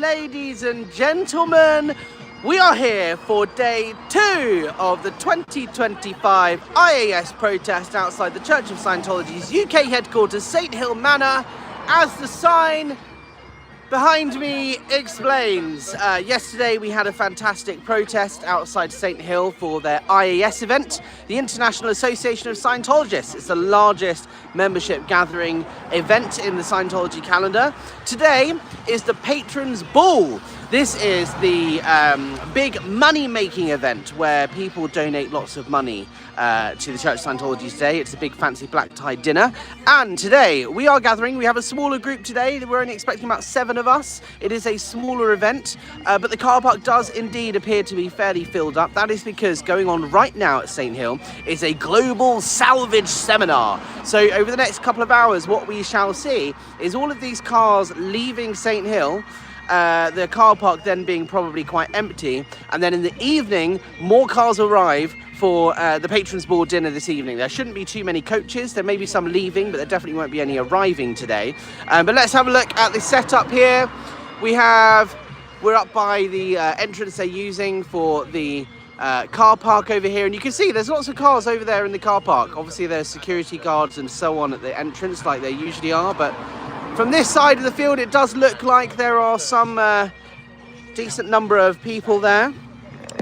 ladies and gentlemen. We are here for day 2 of the 2025 IAS protest outside the Church of Scientology's UK headquarters, St Hill Manor, as the sign behind me explains. Yesterday we had a fantastic protest outside St Hill for their IAS event, the International Association of Scientologists. It's the largest membership gathering event in the Scientology calendar. Today is the Patrons Ball. This is the big money-making event where people donate lots of money to the Church of Scientology today. It's a big fancy black tie dinner. And today we are gathering. We have a smaller group today. We're only expecting about 7 of us. It is a smaller event, but the car park does indeed appear to be fairly filled up. That is because going on right now at St Hill is a global salvage seminar. So over the next couple of hours, what we shall see is all of these cars leaving St Hill, the car park then being probably quite empty, and then in the evening more cars arrive for the Patrons Ball dinner this evening. There shouldn't be too many coaches. There may be some leaving, but there definitely won't be any arriving today. But let's have a look at the setup here. We're up by the entrance they're using for the car park over here, and you can see there's lots of cars over there in the car park. Obviously there's security guards and so on at the entrance like there usually are, but from this side of the field, it does look like there are some decent number of people there.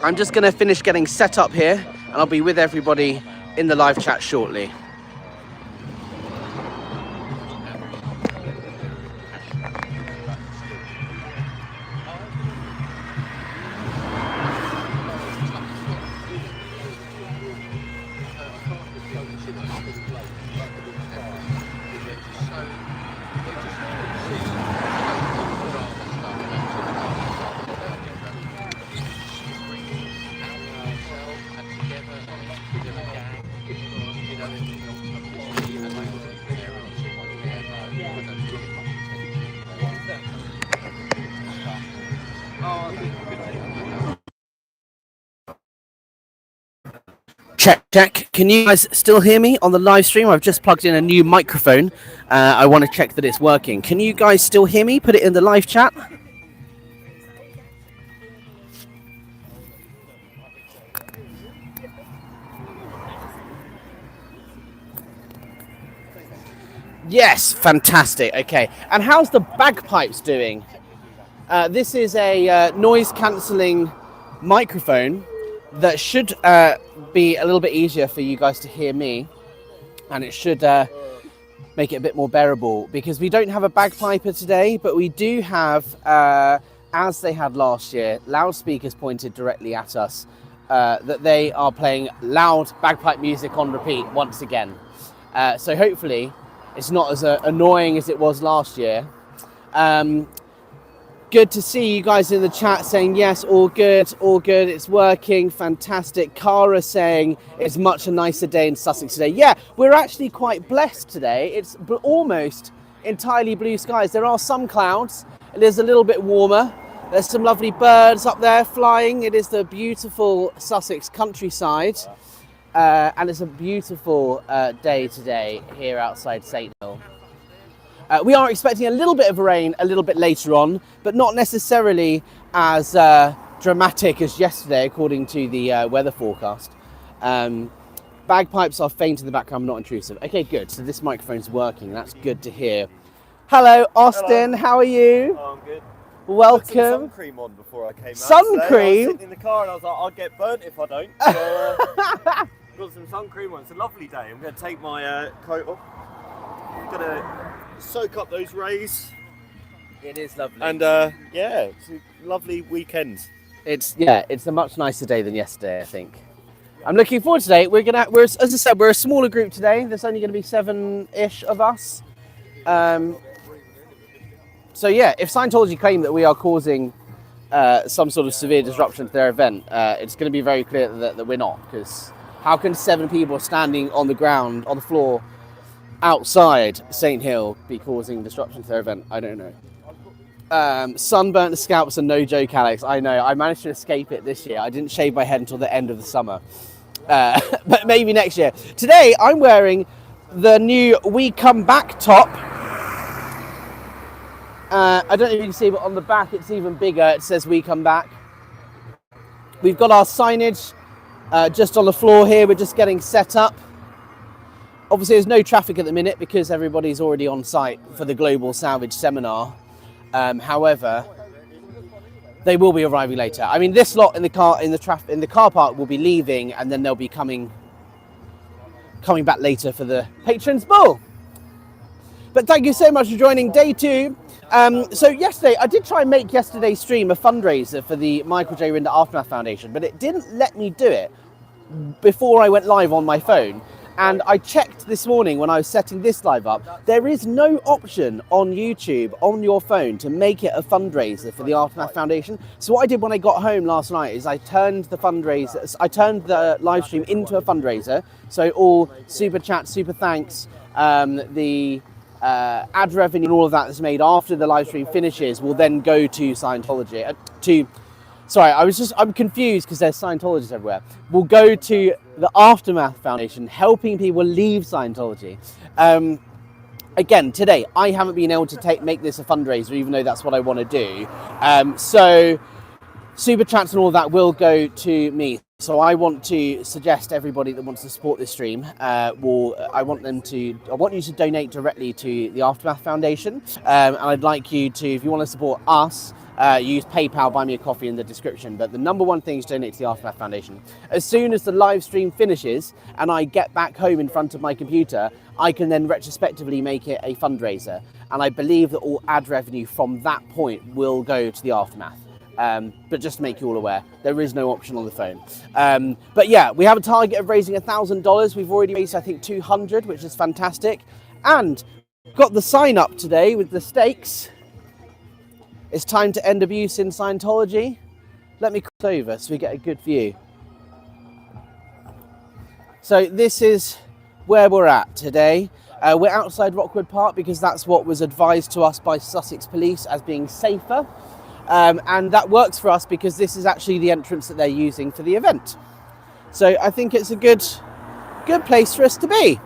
I'm just going to finish getting set up here, and I'll be with everybody in the live chat shortly. Check. Can you guys still hear me on the live stream? I've just plugged in a new microphone. I want to check that it's working. Can you guys still hear me? Put it in the live chat. Yes, fantastic. Okay, and how's the bagpipes doing? This is a noise cancelling microphone that should be a little bit easier for you guys to hear me, and it should make it a bit more bearable, because we don't have a bagpiper today, but we do have, as they had last year, loudspeakers pointed directly at us, that they are playing loud bagpipe music on repeat once again. So hopefully it's not as annoying as it was last year. Good to see you guys in the chat saying yes, all good, it's working, fantastic. Cara saying it's much a nicer day in Sussex today. Yeah, we're actually quite blessed today. It's almost entirely blue skies. There are some clouds. It is a little bit warmer. There's some lovely birds up there flying. It is the beautiful Sussex countryside. And it's a beautiful day today here outside St Hill. We are expecting a little bit of rain a little bit later on, but not necessarily as dramatic as yesterday, according to the weather forecast. Bagpipes are faint in the background, not intrusive. Okay, good. So this microphone's working. That's good to hear. Hello, Austin. Hello. How are you? Oh, I'm good. Welcome. I put some sun cream on before I came out. Sun cream? I was sitting in the car and I was like, I'll get burnt if I don't. So, got some sun cream on. It's a lovely day. I'm going to take my coat off. I'm going to soak up those rays. It is lovely. And yeah, it's a lovely weekend. It's a much nicer day than yesterday, I think. I'm looking forward to today. We're as I said, we're a smaller group today. There's only going to be 7-ish of us. So yeah, if Scientology claim that we are causing some sort of severe disruption to their event, it's going to be very clear that we're not, because how can 7 people standing on the ground, on the floor, outside St Hill be causing disruption to their event? I don't know. Sunburnt scalps are no joke, Alex. I know. I managed to escape it this year. I didn't shave my head until the end of the summer. But maybe next year. Today, I'm wearing the new We Come Back top. I don't know if you can see, but on the back it's even bigger. It says "We Come Back." We've got our signage just on the floor here. We're just getting set up. Obviously, there's no traffic at the minute because everybody's already on site for the Global Salvage Seminar. However, they will be arriving later. I mean, this lot in the car park will be leaving, and then they'll be coming back later for the Patrons Ball. But thank you so much for joining day 2. So yesterday, I did try and make yesterday's stream a fundraiser for the Michael J. Rinder Aftermath Foundation, but it didn't let me do it before I went live on my phone. And I checked this morning when I was setting this live up, there is no option on YouTube on your phone to make it a fundraiser for the Aftermath Foundation. So what I did when I got home last night is I turned the live stream into a fundraiser. So all super chats, super thanks, the ad revenue and all of that that's made after the live stream finishes will then go to Scientology. I'm confused because there's Scientologists everywhere. Will go to the Aftermath Foundation, helping people leave Scientology. Again, today, I haven't been able to make this a fundraiser, even though that's what I want to do. So super chats and all of that will go to me. So I want to suggest everybody that wants to support this stream, I want you to donate directly to the Aftermath Foundation. And I'd like you to, if you want to support us, use PayPal, buy me a coffee in the description. But the number one thing is donate to the Aftermath Foundation. As soon as the live stream finishes and I get back home in front of my computer, I can then retrospectively make it a fundraiser. And I believe that all ad revenue from that point will go to the Aftermath. But just to make you all aware, there is no option on the phone. But yeah, we have a target of raising $1,000. We've already raised, I think, 200, which is fantastic. And got the sign up today with the stakes. It's time to end abuse in Scientology. Let me cross over so we get a good view. So this is where we're at today. We're outside Rockwood Park because that's what was advised to us by Sussex Police as being safer. And that works for us because this is actually the entrance that they're using for the event. So I think it's a good place for us to be.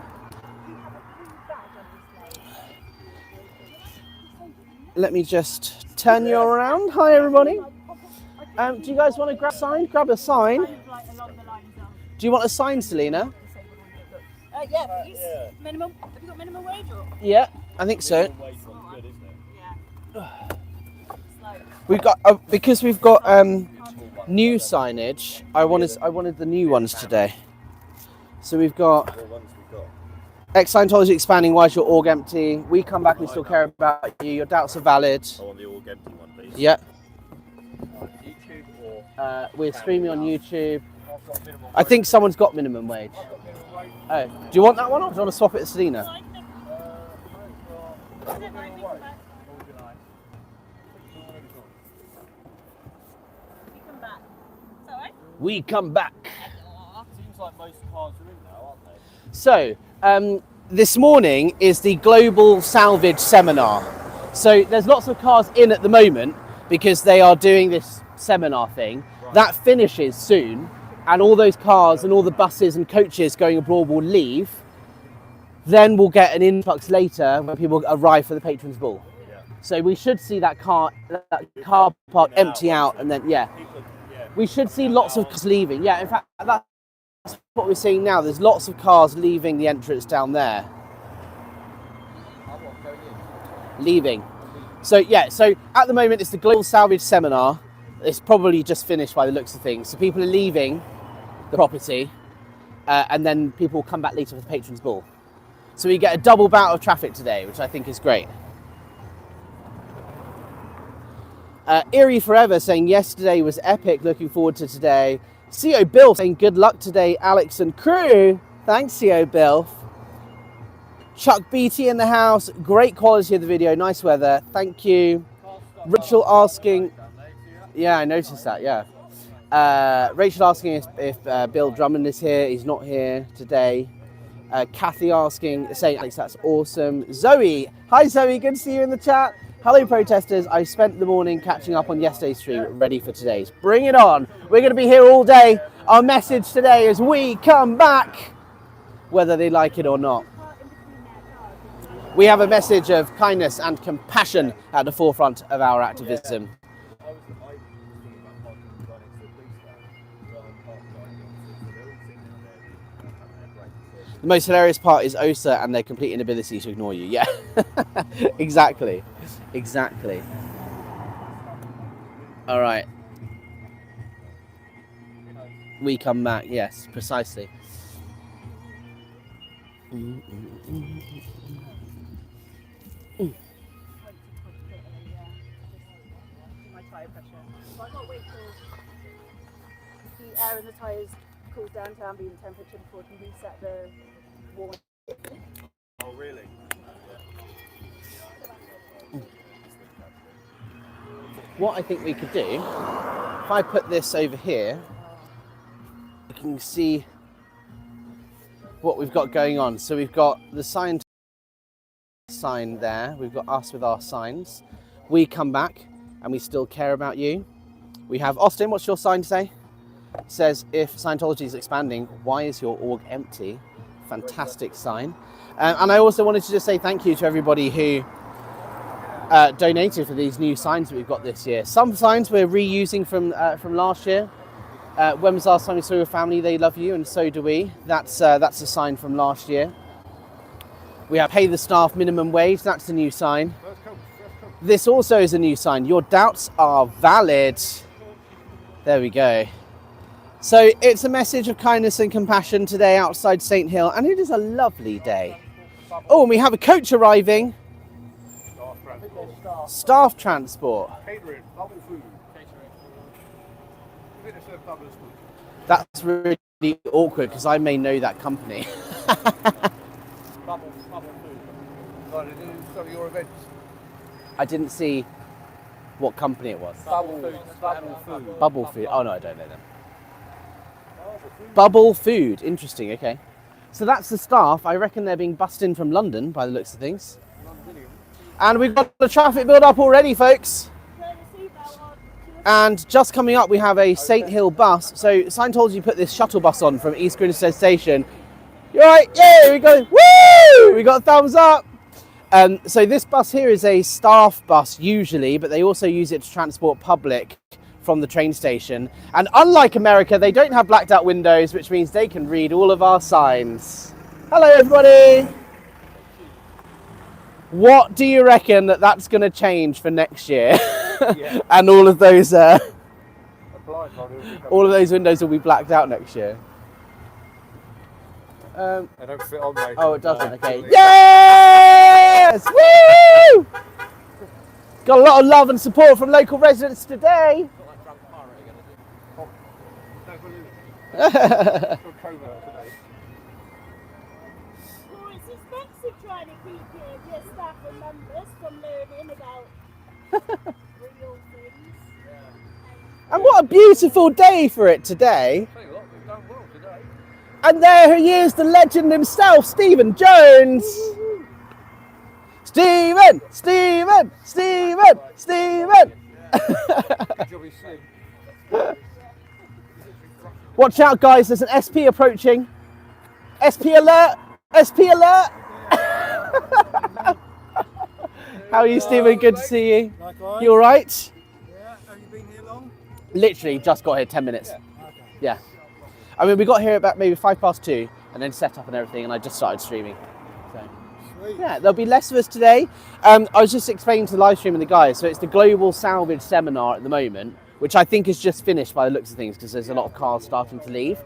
Let me just turn you around. Hi everybody. Do you guys want to grab a sign? Do you want a sign, Selena? Yeah, please. Yeah. Minimum. Have you got minimum wage or? Yeah, I think so. Yeah. We've got because we've got new signage. I wanted the new ones today. So we've got ex-Scientology expanding. Why's your org empty? We come back. We still care about you. Your doubts are valid. I want the org empty one, please. Yeah. YouTube or we're streaming on YouTube. I think someone's got minimum wage. Oh, do you want that one or do you want to swap it to Selena? We come back. Seems like most cars are in now, aren't they? So, this morning is the Global Salvage Seminar. So there's lots of cars in at the moment because they are doing this seminar thing. Right. That finishes soon, and all those cars and all the buses and coaches going abroad will leave. Then we'll get an influx later when people arrive for the Patrons Ball. Yeah. So we should see that car park empty out, and then we should see lots of cars leaving. Yeah, in fact, that's what we're seeing now. There's lots of cars leaving the entrance down there. Leaving. So at the moment it's the Global Salvage Seminar. It's probably just finished by the looks of things. So people are leaving the property, and then people will come back later for the Patrons Ball. So we get a double bout of traffic today, which I think is great. Erie Forever saying yesterday was epic, looking forward to today. CO Bill saying good luck today, Alex and crew. Thanks, CO Bill. Chuck Beatty in the house, great quality of the video, nice weather, thank you. Rachel asking, yeah, I noticed that, yeah. Rachel asking if Bill Drummond is here, he's not here today. Kathy asking, saying, Alex, that's awesome. Zoe, hi Zoe, good to see you in the chat. Hello protesters, I spent the morning catching up on yesterday's stream, ready for today's. Bring it on, we're going to be here all day. Our message today is we come back, whether they like it or not. We have a message of kindness and compassion at the forefront of our activism. The most hilarious part is OSA and their complete inability to ignore you. Yeah, exactly. Exactly. All right. We come back. Yes, precisely. My tyre pressure. So I've got to wait till the air in the tyres cools down to ambient temperature before I can reset the warm. Oh, really? What I think we could do, if I put this over here, you can see what we've got going on. So we've got the sign there, we've got us with our signs. We come back and we still care about you. We have Austin, what's your sign say? It says, if Scientology is expanding, why is your org empty? Fantastic sign. And I also wanted to just say thank you to everybody who donated for these new signs that we've got this year. Some signs we're reusing from last year. When was the last time you saw your family? They love you, and so do we. That's a sign from last year. We have pay the staff minimum wage. That's a new sign. This also is a new sign. Your doubts are valid. There we go. So it's a message of kindness and compassion today outside St. Hill, and it is a lovely day. Oh, and we have a coach arriving. Staff transport. Catering, bubble food. Catering. That's really awkward because I may know that company. Bubble food. Right, they do some of your events. I didn't see what company it was. Bubble food. Bubble food. Oh no, I don't know them. Bubble food. Interesting. Okay. So that's the staff. I reckon they're being bussed in from London by the looks of things. And we've got the traffic build up already, folks. And just coming up, we have a St. Hill bus. So Scientology put this shuttle bus on from East Grinstead Station. You're right, yeah, we go, woo! We got a thumbs up. So this bus here is a staff bus usually, but they also use it to transport public from the train station. And unlike America, they don't have blacked out windows, which means they can read all of our signs. Hello, everybody. What do you reckon that's going to change for next year? Yeah. And all of those windows will be blacked out next year. They don't fit on, mate. Oh, it doesn't. Okay. Yes! Woo! Got a lot of love and support from local residents today. Well, it's expensive trying to keep your staff and members from learning about real things. And what a beautiful day for it today. Tell you what, we've done well today. And there he is, the legend himself, Stephen Jones. Stephen! Stephen! Stephen! Stephen! Good job he's slim. Watch out, guys, there's an SP approaching. SP alert! SP alert! How are you, Stephen? Good to see you. Likewise. You all right? Yeah, have you been here long? Literally just got here 10 minutes. Yeah. I mean, we got here about maybe 2:05 and then set up and everything, and I just started streaming. So, Sweet. yeah, there'll be less of us today. I was just explaining to the live stream and the guys, so it's the Global Salvage Seminar at the moment, which I think is just finished by the looks of things because there's a lot of cars starting to leave.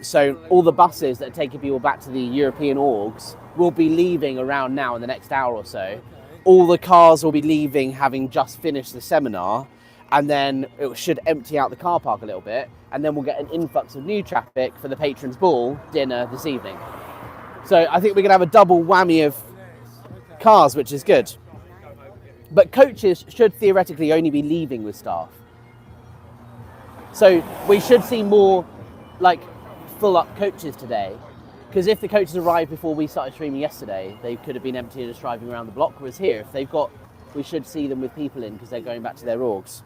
So all the buses that are taking people back to the European orgs will be leaving around now in the next hour or so. Okay. All the cars will be leaving having just finished the seminar, and then it should empty out the car park a little bit, and then we'll get an influx of new traffic for the Patrons Ball dinner this evening. So I think we're going to have a double whammy of cars, which is good. But coaches should theoretically only be leaving with staff. So we should see more like full up coaches today, because if the coaches arrived before we started streaming yesterday, they could have been empty and just driving around the block. Whereas here, if they've got, we should see them with people in because they're going back to their orgs.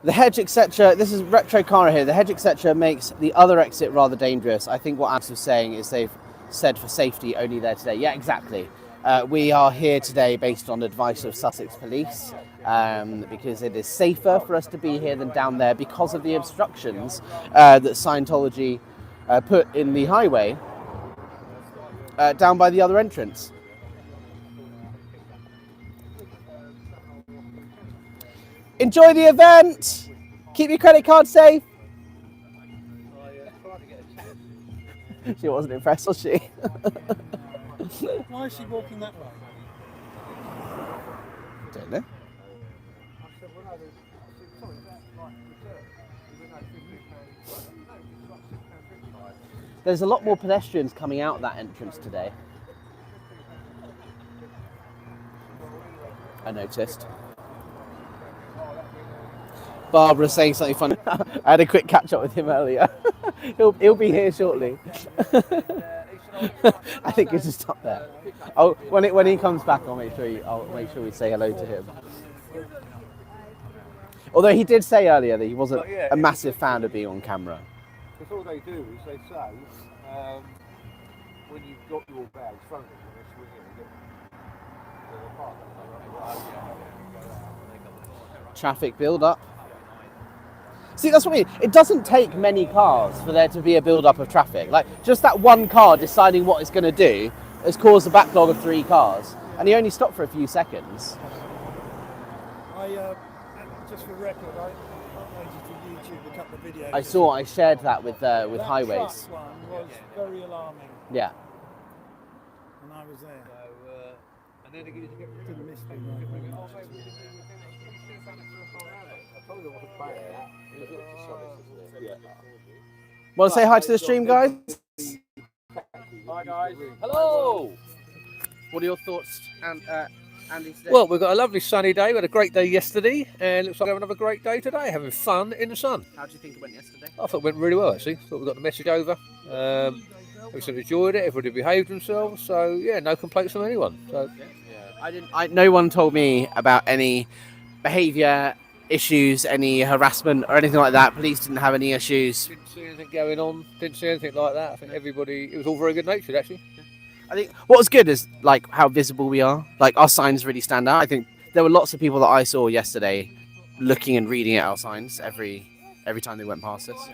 The hedge, etc. This is Retro Cara here. The hedge, etc. makes the other exit rather dangerous. I think what Alex was saying is they've said for safety only there today. Yeah, exactly. We are here today based on advice of Sussex Police because it is safer for us to be here than down there because of the obstructions that Scientology put in the highway down by the other entrance. Enjoy the event. Keep your credit card safe. She wasn't impressed, was she? Why is she walking that way? Don't know. There's a lot more pedestrians coming out that entrance today. I noticed. Barbara's saying something funny. I had a quick catch up with him earlier. he'll be here shortly. I think he's just up there. Oh, when he comes back, I'll make sure we say hello to him. Although he did say earlier that he wasn't a massive fan of being on camera. Because all they do is they say, when you've got your bags, phone them and they swing in and get Traffic build up. See, that's what I mean. It doesn't take many cars for there to be a build-up of traffic. Like, just that one car deciding what it's going to do has caused a backlog of 3 cars. And he only stopped for a few seconds. Just for record, I uploaded to YouTube a couple of videos. I shared that with Highways. That one was very alarming. Yeah. And I was there. and then again, Didn't miss me. Want to say hi to the stream, guys? Hi guys. Hello. What are your thoughts, Andy, today? Well, we've got a lovely sunny day. We had a great day yesterday, and looks like we're having another great day today, having fun in the sun. How do you think it went yesterday? I thought it went really well, actually. Thought we got the message over. Everyone enjoyed it. Everybody behaved themselves. So yeah, no complaints from anyone. So No one told me about any behaviour issues, any harassment or anything like that. Police didn't have any issues. didn't see anything going on. Didn't see anything like that. I think everybody. It was all very good natured, actually. I think what was good is like how visible we are. Like our signs really stand out. I think there were lots of people that I saw yesterday looking and reading at our signs every time they went past us.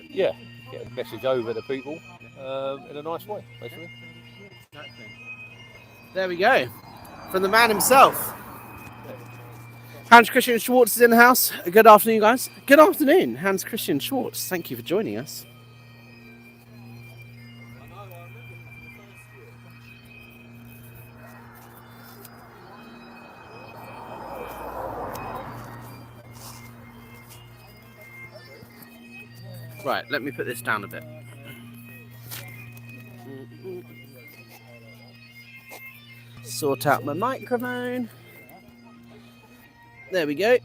Yeah, get a message over to people in a nice way, basically. There we go. From the man himself. Hans Christian Schwartz is in the house. Good afternoon, guys. Good afternoon, Hans Christian Schwartz. Thank you for joining us. Right, let me put this down a bit. Sort out my microphone. There we go.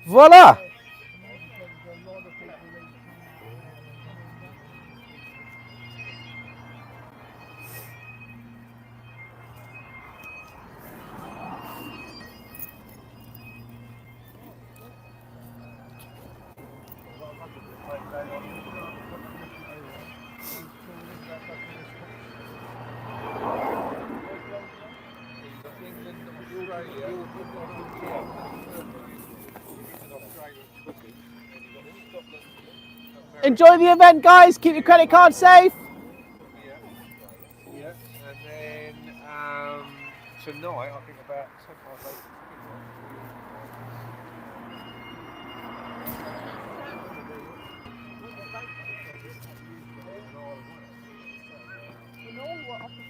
Voila! Enjoy the event, guys. Keep your credit card safe. Yeah, and then tonight, I think about 10 past 8.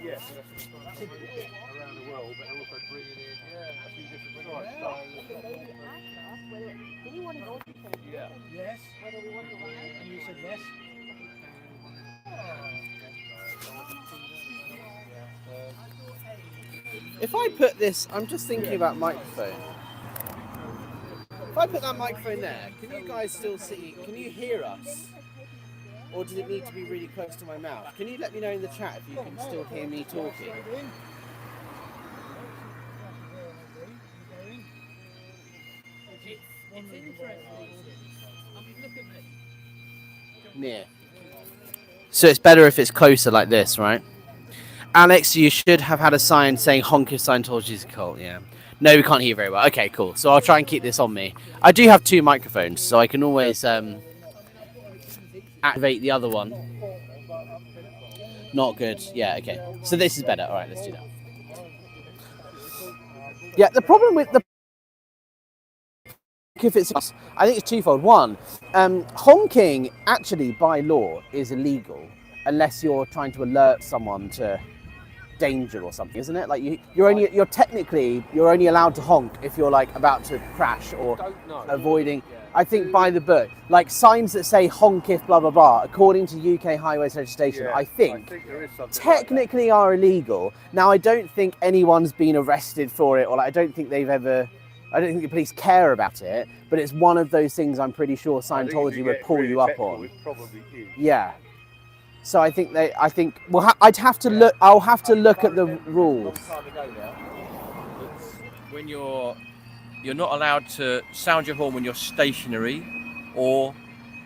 Yes, around the world, but also bringing in a few different sites. Yeah. Yes. And you said yes. If I put this, I'm just thinking about microphone. If I put that microphone there, can you guys still see? Can you hear us? Or does it need to be really close to my mouth? Can you let me know in the chat if you can still hear me talking? Near. So it's better if it's closer like this, right? Alex, you should have had a sign saying honk if Scientology is a cult, yeah. No, we can't hear very well. Okay, cool. So I'll try and keep this on me. I do have 2 microphones, so I can always activate the other one. Not good. Yeah, okay. So this is better. All right, let's do that. Yeah, the problem with the... If it's... I think it's twofold. One, honking actually by law is illegal unless you're trying to alert someone to danger or something, isn't it? Like you're only allowed to honk if you're like about to crash or avoiding. I think by the book, like signs that say honk if blah blah blah, according to UK highways legislation, I think there is technically are illegal. Now I don't think anyone's been arrested for it, or like, I don't think the police care about it, but it's one of those things I'm pretty sure Scientology would pull you up on. It probably is. Yeah. So I think I'll have to look at the rules. When you're not allowed to sound your horn when you're stationary, or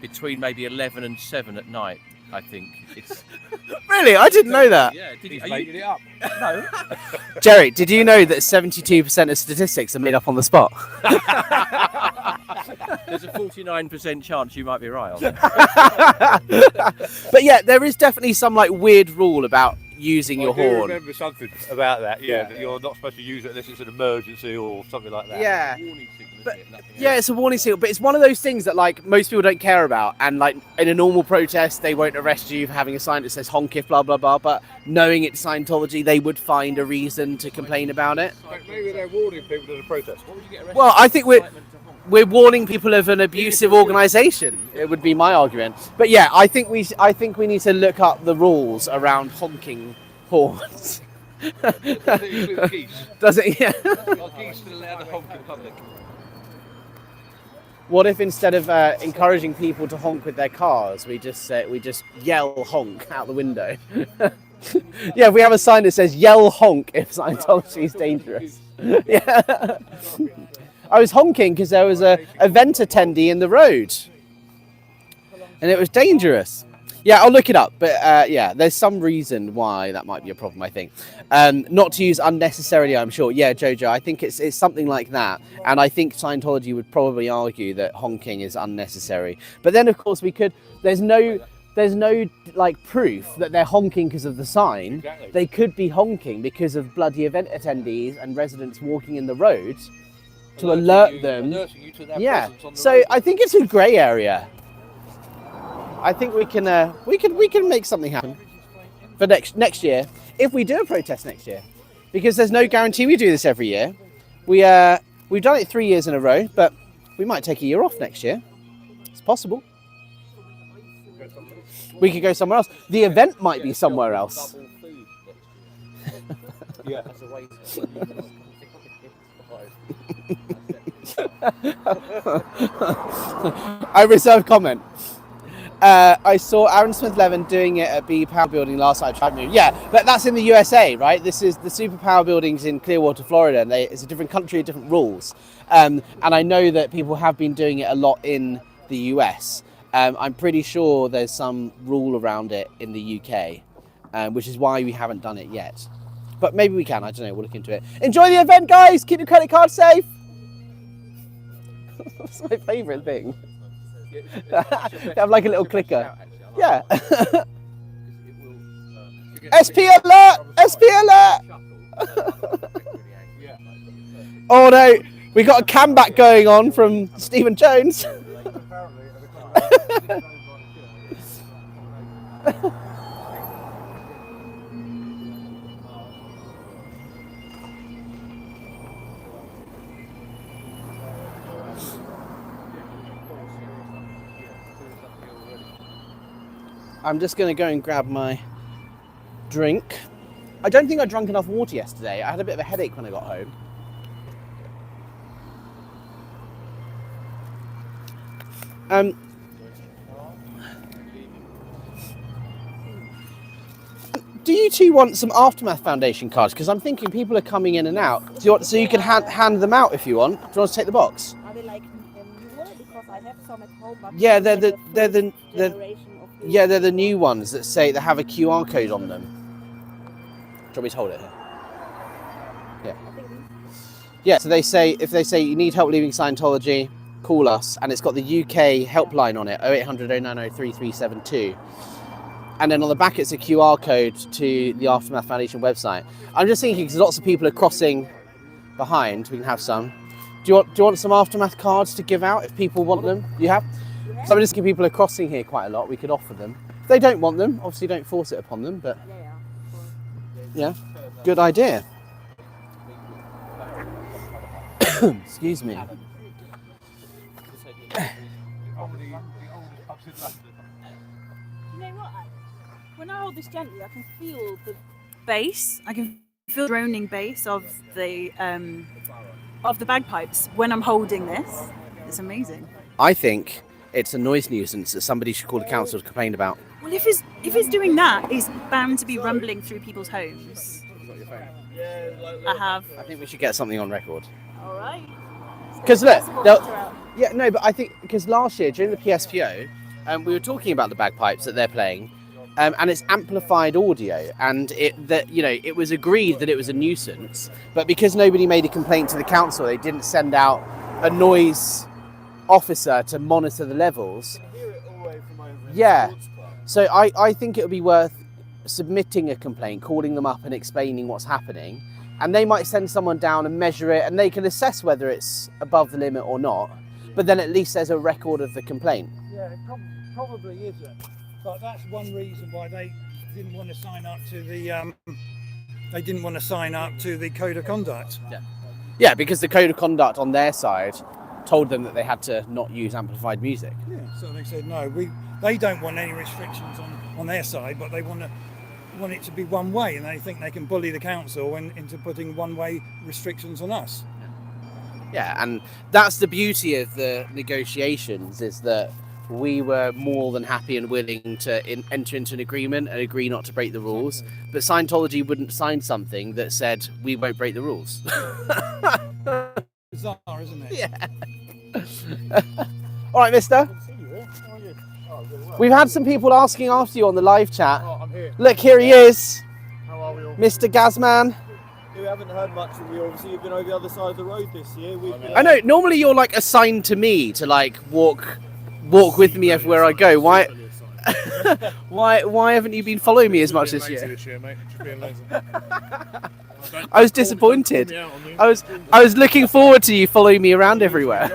between maybe 11 and 7 at night. I think it's really. I didn't know that. Yeah, He's making it up. No. Jerry, did you know that 72% of statistics are made up on the spot? There's a 49% chance you might be right on that. But yeah, there is definitely some like weird rule about using your I do horn. remember something about that. Yeah, that you're not supposed to use it unless it's an emergency or something like that. Yeah. Warning signal, But, isn't it? Nothing yeah, else. it's a warning signal, but it's one of those things that like most people don't care about, and like in a normal protest they won't arrest you for having a sign that says honk if blah blah blah, but knowing it's Scientology they would find a reason to complain about it. Maybe they're warning people to the protest. What would you get arrested Well, I think for? Incitement to honk. we're warning people of an abusive organisation. It would be my argument. But yeah, I think we need to look up the rules around honking horns. Does it include geese? Does it? Yeah. Are geese still allowed to honk in public? What if instead of encouraging people to honk with their cars, we just yell honk out the window? Yeah, if we have a sign that says yell honk if Scientology is dangerous. Yeah. I was honking because there was a event attendee in the road, and it was dangerous. Yeah, I'll look it up, but yeah, there's some reason why that might be a problem, I think. Not to use unnecessarily, I'm sure. Yeah, Jojo, I think it's something like that, and I think Scientology would probably argue that honking is unnecessary. But then, of course, there's no like proof that they're honking because of the sign. Exactly. They could be honking because of bloody event attendees and residents walking in the road to alert them. Alerting you to their Yeah, presence on the so road. I think it's a grey area. I think we can make something happen for next year if we do a protest next year, because there's no guarantee we do this every year. We've done it 3 years in a row, but we might take a year off next year. It's possible. We could go somewhere else. The event might be somewhere else. Yeah. I reserve comment. I saw Aaron Smith-Levin doing it at B Power Building last night. Yeah, but that's in the USA, right? This is the Superpower Building's in Clearwater, Florida, and it's a different country, different rules. And I know that people have been doing it a lot in the US. I'm pretty sure there's some rule around it in the UK, which is why we haven't done it yet. But maybe we can. I don't know. We'll look into it. Enjoy the event, guys. Keep your credit card safe. That's my favourite thing. They have like a little clicker. Yeah. SP alert! SP alert! Oh no, we got a comeback going on from Stephen Jones. I'm just going to go and grab my drink. I don't think I drank enough water yesterday. I had a bit of a headache when I got home. Do you two want some Aftermath Foundation cards? Because I'm thinking people are coming in and out. So you can hand them out if you want. Do you want to take the box? Are they like I have some at home, but Yeah, they're they're the generation of the yeah, they're the new ones that say they have a QR code on them. Do you want me to hold it here? Yeah. I think Yeah, so they say, if they say you need help leaving Scientology, call us, and it's got the UK helpline on it, 0800 090 3372. And then on the back it's a QR code to the Aftermath Foundation website. I'm just thinking, because lots of people are crossing behind, we can have some. Do you want some Aftermath cards to give out if people want them? You have? So I'm just thinking people are crossing here quite a lot, we could offer them. If they don't want them, obviously don't force it upon them, but yeah, good idea. Excuse me. You know what? When I hold this gently, I can feel the bass. I can feel the droning bass of the bagpipes when I'm holding this. It's amazing. I think it's a noise nuisance that somebody should call the council to complain about. Well, if it's doing that, it's bound to be rumbling through people's homes. I have. I think we should get something on record. All right. Because look, yeah, no, but I think because last year during the PSPO, we were talking about the bagpipes that they're playing, and it's amplified audio, and it was agreed that it was a nuisance, but because nobody made a complaint to the council, they didn't send out a noise officer to monitor the levels. Yeah, so I think it would be worth submitting a complaint, calling them up and explaining what's happening, and they might send someone down and measure it, and they can assess whether it's above the limit or not, but then at least there's a record of the complaint. Yeah, it probably isn't. But that's one reason why they didn't want to sign up to the code of conduct. Yeah, because the code of conduct on their side told them that they had to not use amplified music. Yeah, so they said no. They don't want any restrictions on their side, but they want it to be one way, and they think they can bully the council into putting one-way restrictions on us. Yeah, and that's the beauty of the negotiations, is that we were more than happy and willing to enter into an agreement and agree not to break the rules, but Scientology wouldn't sign something that said we won't break the rules. Bizarre, isn't it? Yeah. All right, mister. We've had some people asking after you on the live chat. Oh, I'm here. Look, here he is. How are we all? Mr. Gazman. We haven't heard much from you. Obviously, you've been over the other side of the road this year. I know, normally you're like assigned to me to like walk with me everywhere I go. Why haven't you been following me as much this year? I was disappointed. I was looking forward to you following me around everywhere.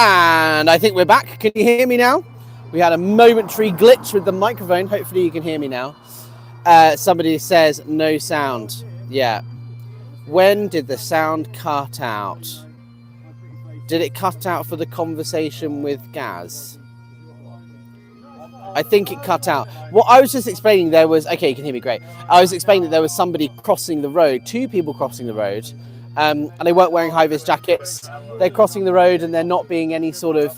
And I think we're back. Can you hear me now? We had a momentary glitch with the microphone. Hopefully you can hear me now. Somebody says no sound. Yeah. When did the sound cut out? Did it cut out for the conversation with Gaz? I think it cut out. What I was just explaining there was, okay, you can hear me great. I was explaining that there was somebody crossing the road, two people crossing the road, and they weren't wearing high-vis jackets. They're crossing the road and there not being any sort of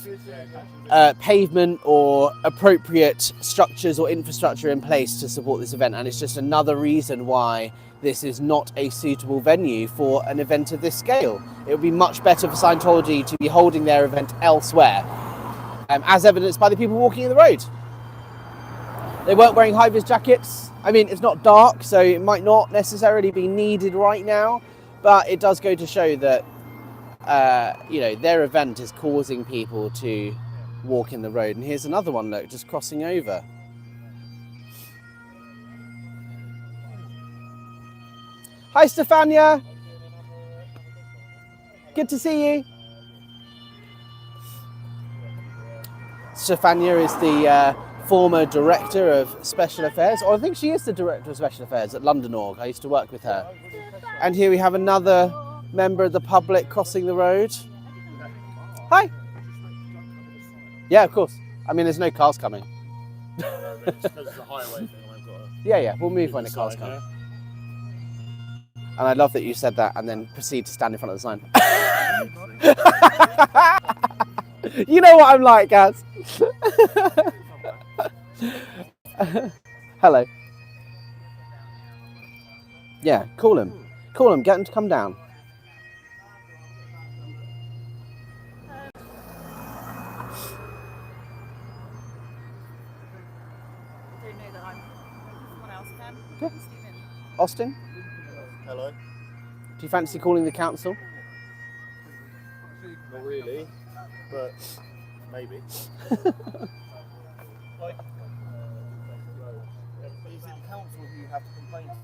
pavement or appropriate structures or infrastructure in place to support this event. And it's just another reason why this is not a suitable venue for an event of this scale. It would be much better for Scientology to be holding their event elsewhere, as evidenced by the people walking in the road. They weren't wearing high-vis jackets. I mean, it's not dark, so it might not necessarily be needed right now, but it does go to show that, you know, their event is causing people to walk in the road. And here's another one, look, just crossing over. Hi, Stefania. Good to see you. Stefania is the former director of Special Affairs, or I think she is the director of Special Affairs at London Org. I used to work with her. And here we have another member of the public crossing the road. Hi. Yeah, of course. I mean, there's no cars coming. Yeah, we'll move when the cars come. And I love that you said that and then proceed to stand in front of the sign. You know what I'm like, Gaz. Hello. Yeah, call him. Call him, get him to come down. Don't know that I'm someone else can. Yeah. Stephen. Austin, Hello. do you fancy calling the council? Not really, but maybe. Is it the council who you have to complain to?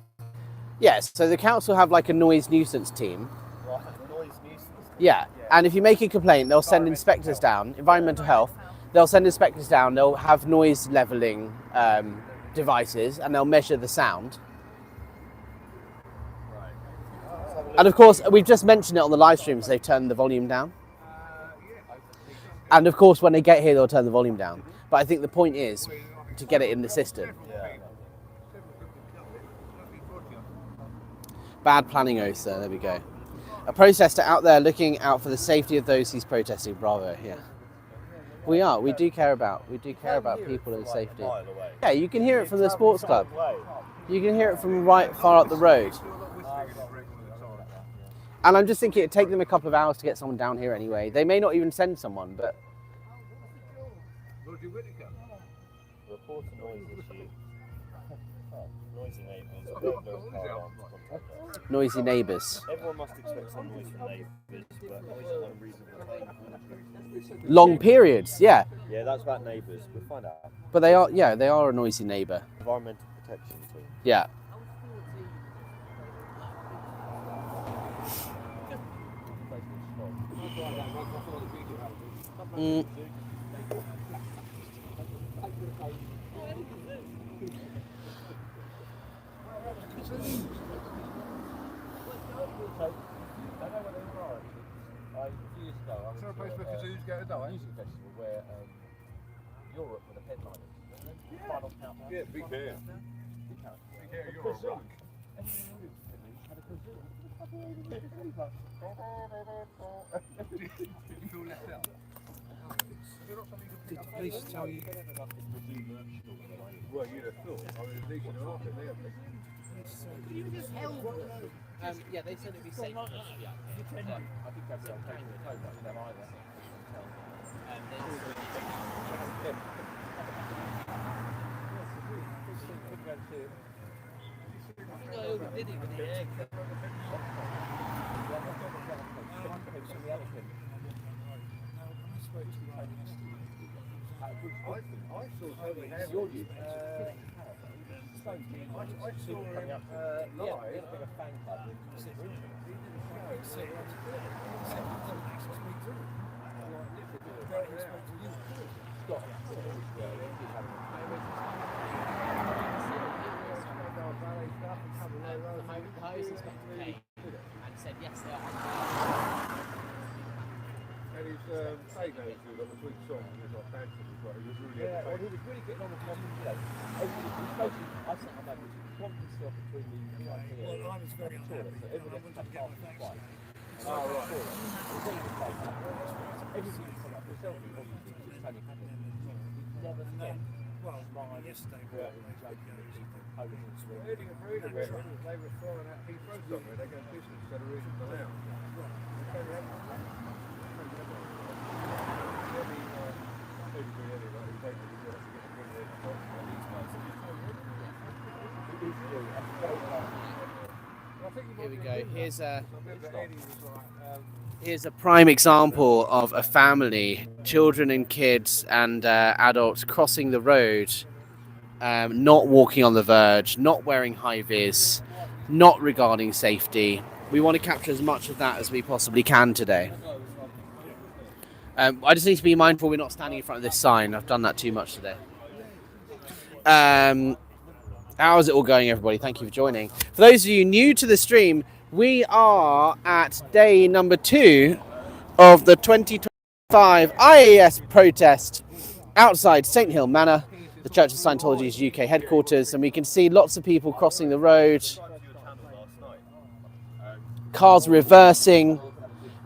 Yes, so the council have like a noise nuisance team. Right, noise nuisance. Yeah, and if you make a complaint, they'll send inspectors down, environmental health, they'll send inspectors down, they'll have noise levelling devices and they'll measure the sound. And of course, we've just mentioned it on the live streams, they've turned the volume down. And of course, when they get here, they'll turn the volume down. But I think the point is to get it in the system. Bad planning, oh sir, there we go. A protester out there looking out for the safety of those he's protesting, bravo, yeah. We do care about people and safety. Yeah, you can hear it from the sports club. You can hear it from right far up the road. And I'm just thinking it'd take them a couple of hours to get someone down here anyway. They may not even send someone, but... Report a noise issue. Noisy neighbours. Noisy neighbours. Everyone must expect some noise from neighbours, but unreasonable. Long periods, yeah. Yeah, that's about neighbours. We'll find out. But they are a noisy neighbour. Environmental protection team. Yeah. Mm. Yeah, big hair. Big hair, you're a rock. Did the police tell you? Well, you'd have thought. I mean, at least you know after there. Yeah, they said it'd be safe. I think that's the code, but them either. Here we go. Here's a prime example of a family, children and kids and adults crossing the road, not walking on the verge, not wearing high vis, not regarding safety. We want to capture as much of that as we possibly can today. I just need to be mindful we're not standing in front of this sign. I've done that too much today. How is it all going, everybody? Thank you for joining. For those of you new to the stream, we are at day number 2 of the 2025 IAS protest outside St Hill Manor, the Church of Scientology's UK headquarters, and we can see lots of people crossing the road, cars reversing,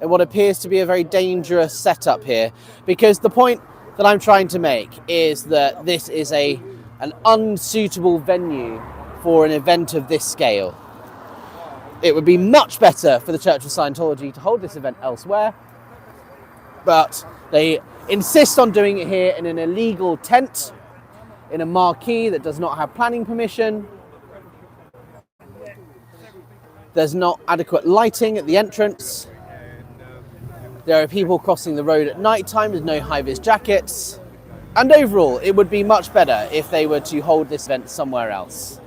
and what appears to be a very dangerous setup here, because the point that I'm trying to make is that this is an unsuitable venue for an event of this scale. It would be much better for the Church of Scientology to hold this event elsewhere, but they insist on doing it here in an illegal tent, in a marquee that does not have planning permission. There's not adequate lighting at the entrance. There are people crossing the road at night time, there's no high-vis jackets. And overall, it would be much better if they were to hold this event somewhere else.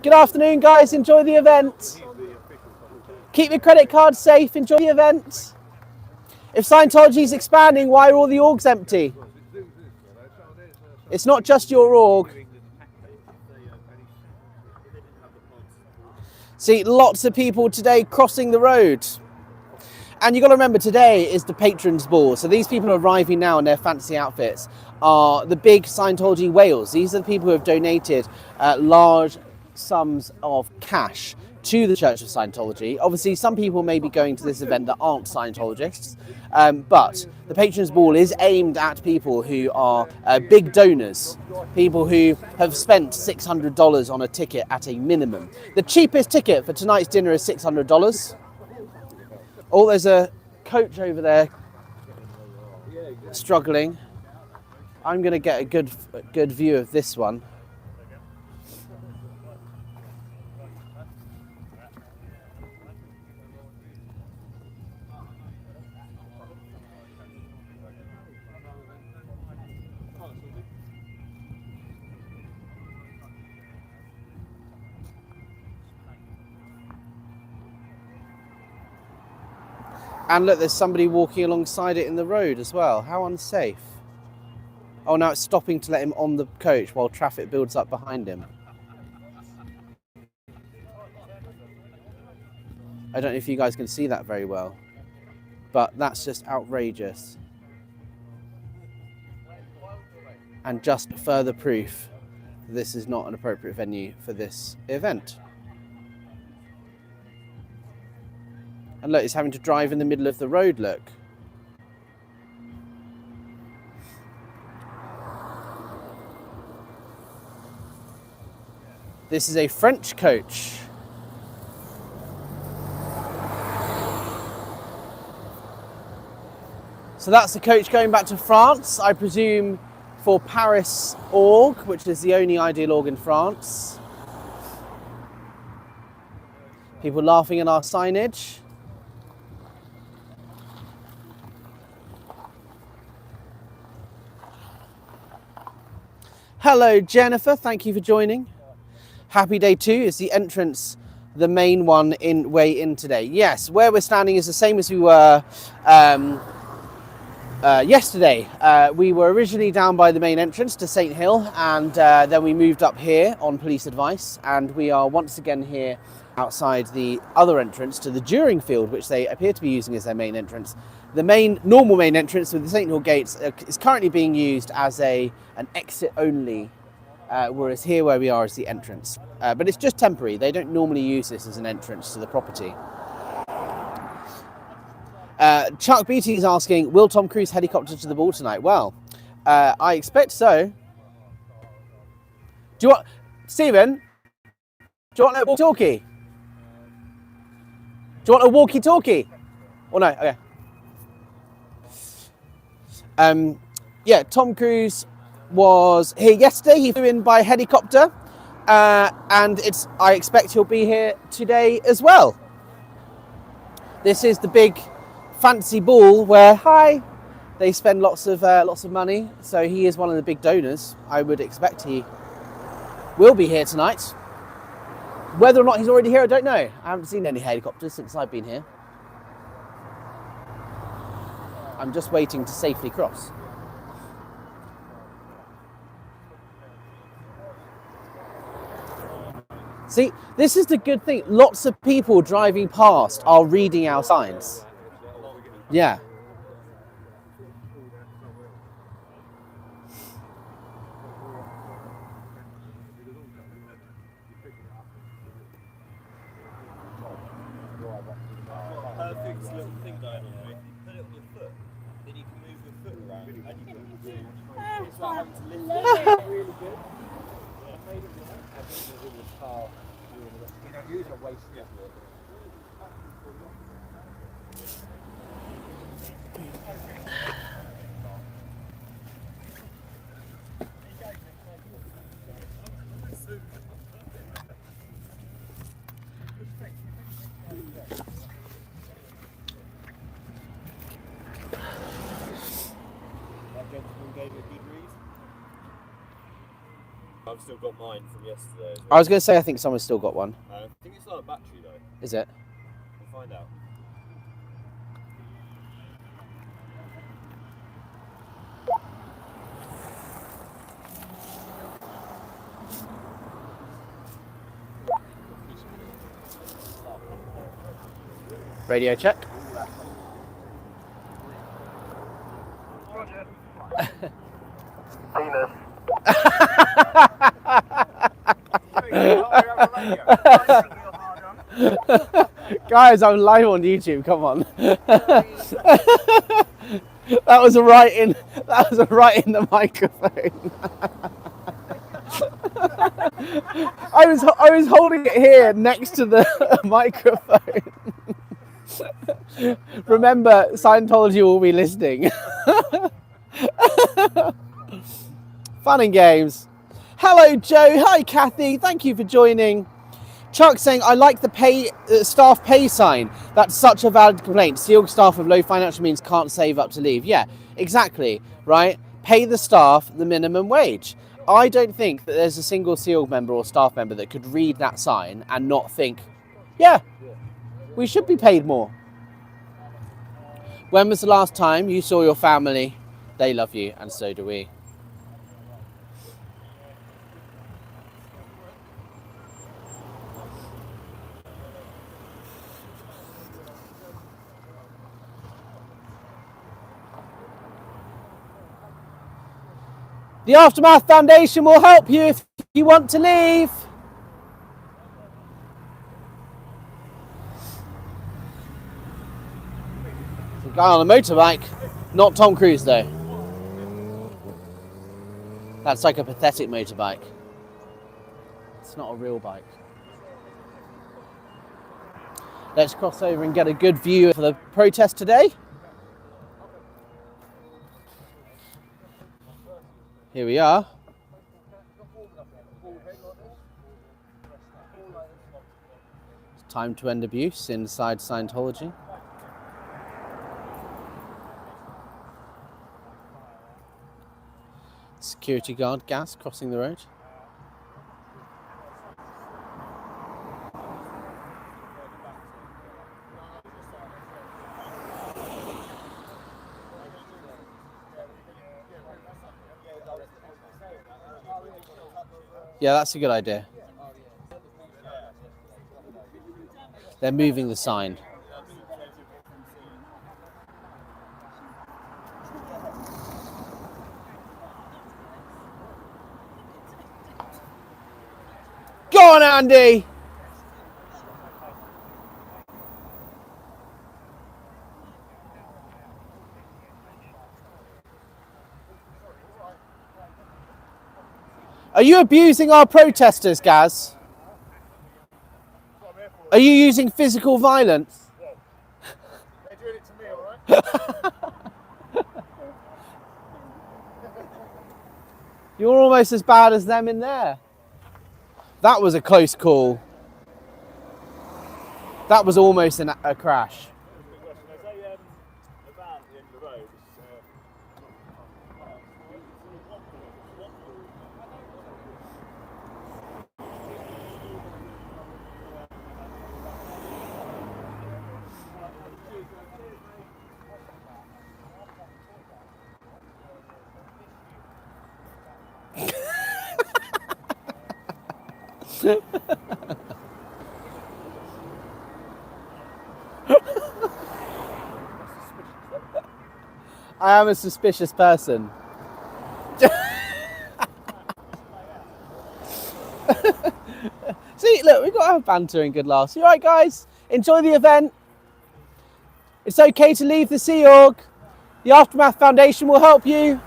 Good afternoon, guys. Enjoy the event. Keep your credit cards safe. Enjoy the event. If Scientology is expanding, why are all the orgs empty? It's not just your org. See, lots of people today crossing the road. And you've got to remember, today is the patrons' ball. So these people arriving now in their fancy outfits are the big Scientology whales. These are the people who have donated large sums of cash to the Church of Scientology. Obviously, some people may be going to this event that aren't Scientologists, but the patrons' ball is aimed at people who are big donors, people who have spent $600 on a ticket at a minimum. The cheapest ticket for tonight's dinner is $600. Oh, there's a coach over there struggling. I'm going to get a good view of this one. And look, there's somebody walking alongside it in the road as well. How unsafe. Oh, now it's stopping to let him on the coach while traffic builds up behind him. I don't know if you guys can see that very well, but that's just outrageous. And just further proof that this is not an appropriate venue for this event. And look, it's having to drive in the middle of the road, look. This is a French coach. So that's the coach going back to France, I presume for Paris org, which is the only ideal org in France. People laughing at our signage. Hello, Jennifer. Thank you for joining. Happy day 2 is the entrance the main one way in today. Yes, where we're standing is the same as we were yesterday. We were originally down by the main entrance to St Hill, and then we moved up here on police advice, and we are once again here outside the other entrance to the During Field, which they appear to be using as their main entrance. The normal main entrance with the St Hill gates is currently being used as an exit only, whereas here where we are is the entrance. But it's just temporary. They don't normally use this as an entrance to the property. Chuck Beatty is asking, will Tom Cruise helicopter to the ball tonight? Well, I expect so. Do you want, Stephen? Do you want a walkie-talkie? Do you want a walkie-talkie? Or no? Okay. Yeah, Tom Cruise was here yesterday. He flew in by helicopter, and I expect he'll be here today as well. This is the big fancy ball where they spend lots of money. So he is one of the big donors. I would expect he will be here tonight. Whether or not he's already here, I don't know. I haven't seen any helicopters since I've been here. I'm just waiting to safely cross. See, this is the good thing. Lots of people driving past are reading our signs. Yeah. Perfect little thing going on there. If you put it on your foot, then you can move your foot around and you can do it's like having to lift it. Really good. I've still got mine from yesterday as well. I was going to say, I think someone's still got one. I think it's not a battery though. Is it? We'll find out. Radio check. Penis. Guys, I'm live on YouTube. Come on. That was right in the microphone. I was holding it here next to the microphone. Remember, Scientology will be listening. Fun and games. Hello, Joe. Hi, Kathy. Thank you for joining. Chuck saying, I like the staff pay sign. That's such a valid complaint. SEAL staff with low financial means can't save up to leave. Yeah, exactly, right? Pay the staff the minimum wage. I don't think that there's a single SEAL member or staff member that could read that sign and not think, yeah, we should be paid more. When was the last time you saw your family? They love you, and so do we. The Aftermath Foundation will help you if you want to leave. The guy on a motorbike, not Tom Cruise though. That's like a pathetic motorbike. It's not a real bike. Let's cross over and get a good view for the protest today. Here we are. It's time to end abuse inside Scientology. Security guard gas crossing the road. Yeah, that's a good idea. They're moving the sign. Go on, Andy! Are you abusing our protesters, Gaz? Are you using physical violence? They're doing it to me, alright? You're almost as bad as them in there. That was a close call. That was almost a crash. There's a van at the end of the road. I am a suspicious person. See, look, we've got to have banter and good laughs. You all right, guys? Enjoy the event. It's okay to leave the Sea Org. The Aftermath Foundation will help you.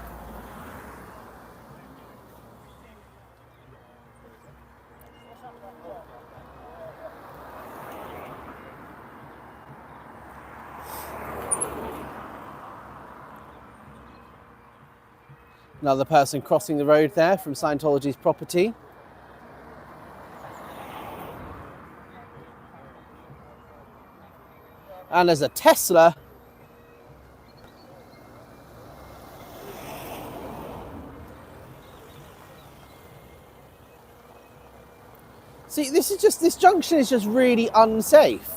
Another person crossing the road there from Scientology's property. And there's a Tesla. See, this junction is just really unsafe.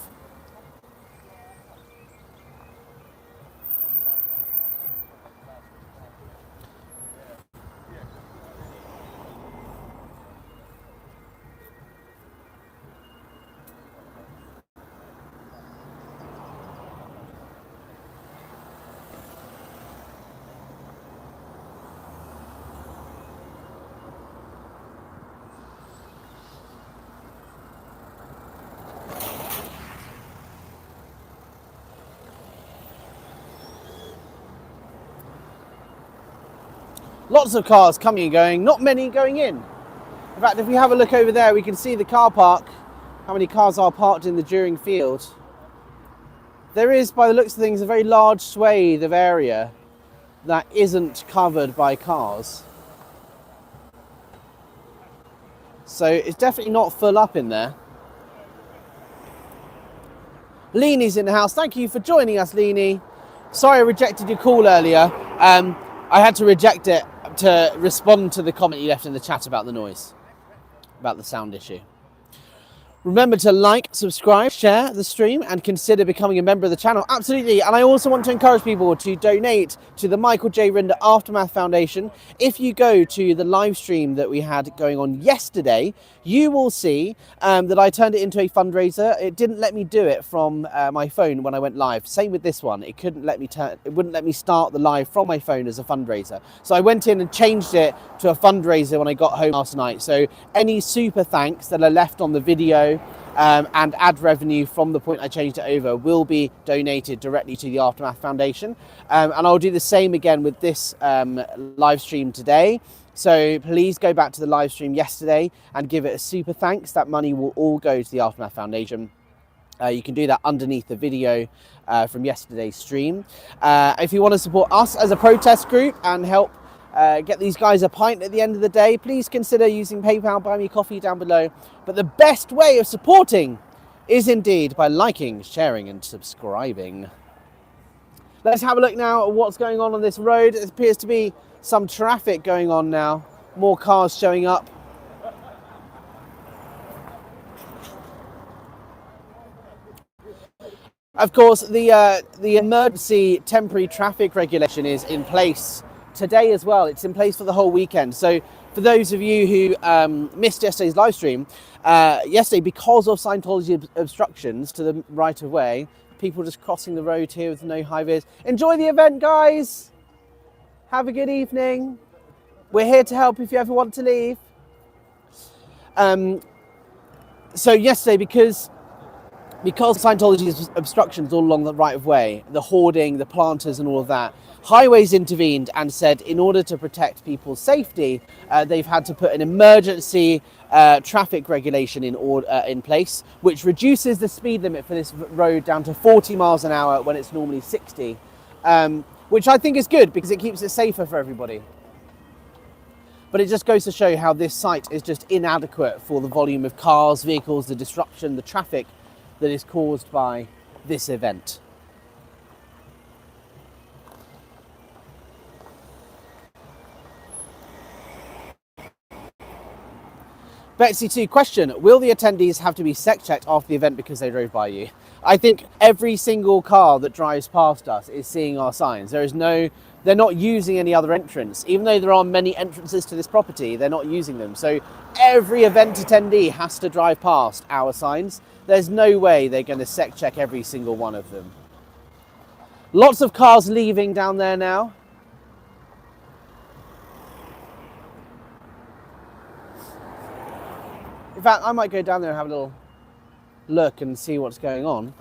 Lots of cars coming and going, not many going in. In fact, if we have a look over there, we can see the car park, how many cars are parked in the During field. There is, by the looks of things, a very large swathe of area that isn't covered by cars. So it's definitely not full up in there. Leanie's in the house. Thank you for joining us, Leanie. Sorry I rejected your call earlier. I had to reject it to respond to the comment you left in the chat about the noise, about the sound issue. Remember to like, subscribe, share the stream, and consider becoming a member of the channel. Absolutely. And I also want to encourage people to donate to the Michael J. Rinder Aftermath Foundation. If you go to the live stream that we had going on yesterday, you will see that I turned it into a fundraiser. It didn't let me do it from my phone when I went live. Same with this one. It wouldn't let me start the live from my phone as a fundraiser. So I went in and changed it to a fundraiser when I got home last night. So any super thanks that are left on the video and ad revenue from the point I changed it over will be donated directly to the Aftermath Foundation. And I'll do the same again with this live stream today. So please go back to the live stream yesterday and give it a super thanks. That money will all go to the Aftermath Foundation. You can do that underneath the video from yesterday's stream. If you want to support us as a protest group and help get these guys a pint at the end of the day, please consider using PayPal, Buy Me Coffee down below. But the best way of supporting is indeed by liking, sharing and subscribing. Let's have a look now at what's going on this road. It appears to be some traffic going on now. More cars showing up. Of course, the emergency temporary traffic regulation is in place today as well. It's in place for the whole weekend. So for those of you who missed yesterday's live stream, yesterday, because of Scientology obstructions to the right of way, people just crossing the road here with no high vis. Enjoy the event, guys. Have a good evening. We're here to help if you ever want to leave. So yesterday, because Scientology's obstructions all along the right of way, the hoarding, the planters and all of that, Highways intervened and said in order to protect people's safety, they've had to put an emergency traffic regulation in place, which reduces the speed limit for this road down to 40 miles an hour when it's normally 60, which I think is good because it keeps it safer for everybody. But it just goes to show how this site is just inadequate for the volume of cars, vehicles, the disruption, the traffic that is caused by this event. Betsy 2, question, will the attendees have to be sec checked after the event because they drove by you? I think every single car that drives past us is seeing our signs. They're not using any other entrance. Even though there are many entrances to this property, they're not using them. So every event attendee has to drive past our signs. There's no way they're going to sec check every single one of them. Lots of cars leaving down there now. In fact, I might go down there and have a little look and see what's going on.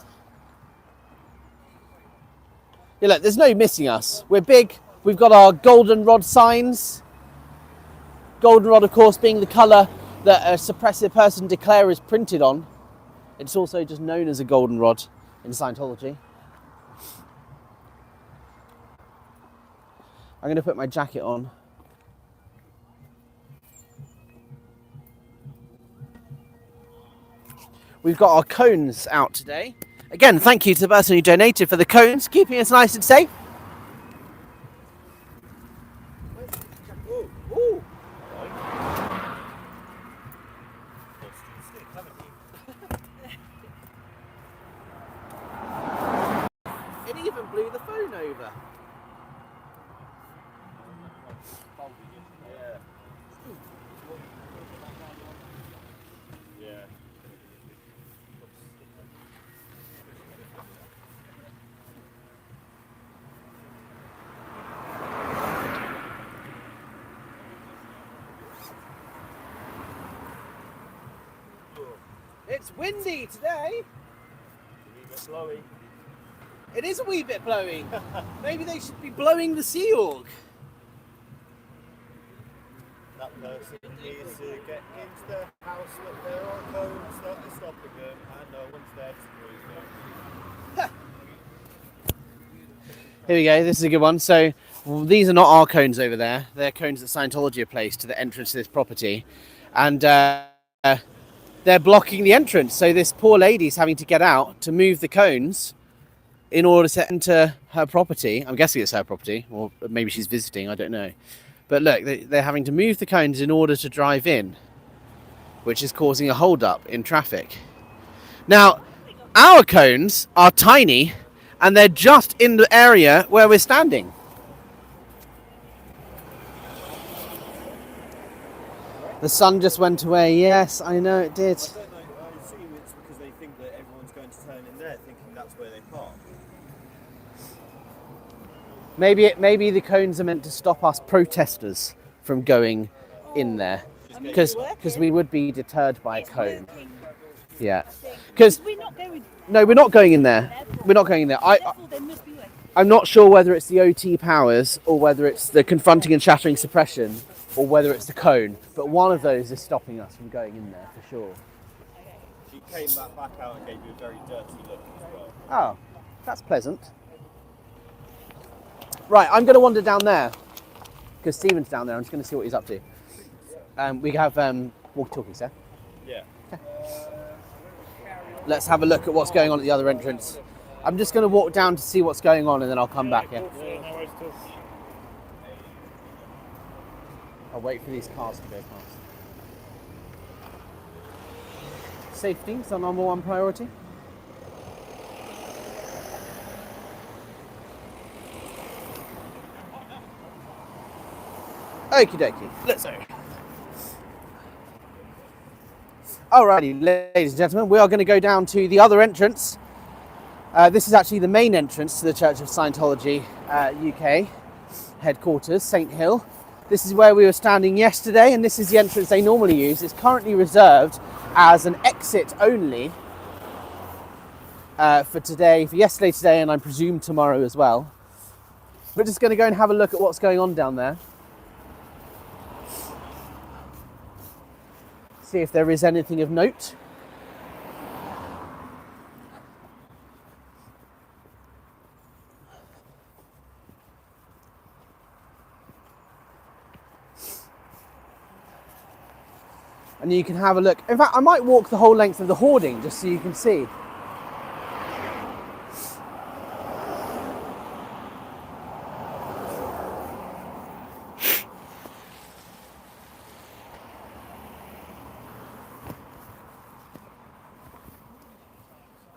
Yeah, look, there's no missing us. We're big. We've got our goldenrod signs. Goldenrod, of course, being the colour that a suppressive person declare is printed on. It's also just known as a goldenrod in Scientology. I'm going to put my jacket on. We've got our cones out today. Again, thank you to the person who donated for the cones, keeping us nice and safe. Ooh. It even blew the phone over. It's windy today. It's a wee bit blowy. It is a wee bit blowy. Maybe they should be blowing the Sea Org. That person needs to get into the house that there are cones that are stopping them and no one's there to move them. Here we go, this is a good one. So these are not our cones over there. They're cones that Scientology have placed to the entrance to this property. And they're blocking the entrance. So this poor lady's having to get out to move the cones in order to enter her property. I'm guessing it's her property, or maybe she's visiting, I don't know. But look, they're having to move the cones in order to drive in, which is causing a hold-up in traffic. Now, our cones are tiny, and they're just in the area where we're standing. The sun just went away. Yes, I know it did. I don't know, I assume it's because they think that everyone's going to turn in there, thinking that's where they park. Maybe the cones are meant to stop us protesters from going in there, because we would be deterred by a cone. Yeah, because no, we're not going in there. We're not going in there. I'm not sure whether it's the OT powers or whether it's the confronting and shattering suppression or whether it's the cone, but one of those is stopping us from going in there for sure. She came back out and gave you a very dirty look as well. Oh, that's pleasant. Right, I'm going to wander down there because Stephen's down there. I'm just going to see what he's up to. We have walkie-talkies, yeah? Yeah. Let's have a look at what's going on at the other entrance. I'm just going to walk down to see what's going on and then I'll come back, yeah? I'll wait for these cars to go past. Safety is our number one priority. Okie dokie, let's go. Alrighty, ladies and gentlemen, we are going to go down to the other entrance. This is actually the main entrance to the Church of Scientology UK headquarters, St Hill. This is where we were standing yesterday, and this is the entrance they normally use. It's currently reserved as an exit only for yesterday, today, and I presume tomorrow as well. We're just going to go and have a look at what's going on down there. See if there is anything of note. And you can have a look. In fact, I might walk the whole length of the hoarding just so you can see.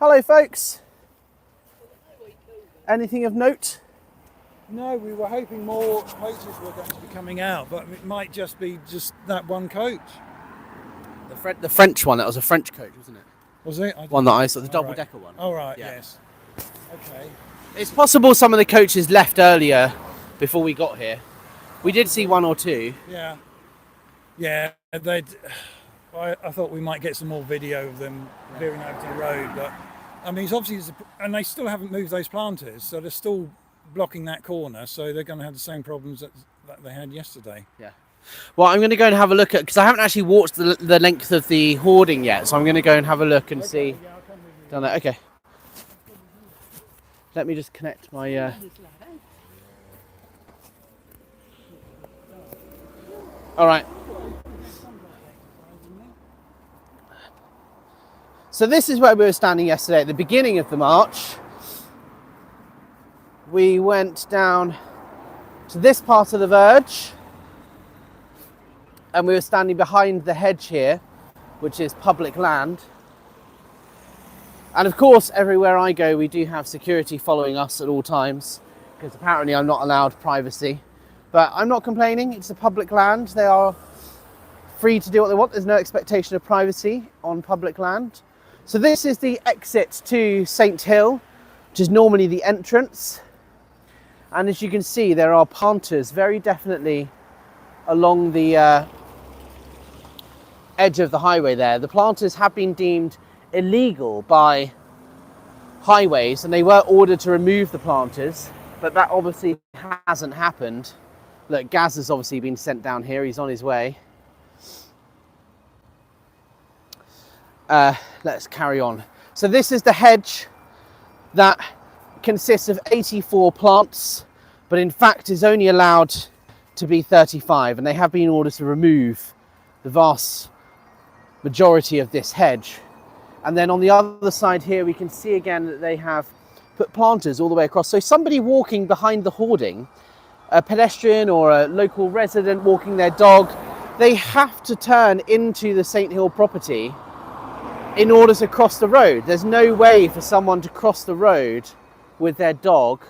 Hello, folks. Anything of note? No, we were hoping more coaches were going to be coming out, but it might just be that one coach. The French one, that was a French coach, wasn't it? Was it? One that I saw, the double-decker one. Oh, right, Yeah. yes. Okay. It's possible some of the coaches left earlier before we got here. We did see one or two. Yeah. Yeah, I thought we might get some more video of them veering over to the road, but I mean, it's obviously, and they still haven't moved those planters, so they're still blocking that corner, so they're going to have the same problems that they had yesterday. Yeah. Well, I'm going to go and have a look at, because I haven't actually walked the length of the hoarding yet, so I'm going to go and have a look and see down there. Okay. Let me just connect my. All right. So this is where we were standing yesterday at the beginning of the march. We went down to this part of the verge, and we were standing behind the hedge here, which is public land. And of course, everywhere I go, we do have security following us at all times, because apparently I'm not allowed privacy. But I'm not complaining, it's a public land. They are free to do what they want. There's no expectation of privacy on public land. So this is the exit to St Hill, which is normally the entrance. And as you can see, there are planters very definitely along the edge of the highway there. The planters have been deemed illegal by highways, and they were ordered to remove the planters, but that obviously hasn't happened. Look, Gaz has obviously been sent down here. He's on his way. Let's carry on. So this is the hedge that consists of 84 plants, but in fact is only allowed to be 35, and they have been ordered to remove the vast majority of this hedge. And then on the other side here, we can see again that they have put planters all the way across. So somebody walking behind the hoarding, a pedestrian or a local resident walking their dog, they have to turn into the St Hill property in order to cross the road. There's no way for someone to cross the road with their dog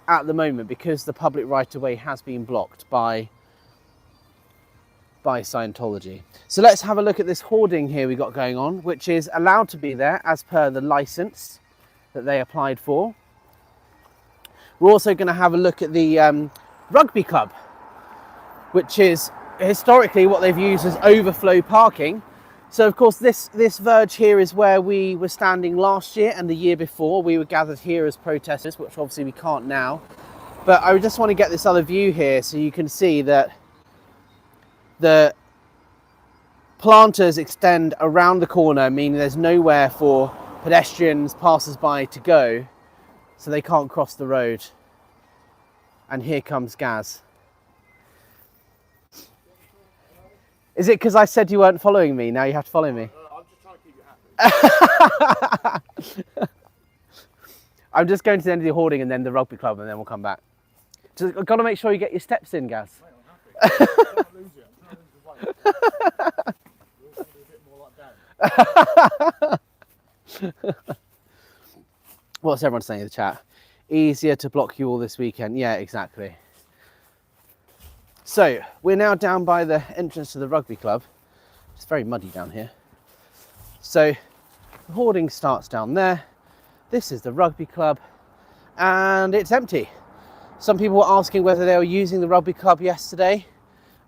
at the moment, because the public right-of-way has been blocked by Scientology. So let's have a look at this hoarding here we got going on, which is allowed to be there as per the license that they applied for. We're also going to have a look at the rugby club, which is historically what they've used as overflow parking. So of course this verge here is where we were standing last year and the year before. We were gathered here as protesters, which obviously we can't now. But I just want to get this other view here so you can see that the planters extend around the corner, meaning there's nowhere for pedestrians, passers-by to go, so they can't cross the road. And here comes Gaz. Is it because I said you weren't following me? Now you have to follow me. I'm just trying to keep you happy. I'm just going to the end of the hoarding and then the rugby club, and then we'll come back. Just got to make sure you get your steps in, Gaz. What's everyone saying in the chat? Easier to block you all this weekend. Yeah, exactly. So we're now down by the entrance to the rugby club. It's very muddy down here. So the hoarding starts down there. This is the rugby club, and it's empty. Some people were asking whether they were using the rugby club yesterday,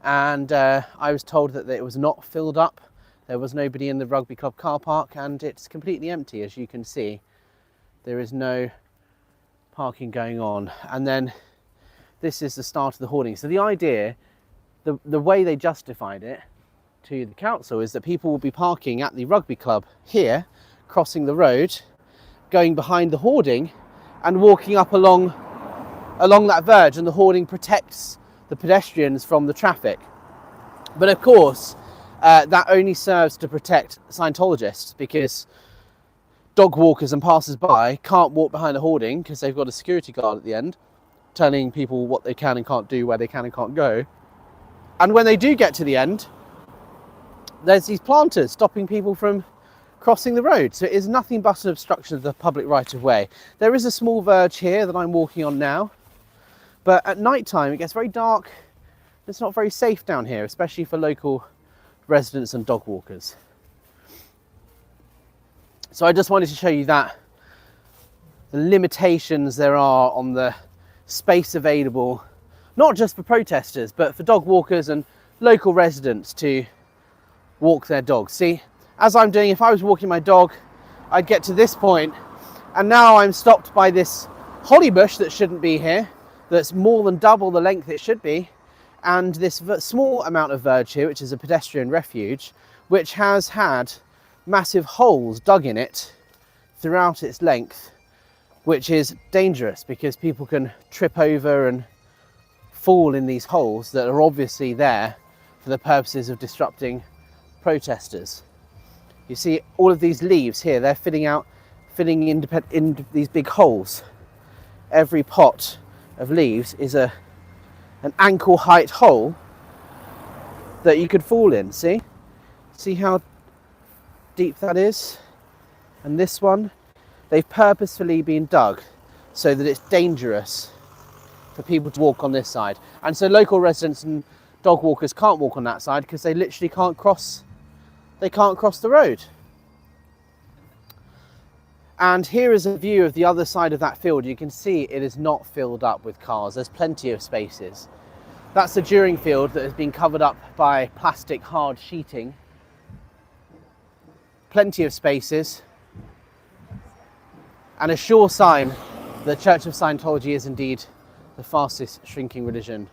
and I was told that it was not filled up. There was nobody in the rugby club car park, and it's completely empty, as you can see. There is no parking going on. And then this is the start of the hoarding. So the idea, the way they justified it to the council, is that people will be parking at the rugby club here, crossing the road, going behind the hoarding and walking up along that verge, and the hoarding protects the pedestrians from the traffic. But of course, that only serves to protect Scientologists, because dog walkers and passers-by can't walk behind the hoarding because they've got a security guard at the end telling people what they can and can't do, where they can and can't go. And when they do get to the end, there's these planters stopping people from crossing the road. So it is nothing but an obstruction of the public right of way. There is a small verge here that I'm walking on now, but at night time it gets very dark. It's not very safe down here, especially for local residents and dog walkers. So I just wanted to show you that, the limitations there are on the space available, not just for protesters, but for dog walkers and local residents to walk their dogs. See, as I'm doing, if I was walking my dog, I'd get to this point, and now I'm stopped by this holly bush that shouldn't be here, that's more than double the length it should be, and this small amount of verge here, which is a pedestrian refuge, which has had massive holes dug in it throughout its length, which is dangerous because people can trip over and fall in these holes that are obviously there for the purposes of disrupting protesters. You see all of these leaves here, they're filling in these big holes. Every pot of leaves is an ankle height hole that you could fall in. See how deep that is? And this one, they've purposefully been dug so that it's dangerous for people to walk on this side. And so local residents and dog walkers can't walk on that side because they literally can't cross the road. And here is a view of the other side of that field. You can see it is not filled up with cars. There's plenty of spaces. That's the during field that has been covered up by plastic hard sheeting. Plenty of spaces. And a sure sign the Church of Scientology is indeed the fastest shrinking religion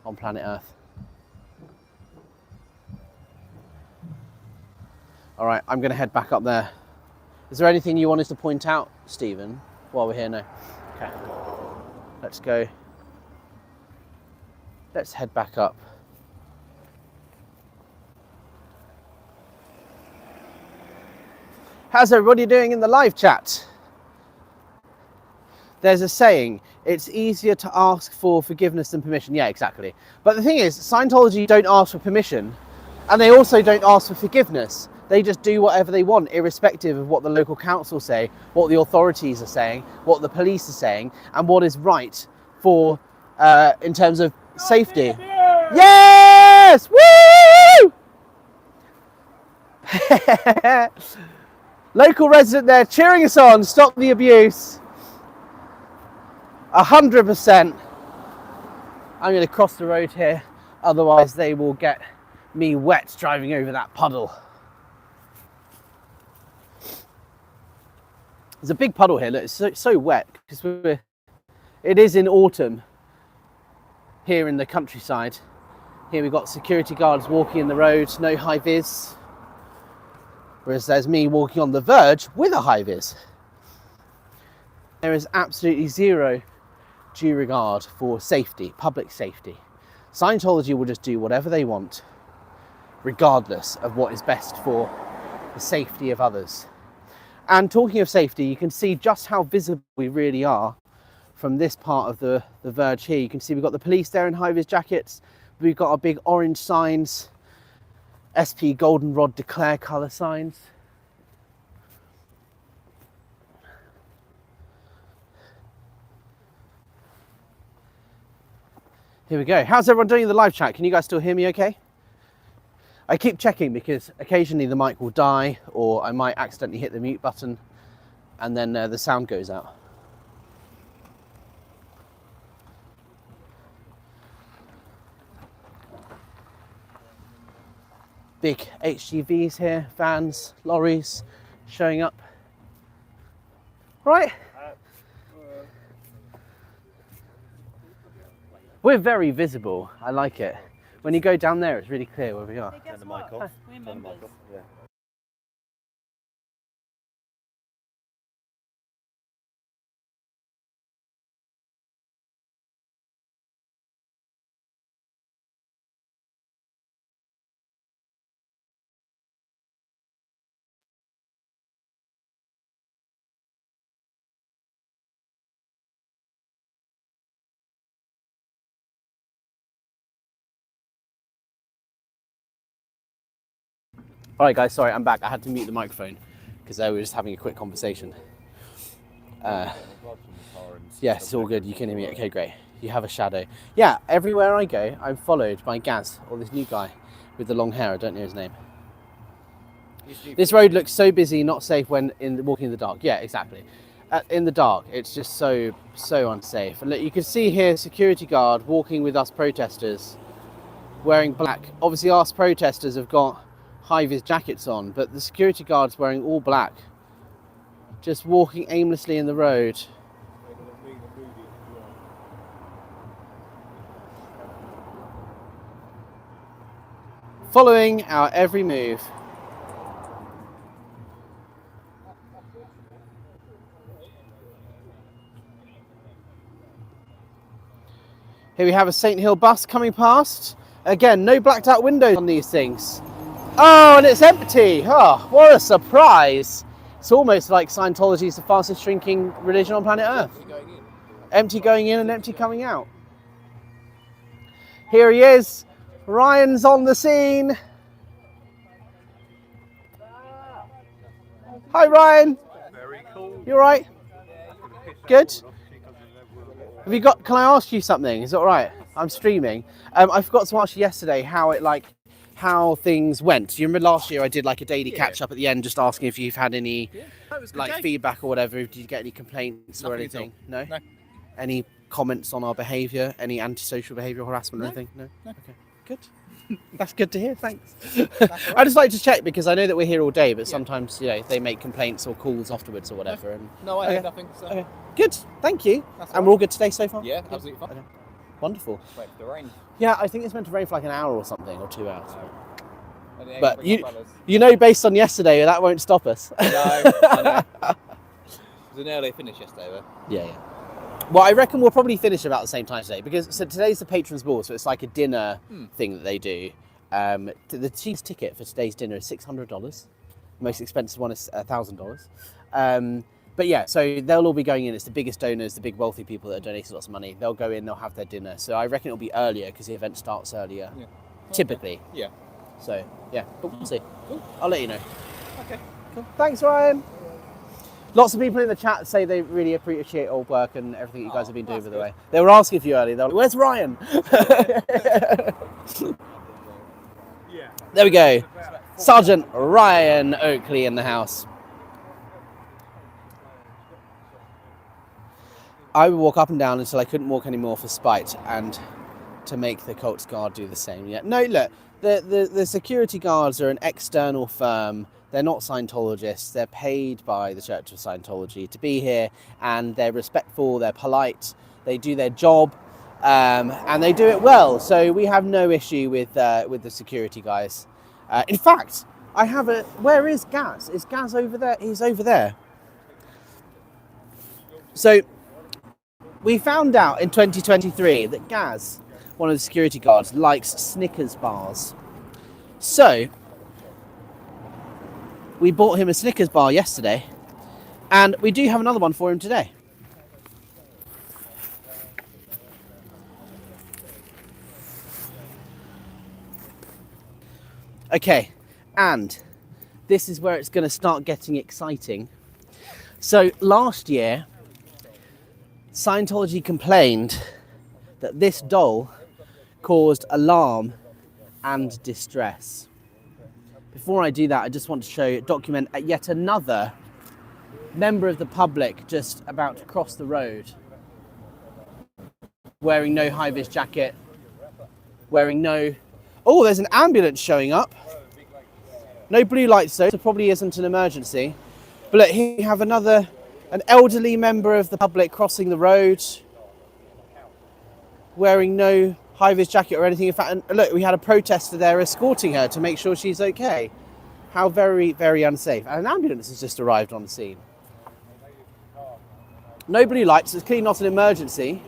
on planet Earth. All right, I'm going to head back up there. Is there anything you wanted to point out, Stephen, while we're here? No. Okay. Let's go. Let's head back up. How's everybody doing in the live chat? There's a saying, it's easier to ask for forgiveness than permission. Yeah, exactly. But the thing is, Scientology don't ask for permission, and they also don't ask for forgiveness. They just do whatever they want, irrespective of what the local council say, what the authorities are saying, what the police are saying, and what is right for, in terms of safety. Yes! Woo! Local resident there cheering us on, stop the abuse. 100%. I'm going to cross the road here, otherwise they will get me wet driving over that puddle. There's a big puddle here, look, it's so wet because it is in autumn here in the countryside. Here we've got security guards walking in the road, no high vis, whereas there's me walking on the verge with a high vis. There is absolutely zero due regard for safety, public safety. Scientology will just do whatever they want, regardless of what is best for the safety of others. And talking of safety, you can see just how visible we really are from this part of the verge here. You can see we've got the police there in high-vis jackets. We've got our big orange signs, SP Goldenrod Declare colour signs. Here we go. How's everyone doing in the live chat? Can you guys still hear me okay? I keep checking because occasionally the mic will die, or I might accidentally hit the mute button and then the sound goes out. Big HGVs here, vans, lorries showing up. Right. We're very visible. I like it. When you go down there, it's really clear where we are. Hey, guess Turn the what? mic off. We're Turn the mic members. off. Yeah. All right, guys, sorry, I'm back. I had to mute the microphone because we were just having a quick conversation. Yes, it's all good. You can hear me. Okay, great. You have a shadow. Yeah, everywhere I go, I'm followed by Gaz, or this new guy with the long hair. I don't know his name. This road looks so busy, not safe when walking in the dark. Yeah, exactly. In the dark, it's just so unsafe. And look, you can see here, security guard walking with us protesters, wearing black. Obviously, us protesters have got high-vis jackets on, but the security guard's wearing all black, just walking aimlessly in the road. Following our every move. Here we have a St. Hill bus coming past. Again, no blacked out windows on these things. Oh, and it's empty. Oh, what a surprise. It's almost like Scientology is the fastest shrinking religion on planet Earth. Empty going in and empty coming out. Here he is. Ryan's on the scene. Hi, Ryan. Very cool. You all right? Good. Have you got? Can I ask you something? Is it all right? I'm streaming. I forgot to ask you yesterday how things went. Do you remember last year I did like a daily catch up at the end, just asking if you've had any feedback or whatever. Did you get any complaints or anything? No. Any comments on our behaviour? Any antisocial behaviour, harassment or anything? No. Okay. Good. That's good to hear. Thanks. I just like to check because I know that we're here all day, but sometimes they make complaints or calls afterwards or whatever. And No, I heard nothing. So. okay. Good. Thank you. And we're all good today so far. Yeah, absolutely fine. Okay. Wonderful. Wait for the rain. Yeah, I think it's meant to rain for like an hour or something, or 2 hours. But you know, based on yesterday, that won't stop us. No, I know. It was an early finish yesterday, though. Yeah. Well, I reckon we'll probably finish about the same time today because today's the patrons' ball, so it's like a dinner thing that they do. The cheapest ticket for today's dinner is $600. The most expensive one is $1,000. But yeah, so they'll all be going in. It's the biggest donors, the big wealthy people that are donating lots of money. They'll go in, they'll have their dinner. So I reckon it'll be earlier because the event starts earlier, typically. Yeah. So yeah, but we'll see. Cool. I'll let you know. Okay. Cool. Thanks, Ryan. Lots of people in the chat say they really appreciate all work and everything you guys have been doing, by the way. They were asking for you earlier. They're like, where's Ryan? There we go. Sergeant Ryan Oakley in the house. I would walk up and down until I couldn't walk anymore for spite and to make the Colts Guard do the same. Yeah. No, look, the security guards are an external firm. They're not Scientologists. They're paid by the Church of Scientology to be here, and they're respectful, they're polite, they do their job, and they do it well. So we have no issue with the security guys. In fact, I have a... Where is Gaz? Is Gaz over there? He's over there. So we found out in 2023 that Gaz, one of the security guards, likes Snickers bars. So we bought him a Snickers bar yesterday, and we do have another one for him today. Okay, and this is where it's going to start getting exciting. So last year, Scientology complained that this doll caused alarm and distress. before I do that, I just want to document yet another member of the public just about to cross the road, wearing no high-vis jacket, wearing no... Oh, there's an ambulance showing up. No blue lights though, so probably isn't an emergency. But look, here we have an elderly member of the public crossing the road, wearing no high-vis jacket or anything. In fact, look, we had a protester there escorting her to make sure she's okay. How very, very unsafe. And an ambulance has just arrived on the scene. No blue lights, it's clearly not an emergency,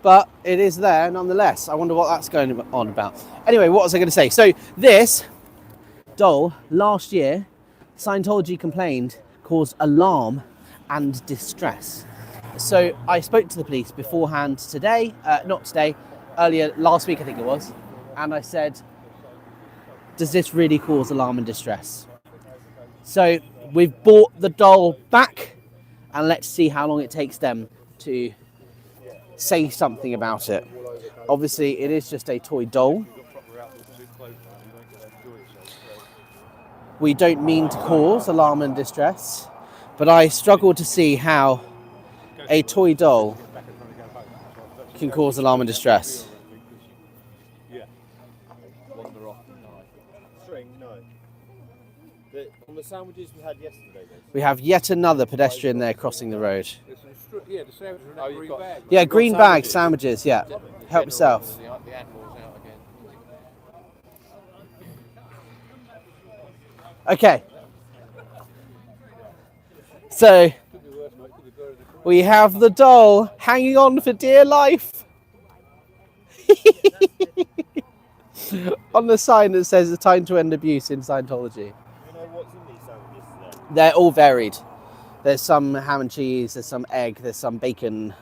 but it is there nonetheless. I wonder what that's going on about. Anyway, what was I going to say? So this doll, last year, Scientology complained, caused alarm and distress. So I spoke to the police beforehand today, earlier last week I think it was, and I said, does this really cause alarm and distress? So we've bought the doll back, and let's see how long it takes them to say something about it. Obviously it is just a toy doll. We don't mean to cause alarm and distress, but I struggle to see how a toy doll can cause alarm and distress. On the sandwiches we had yesterday, We have yet another pedestrian there crossing the road. Yeah, the sandwiches are in green bag. Yeah, green bag sandwiches, yeah. Help yourself. The animals out again. Okay. So, we have the doll hanging on for dear life. On the sign that says it's time to end abuse in Scientology. You know what's in these sandwiches today? They're all varied. There's some ham and cheese, there's some egg, there's some bacon.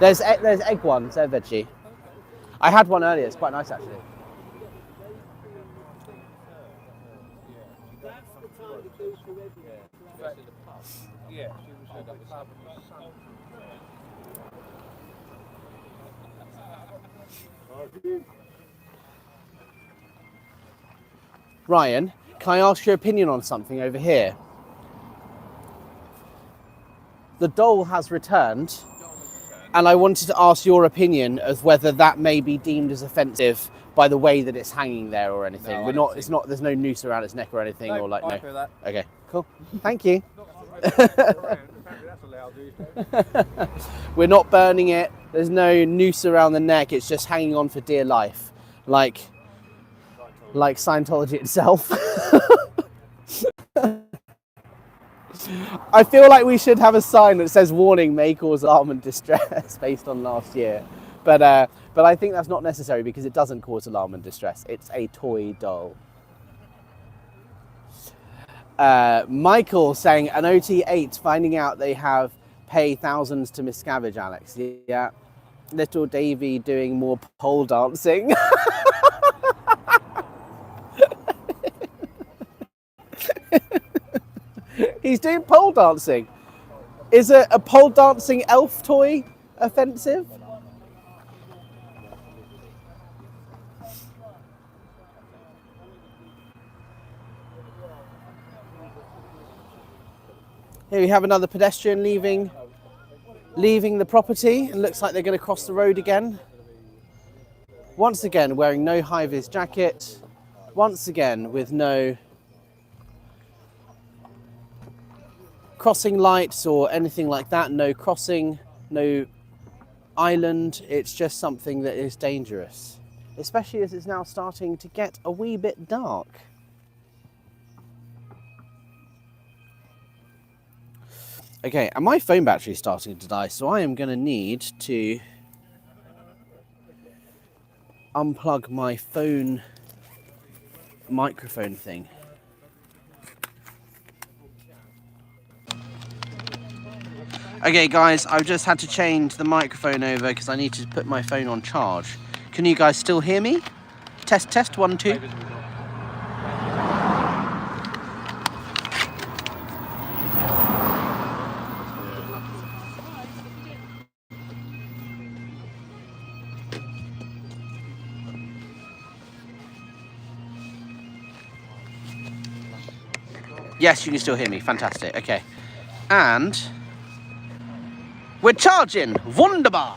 There's egg ones, they're veggie. I had one earlier, it's quite nice actually. Yeah, she was at the pub. Ryan, can I ask your opinion on something over here? The doll has returned, and I wanted to ask your opinion of whether that may be deemed as offensive by the way that it's hanging there or anything. No, We're not. It's not. There's no noose around its neck or anything, or like I no. feel that. Okay, cool. Thank you. We're not burning it. There's no noose around the neck. It's just hanging on for dear life, like Scientology itself. I feel like we should have a sign that says warning may cause alarm and distress based on last year, but I think that's not necessary because it doesn't cause alarm and distress. It's a toy doll. Michael saying an OT8 finding out they have pay thousands to miscavige, Alex. Yeah, little Davy doing more pole dancing. He's doing pole dancing. Is a pole dancing elf toy offensive? Here we have another pedestrian leaving the property. It looks like they're going to cross the road again. Once again, wearing no high-vis jacket. Once again, with no crossing lights or anything like that. No crossing, no island. It's just something that is dangerous, especially as it's now starting to get a wee bit dark. Okay, and my phone battery is starting to die, so I am going to need to unplug my phone microphone thing. Okay guys, I've just had to change the microphone over because I need to put my phone on charge. Can you guys still hear me? Test, test, 1, 2. Yes, you can still hear me. Fantastic. Okay. And we're charging. Wunderbar.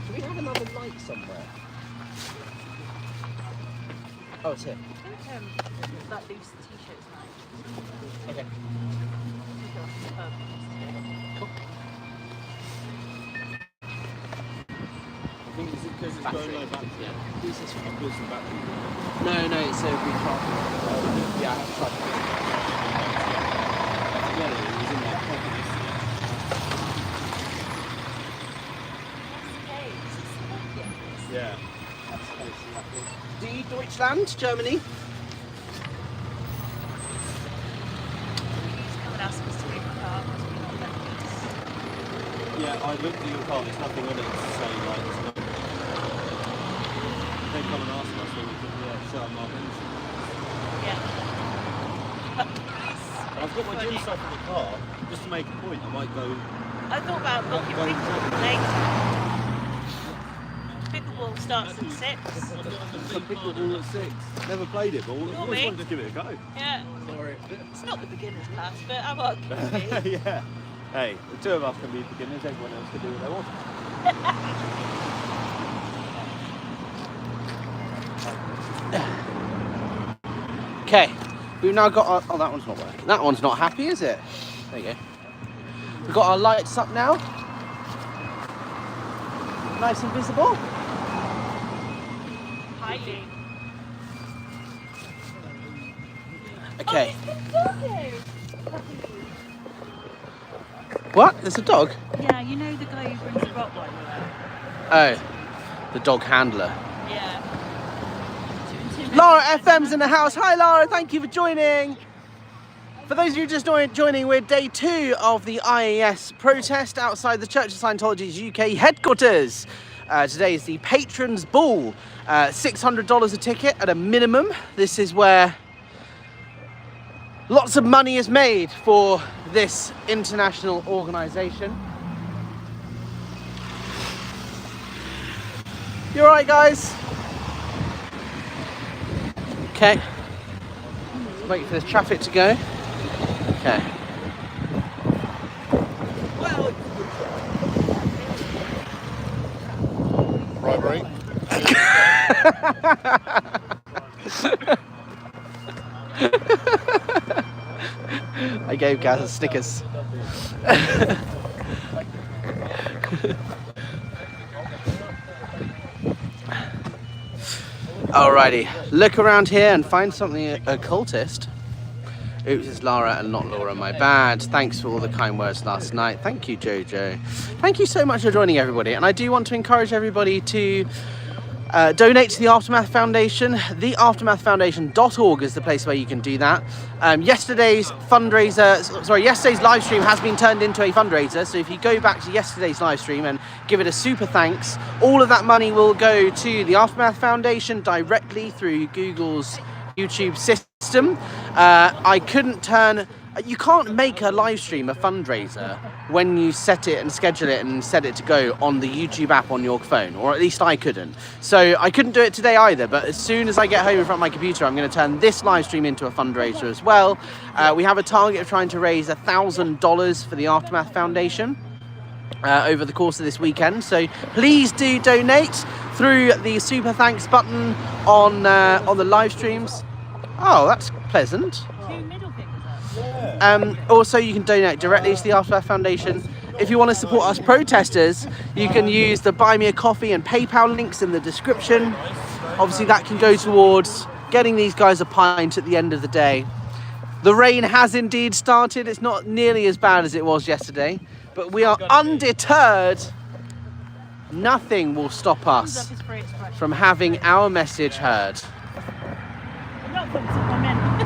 Do we have another light somewhere? Oh, it's here. I think that leaves the t-shirts now. Okay. I think it's because it's going low battery. Yeah. This is I've got some battery. No, it's a rechargeable. Yeah, I have tried Yeah, it was in my pocket yesterday. Yeah. Die Deutschland, Germany. Yeah, I looked at your car, there's nothing on it to say like it's not. They come and ask us, then we can show them our pension. Yeah. I've got my gym stuff in the car, just to make a point, I might go. I thought about booking Go- pickleball later. Pickleball starts at 6. Some pickleball at 6. Never played it, but I always me. wanted to give it a go. Yeah. It's not the beginner's class, but I want to. Yeah. Hey, the two of us can be beginners, everyone else can do what they want. Okay, we've now got our, oh, that one's not working. That one's not happy, is it? There you go. We've got our lights up now. Nice and visible. Highly. Okay. Oh, What? There's a dog? yeah, you know the guy who brings the Rottweiler out? Oh, the dog handler. Yeah. Laura FM's in the house. Hi Laura, thank you for joining. For those of you just joining, we're day 2 of the IAS protest outside the Church of Scientology's UK headquarters. Today is the Patrons Ball. $600 a ticket at a minimum. This is where lots of money is made for this international organisation. You alright guys? Okay. Wait for the traffic to go. Okay. Bribery. I gave Gaz a Snickers. Alrighty, look around here and find something occultist. Oops, it's Lara and not Laura, my bad. Thanks for all the kind words last night. Thank you, Jojo. Thank you so much for joining everybody. And I do want to encourage everybody to donate to the Aftermath Foundation. TheAftermathFoundation.org is the place where you can do that. Yesterday's live stream has been turned into a fundraiser. So if you go back to yesterday's live stream and give it a super thanks, all of that money will go to the Aftermath Foundation directly through Google's YouTube system. You can't make a live stream a fundraiser when you set it and schedule it and set it to go on the YouTube app on your phone, or at least I couldn't. So I couldn't do it today either, but as soon as I get home in front of my computer, I'm going to turn this live stream into a fundraiser as well. We have a target of trying to raise $1,000 for the Aftermath Foundation over the course of this weekend. So please do donate through the super thanks button on the live streams. Oh, that's pleasant. Also, you can donate directly to the Aftermath Foundation. If you want to support us protesters, you can use the Buy Me a Coffee and PayPal links in the description. Obviously, that can go towards getting these guys a pint at the end of the day. The rain has indeed started. It's not nearly as bad as it was yesterday, but we are undeterred. Nothing will stop us from having our message heard.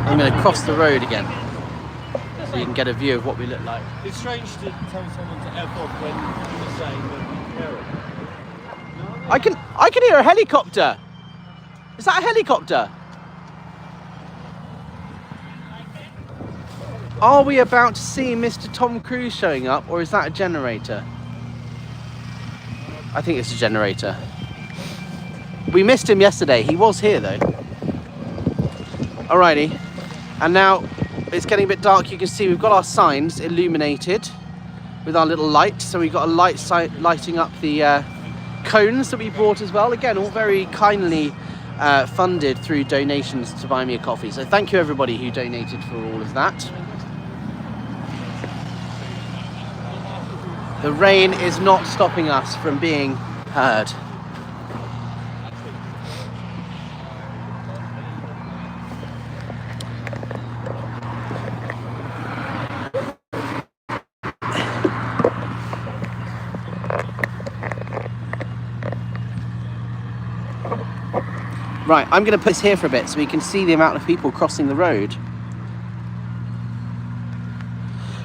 I'm going to cross the road again, so you can get a view of what we look like. It's strange to tell someone to F off when you're saying that you care. I can hear a helicopter. Is that a helicopter? Are we about to see Mr. Tom Cruise showing up, or is that a generator? I think it's a generator. We missed him yesterday. He was here though. Alrighty. And now it's getting a bit dark. You can see we've got our signs illuminated with our little light. So we've got a light lighting up the cones that we brought as well. Again, all very kindly funded through donations to Buy Me a Coffee. So thank you everybody who donated for all of that. The rain is not stopping us from being heard. Right, I'm going to put this here for a bit so we can see the amount of people crossing the road.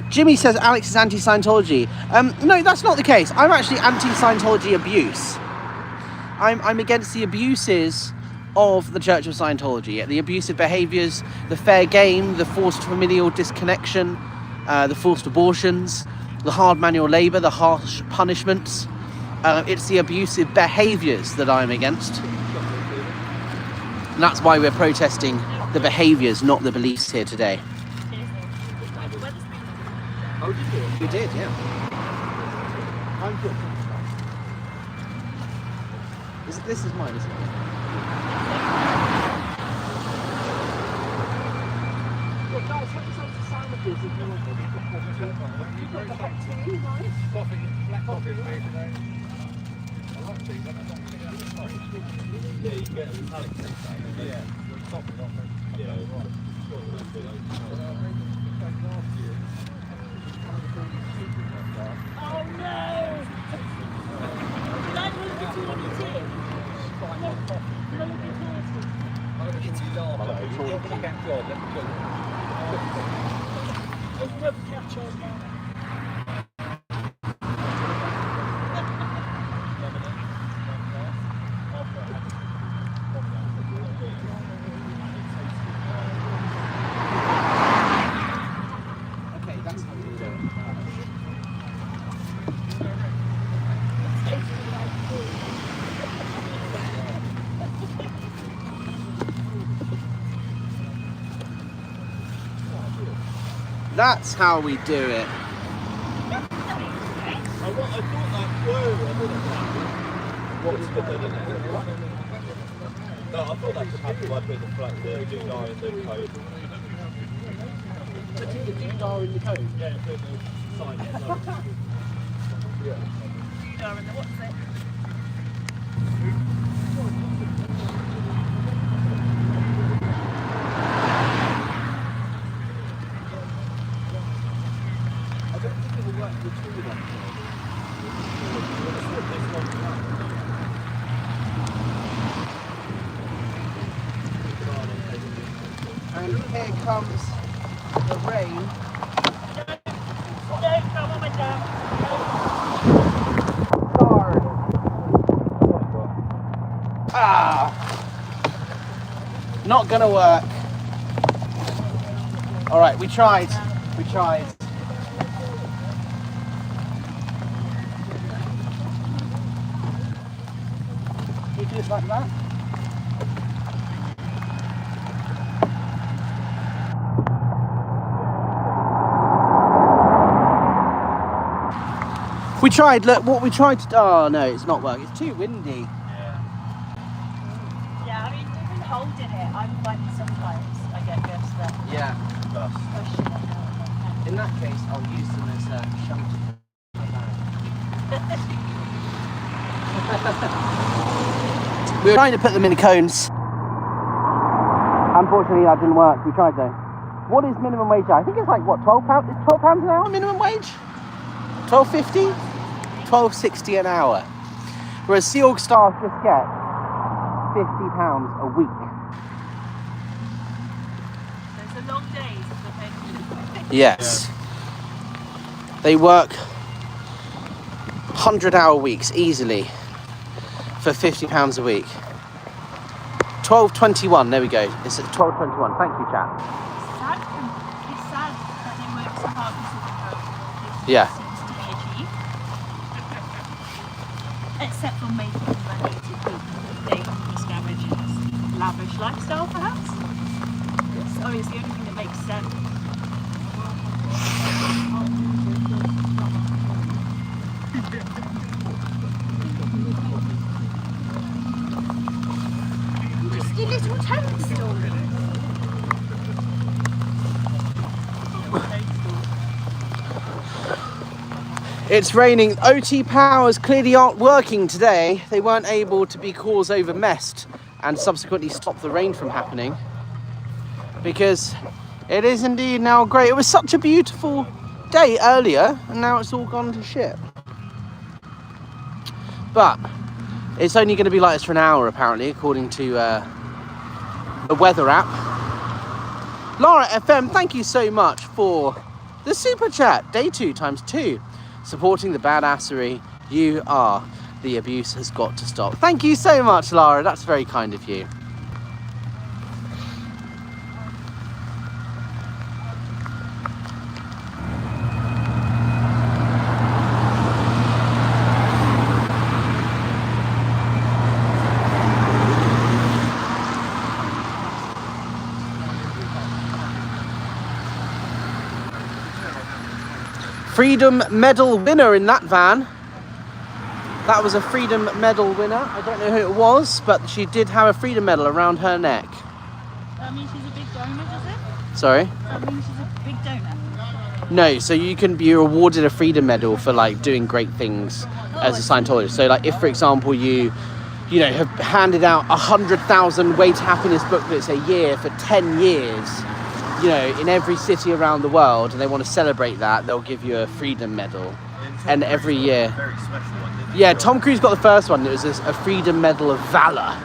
Jimmy says Alex is anti-Scientology. No, that's not the case. I'm actually anti-Scientology abuse. I'm against the abuses of the Church of Scientology. The abusive behaviours, the fair game, the forced familial disconnection, the forced abortions, the hard manual labour, the harsh punishments. It's the abusive behaviours that I'm against. And that's why we're protesting the behaviours, not the beliefs here today. Oh, did you? We did, yeah. I'm good. This is mine, isn't it? Well, guys, have yourselves some sandwiches if you want them. You've got the hot tea, nice. Coffee, black coffee for me today. I like tea, but I don't think that's fine. Yeah, you can get a metallic tea. Yeah, top it off. Yeah, right. Oh no! Did I look at you on the tea? Did I look at There's no catch on now. Okay, that's how we do it. That's how we do it. What was the No, I thought that could happen by putting the flag, the doodah in the code. Putting the doodah in the code? Yeah, putting the sign in. What's it? I don't think it will work with two of them. And here comes the rain. Don't come on my dad. Hard. Ah! Not gonna work. Alright, we tried. We tried. Can you do it like that? We tried, look, what we tried to... Oh, no, it's not working. It's too windy. Yeah, I mean, we've been holding it. I'm like, sometimes I get ghosts that Yeah. pushing it out. In that case, I'll use them as shelter. We were trying to put them in cones. Unfortunately, that didn't work. We tried though. What is minimum wage? I think it's like, what, £12? Is £12 an hour minimum wage? £12.50? £12.60 an hour. Whereas Sea Org staff just get £50 a week. There's a long days of the pension. Yes. They work 100-hour weeks easily for £50 a week. 12.21, there we go. It's at 12.21. Thank you, chat. It's sad that they Yeah. seems to be achieved. Except for making money to keep the scavengers lavish lifestyle, perhaps. So it's the only thing that makes sense. Just a little toadstool. It's raining. OT powers clearly aren't working today. They weren't able to be cause over messed and subsequently stop the rain from happening, because it is indeed now great. It was such a beautiful day earlier and now it's all gone to shit. But it's only going to be like this for an hour apparently, according to the weather app. Lara FM, thank you so much for the super chat. Day 2 times 2. Supporting the badassery. You are. The abuse has got to stop. Thank you so much, Lara. That's very kind of you. Freedom Medal winner in that van. That was a Freedom Medal winner. I don't know who it was, but she did have a Freedom Medal around her neck. That means she's a big donor, does it? Sorry? That means she's a big donor. No, so you can be awarded a Freedom Medal for like doing great things as a Scientologist. So like if, for example, you know, have handed out 100,000 Way to Happiness booklets a year for 10 years, you know, in every city around the world, and they want to celebrate that, they'll give you a Freedom Medal. And every year, Very special one, didn't yeah, Tom Cruise got the first one. It was a Freedom Medal of Valor.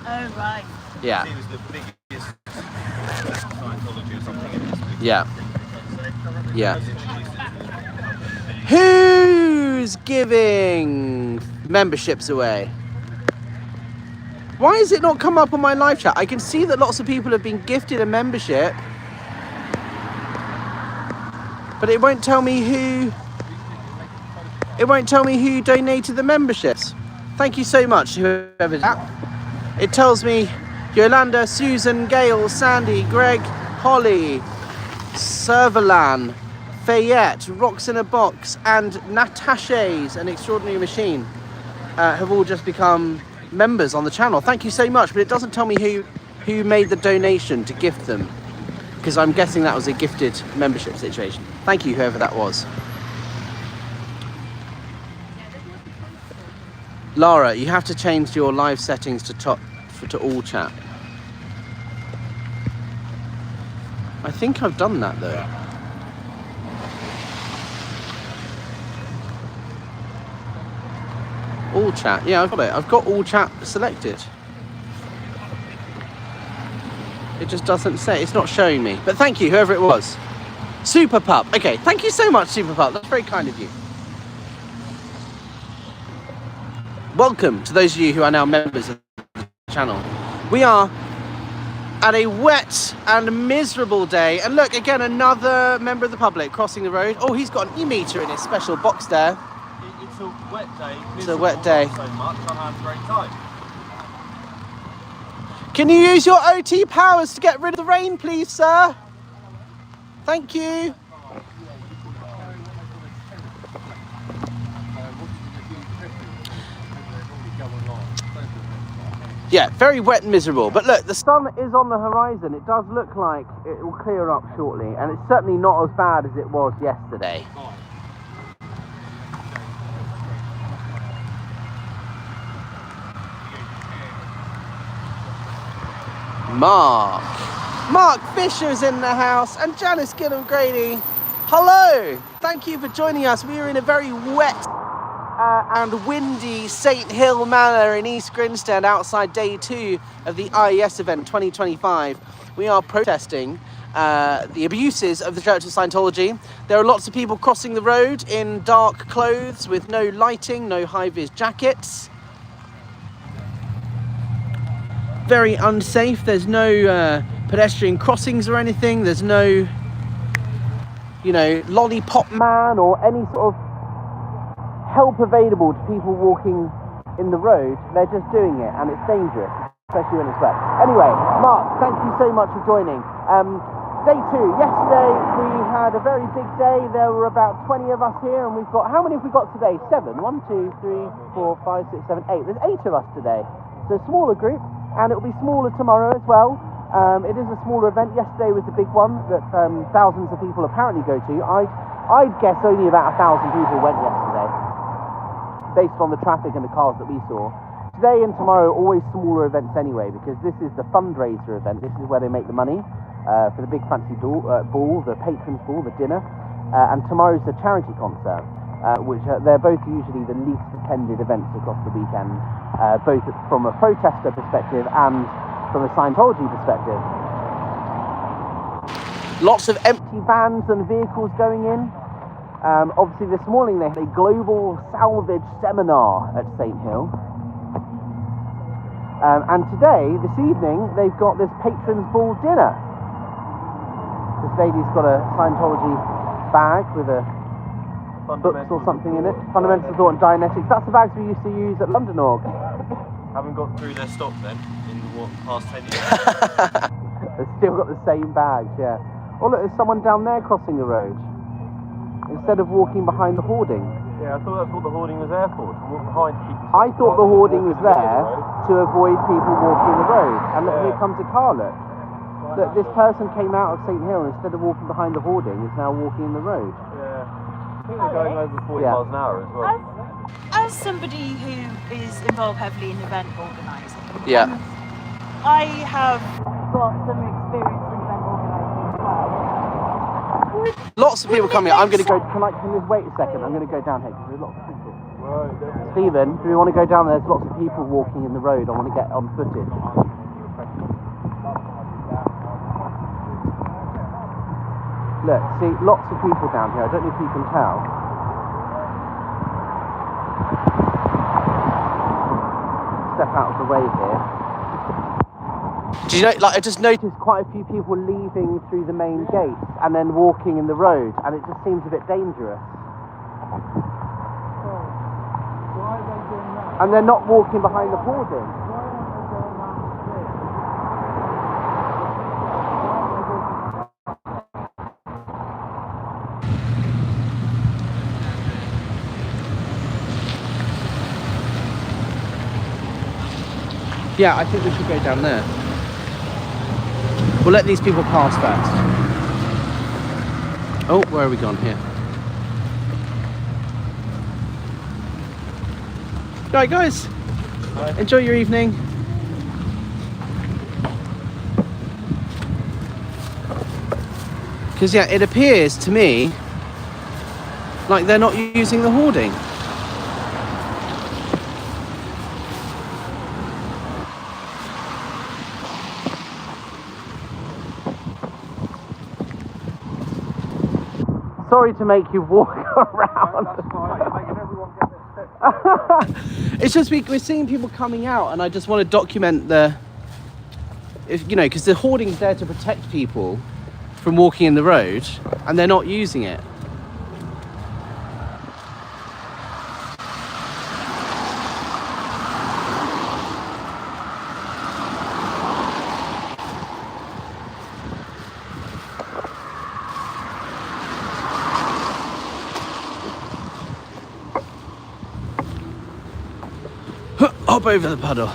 Oh, right. Yeah, he? He was the biggest Scientology or something in history. yeah, yeah. Who's giving memberships away? Why has it not come up on my live chat? I can see that lots of people have been gifted a membership, but it won't tell me who. It won't tell me who donated the memberships. Thank you so much, whoever did that. It tells me Yolanda, Susan, Gail, Sandy, Greg, Holly, Servalan, Fayette, Rocks in a Box, and Natasha's An Extraordinary Machine have all just become members on the channel. Thank you so much, but it doesn't tell me who made the donation to gift them, because I'm guessing that was a gifted membership situation. Thank you, whoever that was. Lara, you have to change your live settings to all chat. I think I've done that though. All chat, yeah, I've got it. I've got all chat selected. It just doesn't say, it's not showing me. But thank you, whoever it was. Super Pup. Okay, thank you so much, Super Pup. That's very kind of you. Welcome to those of you who are now members of the channel. We are at a wet and miserable day. And look, again, another member of the public crossing the road. Oh, he's got an e-meter in his special box there. It's a wet day. It's a wet day. So much, I'm having a great time. Can you use your OT powers to get rid of the rain, please, sir? Thank you. Yeah, very wet and miserable. But look, the sun is on the horizon. It does look like it will clear up shortly. And it's certainly not as bad as it was yesterday. Mark Fisher's in the house, and Janice Gillam-Grady. Hello, thank you for joining us. We are in a very wet and windy St Hill Manor in East Grinstead, outside day 2 of the IAS event 2025. We are protesting the abuses of the Church of Scientology. There are lots of people crossing the road in dark clothes with no lighting, no high-vis jackets. Very unsafe. There's no pedestrian crossings or anything. There's no you know, lollipop man or any sort of help available to people walking in the road. They're just doing it, and it's dangerous, especially when it's wet. Anyway, Mark, thank you so much for joining. Day 2. Yesterday we had a very big day. There were about 20 of us here, and we've got, how many have we got today? 7. 1, 2, 3, 4, 5, 6, 7, 8. There's 8 of us today. So a smaller group, and it'll be smaller tomorrow as well. It is a smaller event. Yesterday was the big one that thousands of people apparently go to. I'd guess only about 1,000 people went yesterday, based on the traffic and the cars that we saw. Today and tomorrow are always smaller events anyway, because this is the fundraiser event. This is where they make the money for the big fancy ball, the patrons ball, the dinner. And tomorrow's the charity concert, which they're both usually the least attended events across the weekend, both from a protester perspective and from a Scientology perspective. Lots of empty vans and vehicles going in. Obviously this morning they had a global salvage seminar at St. Hill. And today, this evening, they've got this patrons ball dinner. This lady's got a Scientology bag with a books or something in it. Fundamental Thought and Dianetics. That's the bags we used to use at London Org. Haven't got through their stock then in what, past 10 years? They've still got the same bags, yeah. Oh look, there's someone down there crossing the road. Instead of walking behind the hoarding. Yeah, I thought that's what the hoarding was there for, to walk behind people. I thought the hoarding was there to avoid people walking the road. And look, here comes a car, look. Look, this person came out of St. Hill, instead of walking behind the hoarding, is now walking in the road. Yeah. I think they're going over 40 miles an hour as well. As somebody who is involved heavily in event organising, Yeah. I have got some experience in event organising as well. Lots of people coming out. I'm going to go. Can you wait a second? I'm going to go down here because there's lots of people. Right. Stephen, do we want to go down there? There's lots of people walking in the road. I want to get on footage. Look, see, lots of people down here. I don't know if you can tell. Step out of the way here. Do you know, like, I just noticed quite a few people leaving through the main gates and then walking in the road, and it just seems a bit dangerous. Why are they doing that? And they're not walking behind the hoarding. Yeah, I think we should go down there. We'll let these people pass first. Oh, where are we gone here? Right, guys. Hi. Enjoy your evening. Because, yeah, it appears to me like they're not using the hoarding. Sorry to make you walk around. That's fine, I'm making everyone get this step. It's just we're seeing people coming out, and I just want to document because the hoarding's there to protect people from walking in the road, and they're not using it. Hop over the puddle.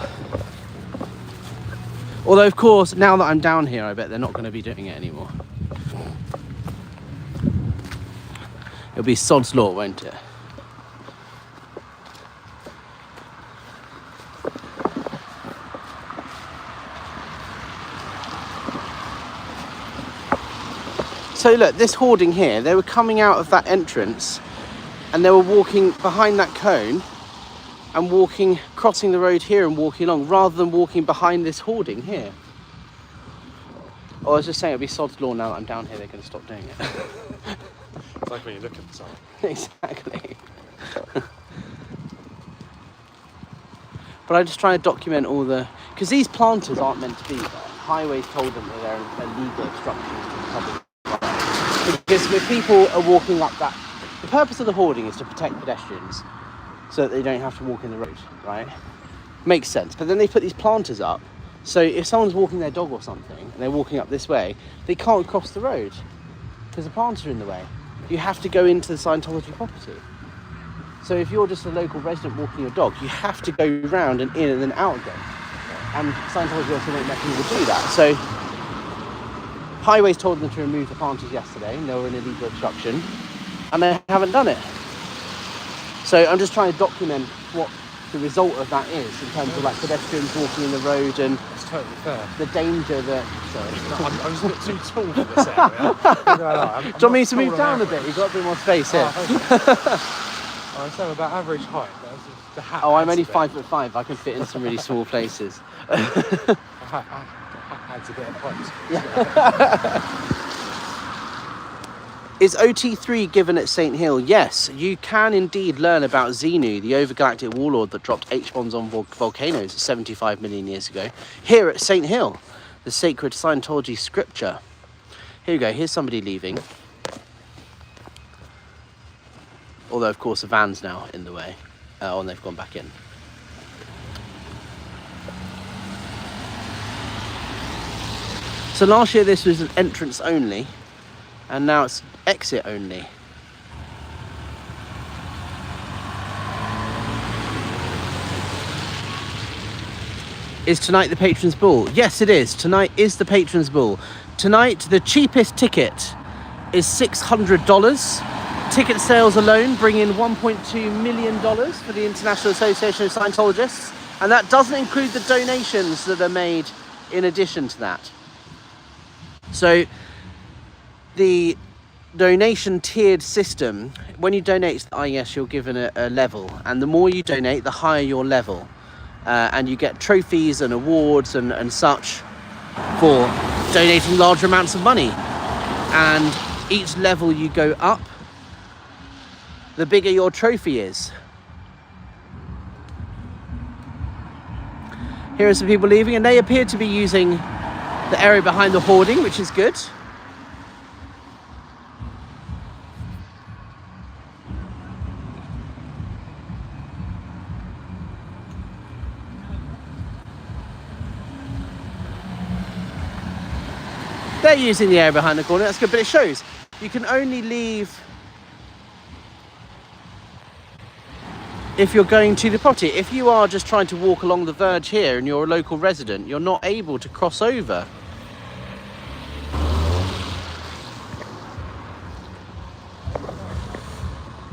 Although, of course, now that I'm down here, I bet they're not going to be doing it anymore. It'll be sod's law, won't it? So look, this hoarding here, they were coming out of that entrance and they were walking behind that cone and crossing the road here and walking along, rather than walking behind this hoarding here. Oh, I was just saying, it'll be sod's law now that I'm down here, they're going to stop doing it. It's like when you're looking for something. Exactly. But I'm just trying to document all the... Because these planters aren't meant to be there. Highways told them that they're illegal obstructions to the public. Because if people are walking up that, the purpose of the hoarding is to protect pedestrians so that they don't have to walk in the road, right? Makes sense. But then they put these planters up, so if someone's walking their dog or something and they're walking up this way, they can't cross the road because the planters are in the way. You have to go into the Scientology property. So if you're just a local resident walking your dog, you have to go round and in and then out again. And Scientology also won't let people do that. So Highways told them to remove the planters yesterday, and they were an illegal obstruction, and they haven't done it. So I'm just trying to document what the result of that is in terms of like pedestrians walking in the road and It's totally fair. the danger that. Sorry. I'm just a bit too tall for this area. Do you want me to move down a bit? You've got a bit more space here. I'm saying about average height. That's just the hat. Oh, I'm only adds a 5'5". I can fit in some really small places. bit. Adds a bit of height. Is OT3 given at St. Hill? Yes, you can indeed learn about Xenu, the overgalactic warlord that dropped H-bombs on volcanoes 75 million years ago, here at St. Hill, the sacred Scientology scripture. Here you go, here's somebody leaving. Although, of course, the van's now in the way. And they've gone back in. So last year this was an entrance only, and now it's exit only. Is tonight the Patrons Ball? Yes, it is. Tonight is the Patrons Ball. Tonight, the cheapest ticket is $600. Ticket sales alone bring in $1.2 million for the International Association of Scientologists, and that doesn't include the donations that are made in addition to that. So the donation tiered system, when you donate to the IAS, you're given a level, and the more you donate, the higher your level, and you get trophies and awards and such for donating large amounts of money. And each level you go up, the bigger your trophy is. Here are some people leaving, and they appear to be using the area behind the hoarding, which is good. They're using the area behind the corner, that's good, but it shows you can only leave if you're going to the property. If you are just trying to walk along the verge here and you're a local resident, you're not able to cross over.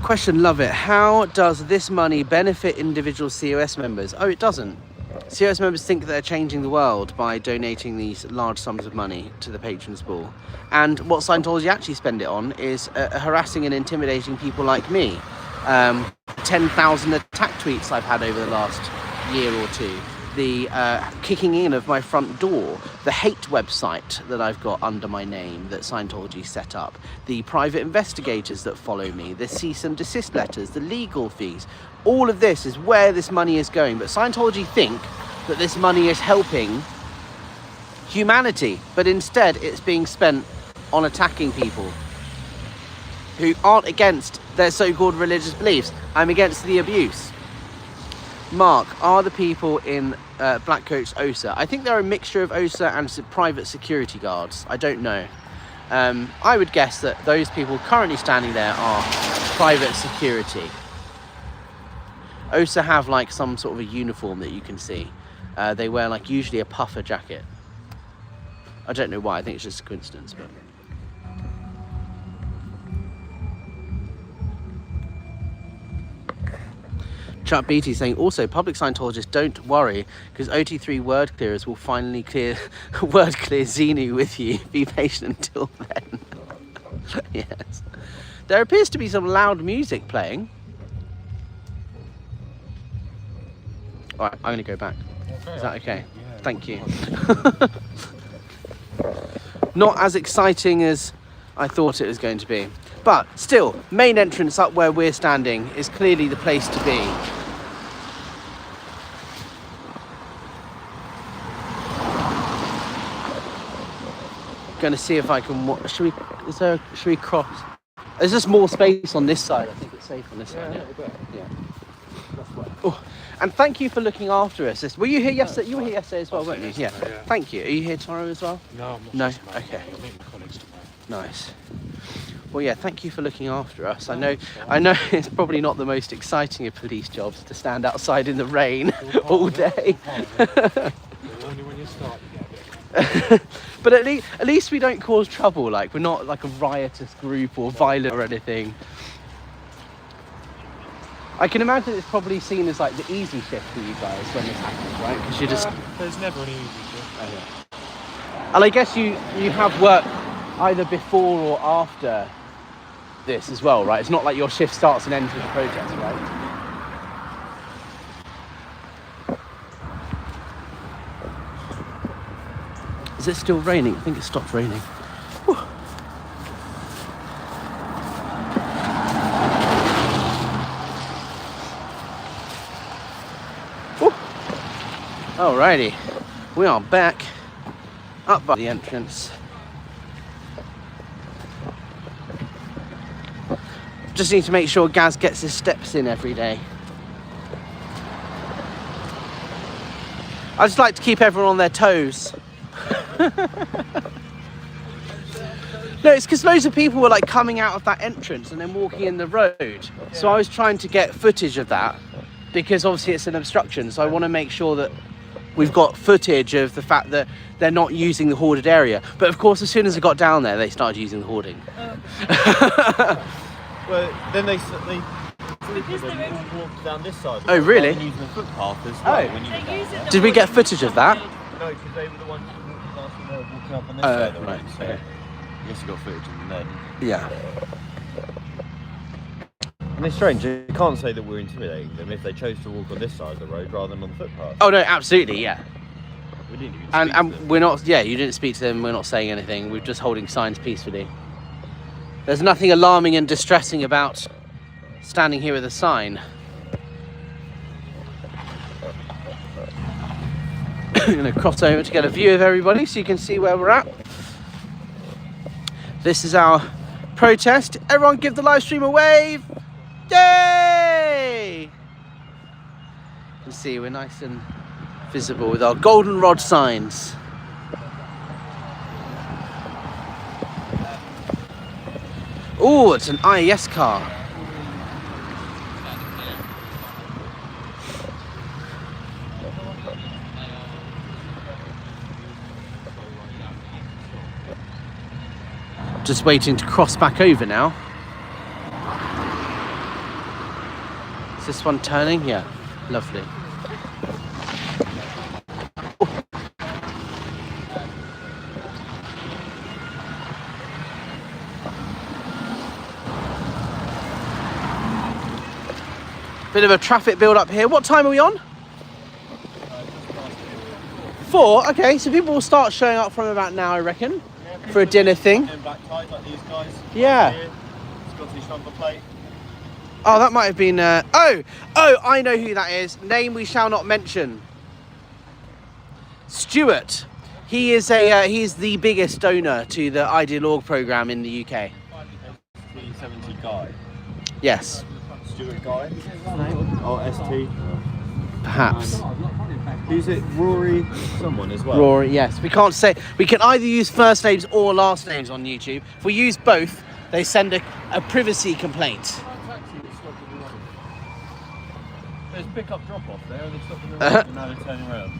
Question, love it. How does this money benefit individual COS members? Oh, it doesn't. COS members think that they're changing the world by donating these large sums of money to the Patrons Ball. And what Scientology actually spend it on is harassing and intimidating people like me. 10,000 attack tweets I've had over the last year or two. The kicking in of my front door, the hate website that I've got under my name that Scientology set up, the private investigators that follow me, the cease and desist letters, the legal fees. All of this is where this money is going. But Scientology think that this money is helping humanity, but instead it's being spent on attacking people who aren't against their so-called religious beliefs. I'm against the abuse. Mark, are the people in Black Coats OSA? I think they're a mixture of OSA and private security guards. I don't know. I would guess that those people currently standing there are private security. OSA have like some sort of a uniform that you can see. They wear like usually a puffer jacket. I don't know why, I think it's just a coincidence, but... Chuck Beatty saying, also, public Scientologists, don't worry, because OT3 word clearers will finally word clear Xenu with you. Be patient until then. Yes. There appears to be some loud music playing. All right, I'm going to go back. Okay. Is that okay? Yeah. Thank you. Not as exciting as I thought it was going to be. But still, main entrance up where we're standing is clearly the place to be. Going to see if I can. Should we cross? There's just more space on this side. I think it's safe on this side. Yeah. Oh, and thank you for looking after us. Were you here yesterday? You were here yesterday as well, weren't you? Yeah. Thank you. Are you here tomorrow as well? No, I'm not. No. Tomorrow. Okay. I'm meeting my colleagues tomorrow. Nice. Well, yeah. Thank you for looking after us. I know it's probably not the most exciting of police jobs to stand outside in the rain all day. Only when you start, you get a bit. But at least we don't cause trouble. Like, we're not like a riotous group or violent or anything. I can imagine it's probably seen as like the easy shift for you guys when this happens, right? Because you just. There's never an easy shift. And I guess you have work either before or after this as well, right? It's not like your shift starts and ends with the protest, right? Is it still raining? I think it stopped raining. Whew. Whew. Alrighty, we are back up by the entrance. Just need to make sure Gaz gets his steps in every day. I just like to keep everyone on their toes. No, it's because loads of people were like coming out of that entrance and then walking in the road. So I was trying to get footage of that because obviously it's an obstruction. So I want to make sure that we've got footage of the fact that they're not using the hoarded area. But of course, as soon as I got down there, they started using the hoarding. Well, then they Because they're only... walked down this side. Oh, really? Using the footpath as well. Oh. When you They use it Did we get footage of that? No, because they were the ones who walked past and they were walking up on this side of the road. Right, So okay. I guess you got footage of them then. Yeah. And it's strange, you can't say that we're intimidating them if they chose to walk on this side of the road rather than on the footpath. Oh no, absolutely, yeah. We didn't even And speak to them. we're not. Yeah, you didn't speak to them. We're not saying anything. We're just holding signs peacefully. There's nothing alarming and distressing about standing here with a sign. I'm going to cross over to get a view of everybody so you can see where we're at. This is our protest. Everyone give the live stream a wave. Yay! You can see we're nice and visible with our goldenrod signs. Oh, it's an IAS car. Just waiting to cross back over now. Is this one turning? Yeah, lovely. Bit of a traffic build up here. What time are we on? 4? Okay, so people will start showing up from about now, I reckon, for a dinner thing. In black ties like these guys. Yeah. Here. Scottish number plate. Oh, that might have been. Oh, I know who that is. Name we shall not mention. Stuart. He is he's the biggest donor to the Ideal Org program in the UK. ST70 Guy. Yes, Stuart Guy. Oh, ST. perhaps. Who's it? Rory someone as well. Rory, yes. We can't say. We can either use first names or last names on YouTube. If we use both, they send a privacy complaint. There's pick-up drop-off there and they stopped in the road and now they're turning around.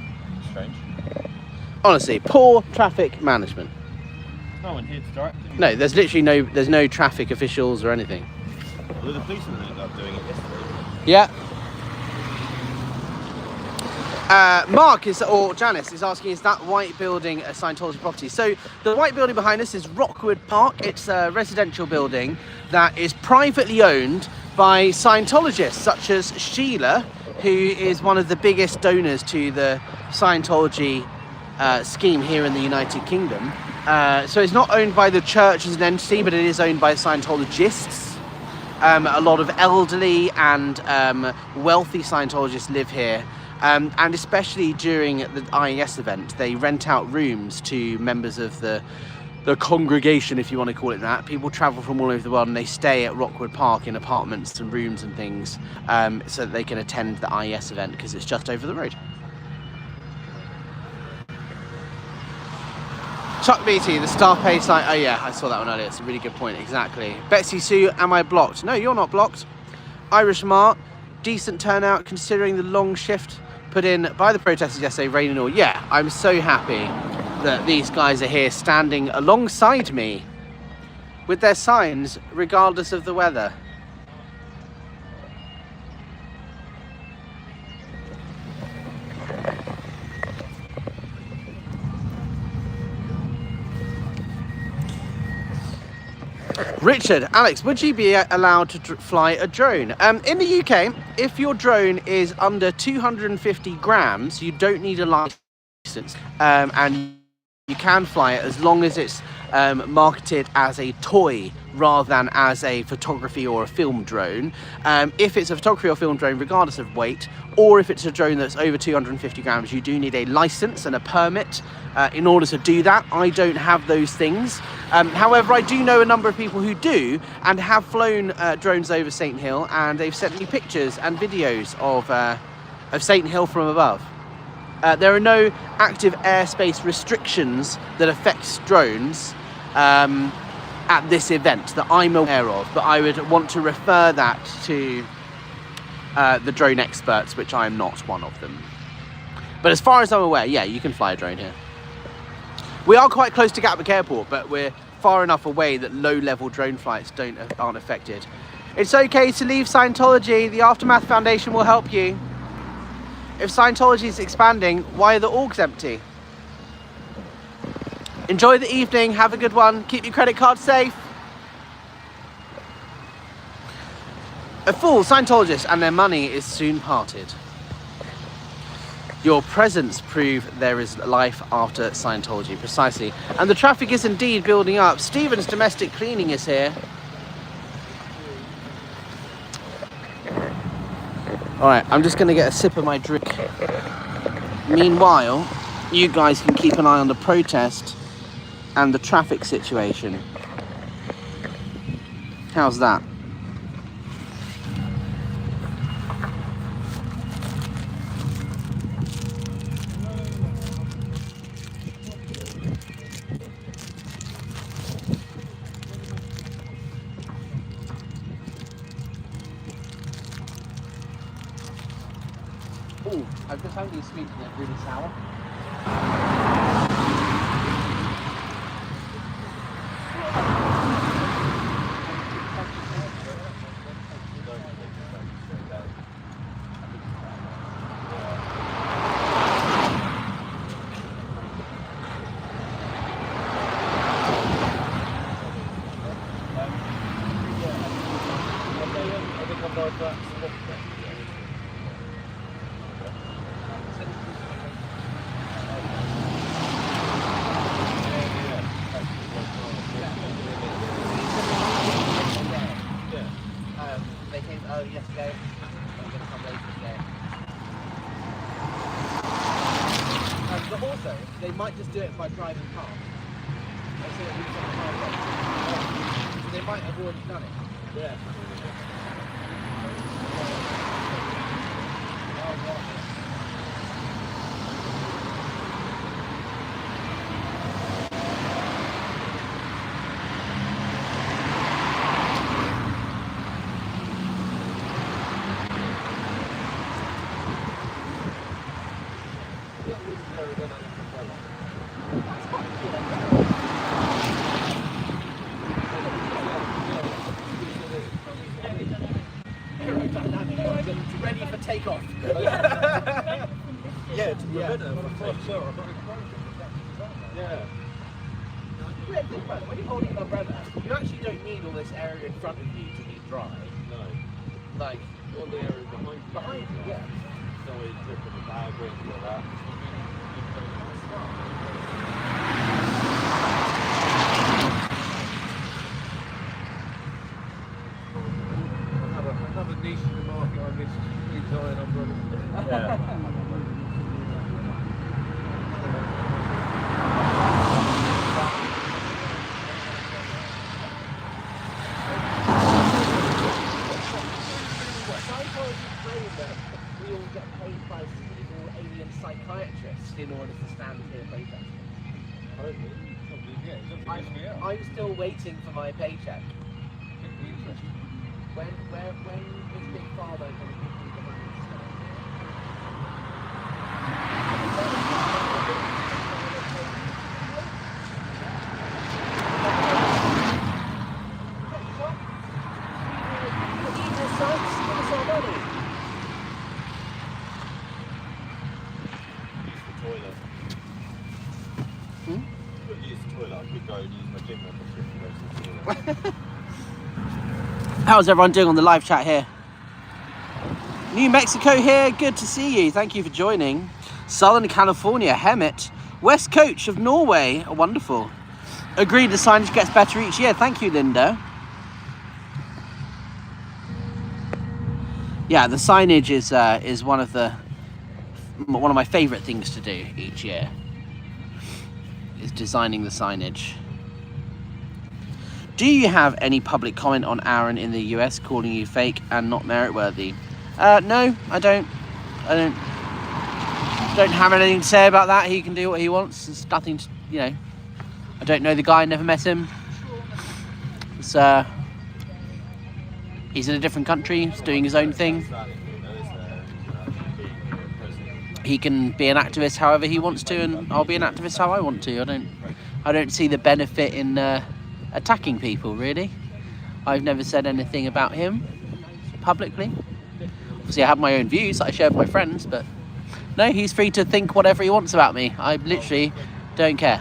Strange. Honestly, poor traffic management. There's no one here to direct you. No, there's literally there's no traffic officials or anything. Well, the policeman ended up doing it yesterday. Yeah. Mark or Janice is asking, is that white building a Scientology property? So the white building behind us is Rockwood Park. It's a residential building that is privately owned by Scientologists such as Sheila, who is one of the biggest donors to the Scientology scheme here in the United Kingdom. So it's not owned by the church as an entity, but it is owned by Scientologists. A lot of elderly and wealthy Scientologists live here. And especially during the IAS event, they rent out rooms to members of the the congregation, if you want to call it that. People travel from all over the world and they stay at Rockwood Park in apartments and rooms and things, so that they can attend the IAS event because it's just over the road. Chuck Beatty, the staff pay site. Oh yeah, I saw that one earlier. It's a really good point, exactly. Betsy Sue, am I blocked? No, you're not blocked. Irish Mart, decent turnout considering the long shift put in by the protesters yesterday, rain and all. Yeah, I'm so happy that these guys are here standing alongside me with their signs regardless of the weather. Richard, Alex, would you be allowed to fly a drone? In the UK, if your drone is under 250 grams, you don't need a license, and you can fly it as long as it's marketed as a toy rather than as a photography or a film drone. If it's a photography or film drone, regardless of weight, or if it's a drone that's over 250 grams, you do need a license and a permit in order to do that. I don't have those things. However, I do know a number of people who do and have flown drones over St Hill, and they've sent me pictures and videos of St Hill from above. There are no active airspace restrictions that affect drones at this event that I'm aware of, but I would want to refer that to the drone experts, which I'm not one of them. But as far as I'm aware, yeah, you can fly a drone here. We are quite close to Gatwick Airport, but we're far enough away that low-level drone flights aren't affected. It's okay to leave Scientology. The Aftermath Foundation will help you. If Scientology is expanding, why are the orgs empty? Enjoy the evening, have a good one, keep your credit card safe. A fool, Scientologists and their money is soon parted. Your presence prove there is life after Scientology, precisely. And the traffic is indeed building up. Stephen's Domestic Cleaning is here. Alright, I'm just going to get a sip of my drink. Meanwhile, you guys can keep an eye on the protest and the traffic situation. How's that? Ooh, I've just found these sweets and they're really sour. They came early yesterday. I'm going to come later today. But also, they might just do it by driving past. So they might have already done it. Yeah. Ready for takeoff. Yeah, to prevent it. Yeah. Think about it. When you're holding an umbrella, you actually don't need all this area in front of you to be dry. No. Like all the area behind you. Yeah. So we took the bag with all that. Another niche in the market on this giant umbrella. Yeah. I'm still waiting for my paycheck. When is Big Father going to give me the money? How's everyone doing on the live chat here? New Mexico here, good to see you. Thank you for joining. Southern California, Hemet. West Coast of Norway, wonderful. Agreed, the signage gets better each year. Thank you, Linda. Yeah, the signage is one of my favourite things to do each year. Is designing the signage. Do you have any public comment on Aaron in the US calling you fake and not merit-worthy? No, I don't have anything to say about that. He can do what he wants. There's nothing to, I don't know the guy, never met him. It's, he's in a different country, he's doing his own thing. He can be an activist however he wants to, and I'll be an activist how I want to. I don't see the benefit in attacking people, really. I've never said anything about him publicly. Obviously I have my own views that I share with my friends, but no, he's free to think whatever he wants about me. I literally don't care.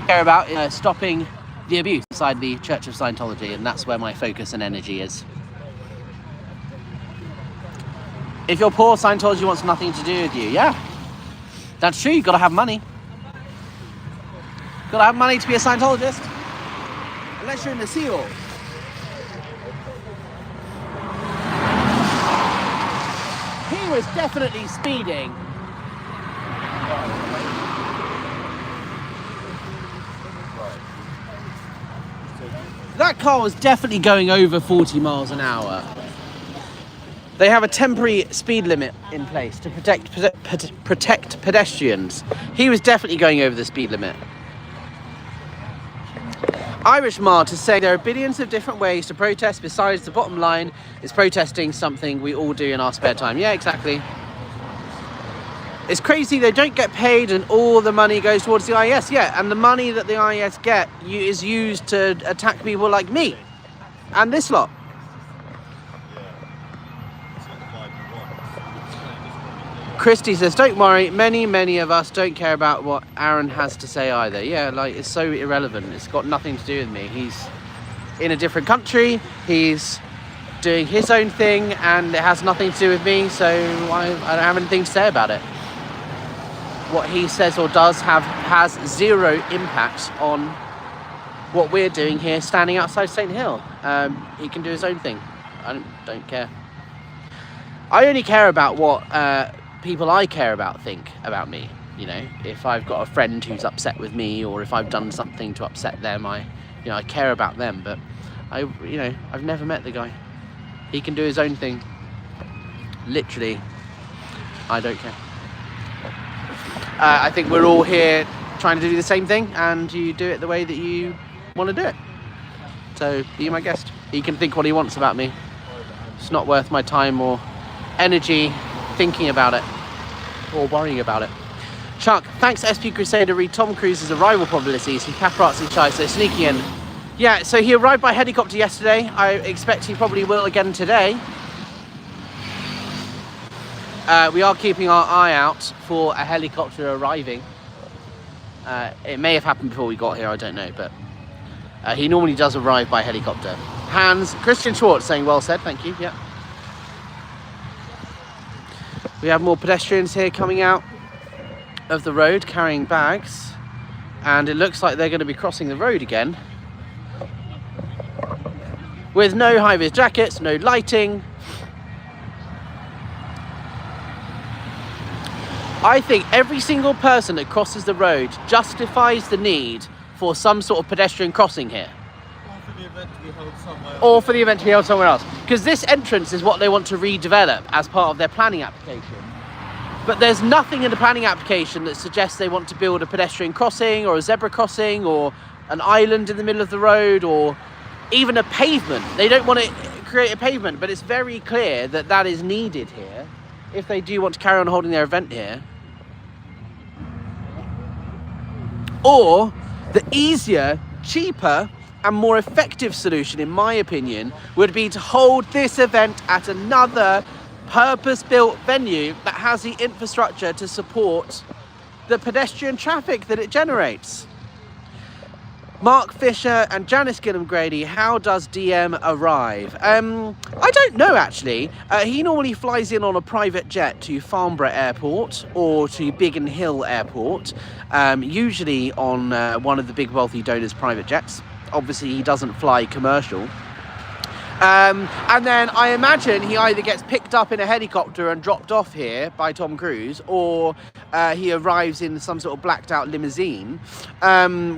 Care about stopping the abuse inside the Church of Scientology, and that's where my focus and energy is. If you're poor, Scientology wants nothing to do with you. Yeah, that's true. You've got to have money. Got to have money to be a Scientologist. Unless you're in the SEAL. He was definitely speeding. That car was definitely going over 40 miles an hour. They have a temporary speed limit in place to protect pedestrians. He was definitely going over the speed limit. Irish Mart is saying there are billions of different ways to protest besides the bottom line is protesting something we all do in our spare time. Yeah, exactly. It's crazy they don't get paid and all the money goes towards the IAS. Yeah, and the money that the IAS get is used to attack people like me and this lot. Christy says, don't worry, many of us don't care about what Aaron has to say either. Yeah, like, it's so irrelevant. It's got nothing to do with me. He's in a different country. He's doing his own thing and it has nothing to do with me, so I don't have anything to say about it. What he says or does has zero impact on what we're doing here standing outside St. Hill. He can do his own thing. I don't care. I only care about what people I care about think about me. If I've got a friend who's upset with me or if I've done something to upset them, I care about them. But I've never met the guy. He can do his own thing. Literally, I don't care. I think we're all here trying to do the same thing, and you do it the way that you want to do it. So be my guest. He can think what he wants about me. It's not worth my time or energy thinking about it or worrying about it. Chuck, thanks SP Crusader. Read Tom Cruise's arrival probabilities. He paparazzi chai, so sneaking in. Yeah, so he arrived by helicopter yesterday. I expect he probably will again today. We are keeping our eye out for a helicopter arriving. It may have happened before we got here, I don't know, but he normally does arrive by helicopter. Christian Schwartz saying well said, thank you. Yeah. We have more pedestrians here coming out of the road carrying bags, and it looks like they're going to be crossing the road again with no high-vis jackets, no lighting. I think every single person that crosses the road justifies the need for some sort of pedestrian crossing here. Or for the event to be held somewhere else. Because this entrance is what they want to redevelop as part of their planning application. But there's nothing in the planning application that suggests they want to build a pedestrian crossing or a zebra crossing or an island in the middle of the road or even a pavement. They don't want to create a pavement, but it's very clear that that is needed here if they do want to carry on holding their event here. Or the easier, cheaper and more effective solution, in my opinion, would be to hold this event at another purpose-built venue that has the infrastructure to support the pedestrian traffic that it generates. Mark Fisher and Janice Gillam-Grady, how does DM arrive? I don't know, actually. He normally flies in on a private jet to Farnborough Airport or to Biggin Hill Airport, usually on one of the big wealthy donors' private jets. Obviously, he doesn't fly commercial. And then I imagine he either gets picked up in a helicopter and dropped off here by Tom Cruise, or he arrives in some sort of blacked out limousine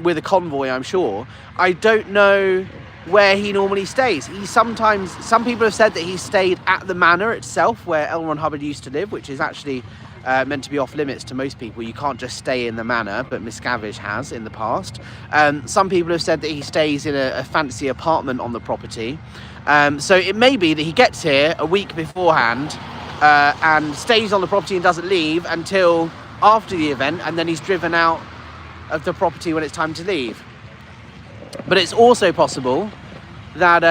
with a convoy, I'm sure. I don't know where he normally stays. Some people have said that he stayed at the manor itself where L. Ron Hubbard used to live, which is actually meant to be off limits to most people. You can't just stay in the manor, but Miscavige has in the past. Some people have said that he stays in a fancy apartment on the property. So it may be that he gets here a week beforehand and stays on the property and doesn't leave until after the event, and then he's driven out of the property when it's time to leave. But it's also possible that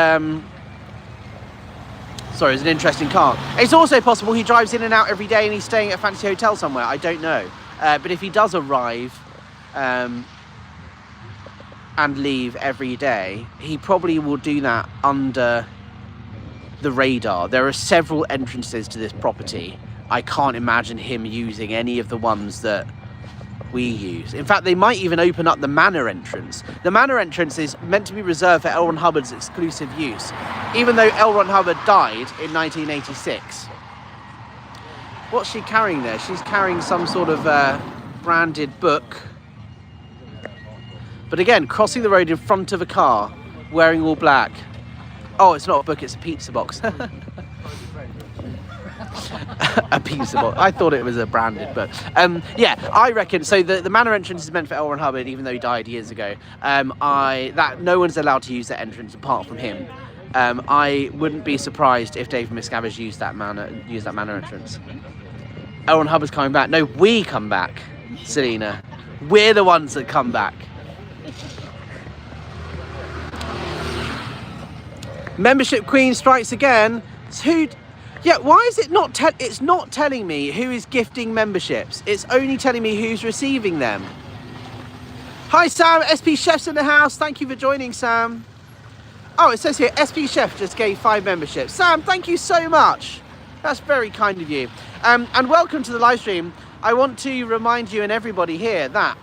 sorry, it's an interesting car. It's also possible he drives in and out every day and he's staying at a fancy hotel somewhere. I don't know. But if he does arrive and leave every day, he probably will do that under the radar. There are several entrances to this property. I can't imagine him using any of the ones that we use. In fact, they might even open up the manor entrance. The manor entrance is meant to be reserved for L. Ron Hubbard's exclusive use, even though L. Ron Hubbard died in 1986. What's she carrying there? She's carrying some sort of branded book. But again, crossing the road in front of a car, wearing all black. Oh, it's not a book, it's a pizza box. A pizza box. I thought it was a branded book. Yeah, I reckon, so the manor entrance is meant for L. Ron Hubbard, even though he died years ago. That no one's allowed to use that entrance apart from him. I wouldn't be surprised if Dave Miscavige used that manor entrance. L. Ron Hubbard's coming back. No, we come back, Selena. We're the ones that come back. Membership Queen strikes again. Yeah, why is it not it's not telling me who is gifting memberships. It's only telling me who's receiving them. Hi Sam, SP Chef's in the house. Thank you for joining, Sam. Oh, it says here SP Chef just gave 5 memberships. Sam, thank you so much. That's very kind of you. And welcome to the live stream. I want to remind you and everybody here that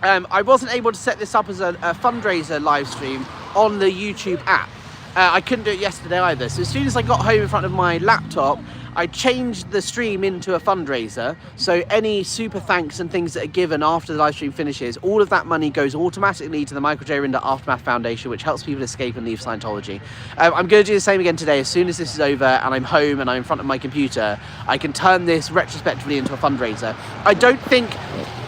I wasn't able to set this up as a fundraiser live stream on the YouTube app. I couldn't do it yesterday either. So as soon as I got home in front of my laptop, I changed the stream into a fundraiser. So any super thanks and things that are given after the live stream finishes, all of that money goes automatically to the Michael J. Rinder Aftermath Foundation, which helps people escape and leave Scientology. I'm going to do the same again today. As soon as this is over and I'm home and I'm in front of my computer, I can turn this retrospectively into a fundraiser. I don't think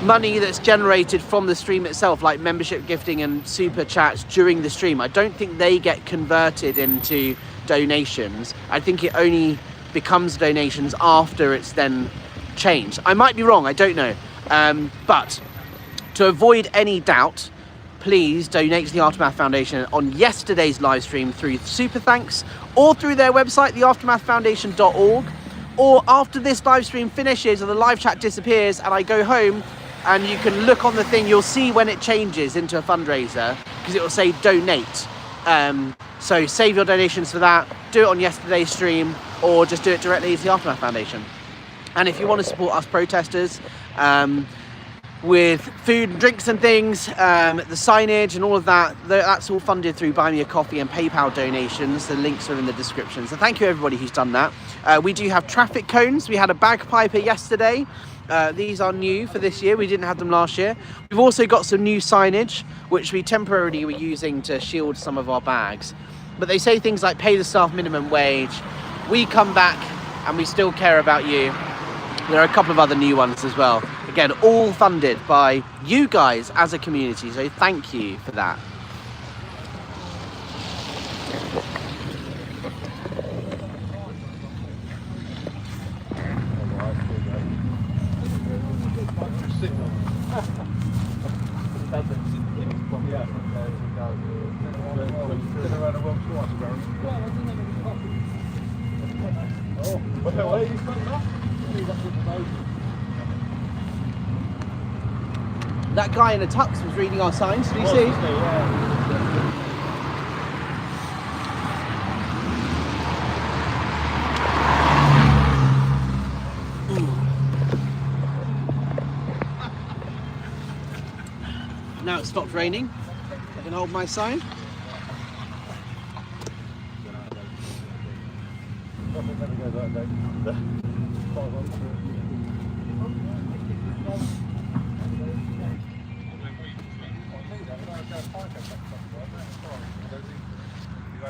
money that's generated from the stream itself, like membership gifting and super chats during the stream, I don't think they get converted into donations. I think it only becomes donations after it's then changed. I might be wrong, I don't know. But to avoid any doubt, please donate to the Aftermath Foundation on yesterday's live stream through Super Thanks or through their website, theaftermathfoundation.org, or after this live stream finishes and the live chat disappears and I go home, and you can look on the thing, you'll see when it changes into a fundraiser because it will say donate. So save your donations for that, do it on yesterday's stream, or just do it directly to the Aftermath Foundation. And if you want to support us protesters with food and drinks and things, the signage and all of that, that's all funded through Buy Me a Coffee and PayPal donations. The links are in the description. So thank you everybody who's done that. We do have traffic cones. We had a bagpiper yesterday. These are new for this year. We didn't have them last year. We've also got some new signage, which we temporarily were using to shield some of our bags. But they say things like pay the staff minimum wage. We come back and we still care about you. There are a couple of other new ones as well. Again, all funded by you guys as a community, so thank you for that. That guy in a tux was reading our signs, did you see? Now it's stopped raining. I can hold my sign.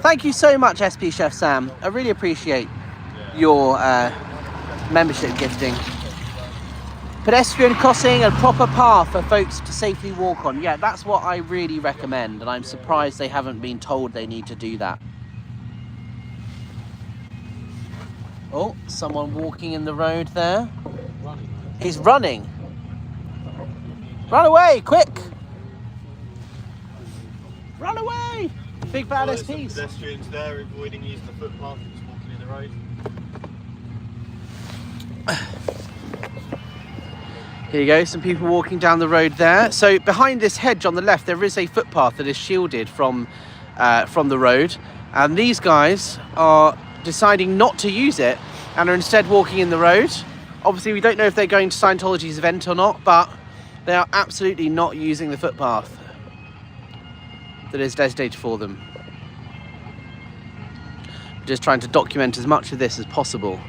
Thank you so much, SP Chef Sam. I really appreciate your membership gifting. Pedestrian crossing, a proper path for folks to safely walk on. Yeah, that's what I really recommend, and I'm surprised they haven't been told they need to do that. Oh, someone walking in the road there. He's running. Run away, quick! Run away! Big bad SPs. Pedestrians there avoiding using the footpath and just walking in the road. Here you go, some people walking down the road there. So behind this hedge on the left, there is a footpath that is shielded from the road. And these guys are deciding not to use it and are instead walking in the road. Obviously, we don't know if they're going to Scientology's event or not, but they are absolutely not using the footpath that is designated for them. Just trying to document as much of this as possible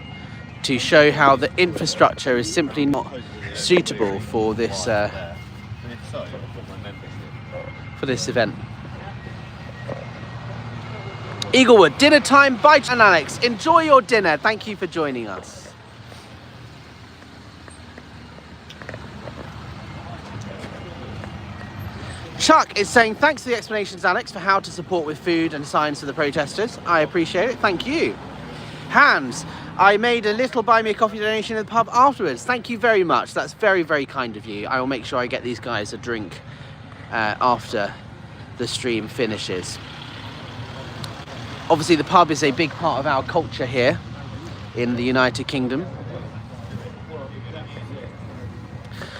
to show how the infrastructure is simply not suitable for this event. Eaglewood, dinner time. Bye, and Alex. Enjoy your dinner. Thank you for joining us. Chuck is saying, thanks for the explanations, Alex, for how to support with food and signs for the protesters. I appreciate it. Thank you. Hans, I made a little buy me a coffee donation in the pub afterwards. Thank you very much. That's very, very kind of you. I will make sure I get these guys a drink after the stream finishes. Obviously, the pub is a big part of our culture here in the United Kingdom.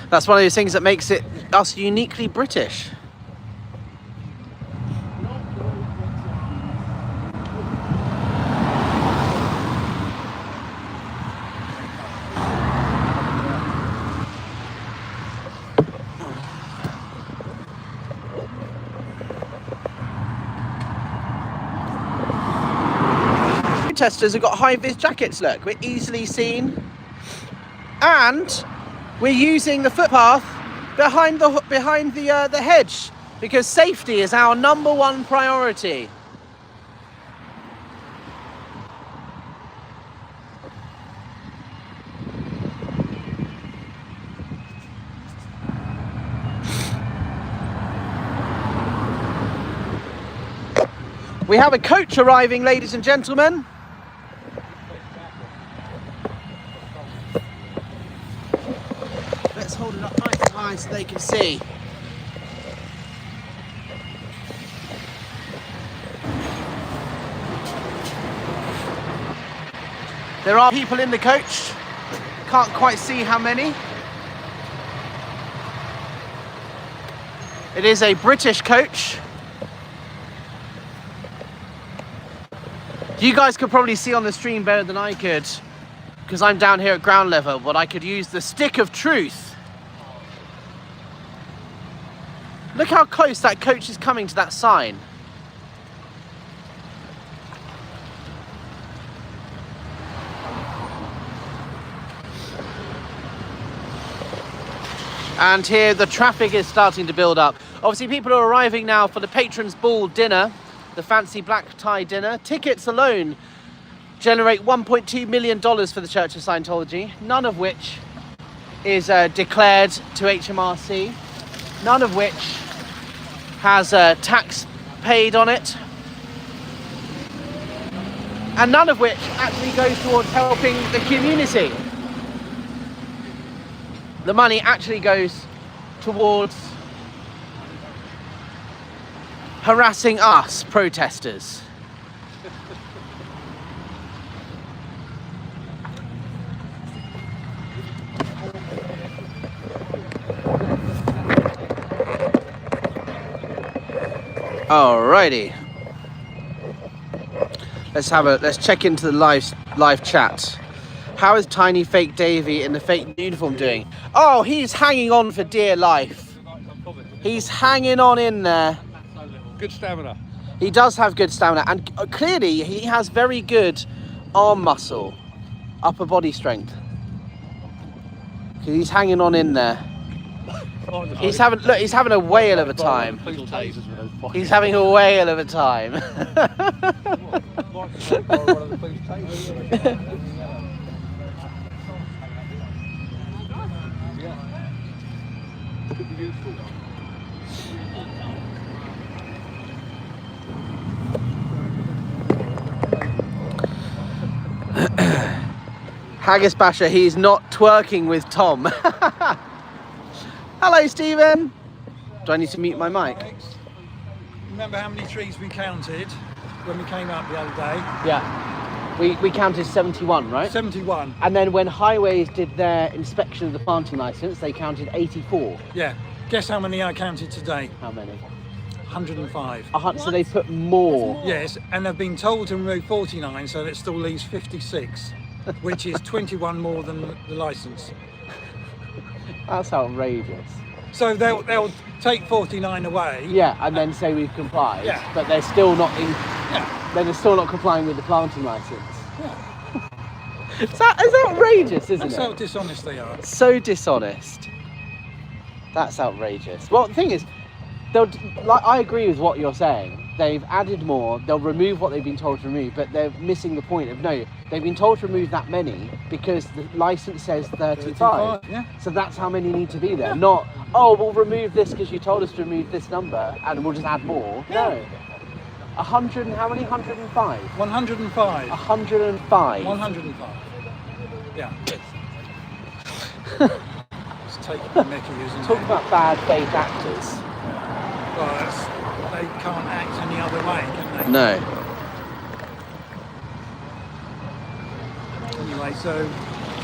That's one of those things that makes us uniquely British. Protesters have got high-vis jackets, look, we're easily seen, and we're using the footpath behind the hedge because safety is our #1 priority. We have a coach arriving, ladies and gentlemen. Let's hold it up nice and high so they can see. There are people in the coach. Can't quite see how many. It is a British coach. You guys could probably see on the stream better than I could because I'm down here at ground level, but I could use the stick of truth. Look how close that coach is coming to that sign. And here the traffic is starting to build up. Obviously people are arriving now for the Patrons Ball dinner, the fancy black tie dinner. Tickets alone generate $1.2 million for the Church of Scientology, none of which is declared to HMRC, none of which has tax paid on it, and none of which actually goes towards helping the community. The money actually goes towards harassing us protesters. Alrighty. Let's check into the live chat. How is Tiny Fake Davy in the fake uniform doing? Oh, he's hanging on for dear life. He's hanging on in there. Good stamina. He does have good stamina, and clearly he has very good arm muscle, upper body strength. 'Cause he's hanging on in there. He's having a whale of a time. He's having a whale of a time. Haggis Basher, he's not twerking with Tom. Hello, Stephen. Do I need to mute my mic? Remember how many trees we counted when we came up the other day? Yeah. We counted 71, right? 71. And then when Highways did their inspection of the planting license, they counted 84. Yeah. Guess how many I counted today? How many? 105. So they put more. Yes, and they've been told to remove 49, so that still leaves 56, which is 21 more than the licence. That's outrageous. So they'll take 49 away. Yeah, and then say we've complied. Yeah. But they're still not in. Yeah. Then they're still not complying with the planting license. Yeah. It's outrageous, isn't That's it? how dishonest they are. So dishonest. That's outrageous. Well, the thing is, I agree with what you're saying. They've added more, they'll remove what they've been told to remove, but they're missing the point of, no, they've been told to remove that many because the license says 35. Yeah. So that's how many need to be there. Not, oh, we'll remove this because you told us to remove this number and we'll just add more. Yeah. No. 100 and how many? 105? 105. 105. 105. Yeah. It's taking the mickey, isn't Talk it? about bad faith actors. Well, they can't act any other way, can they? No. Anyway, so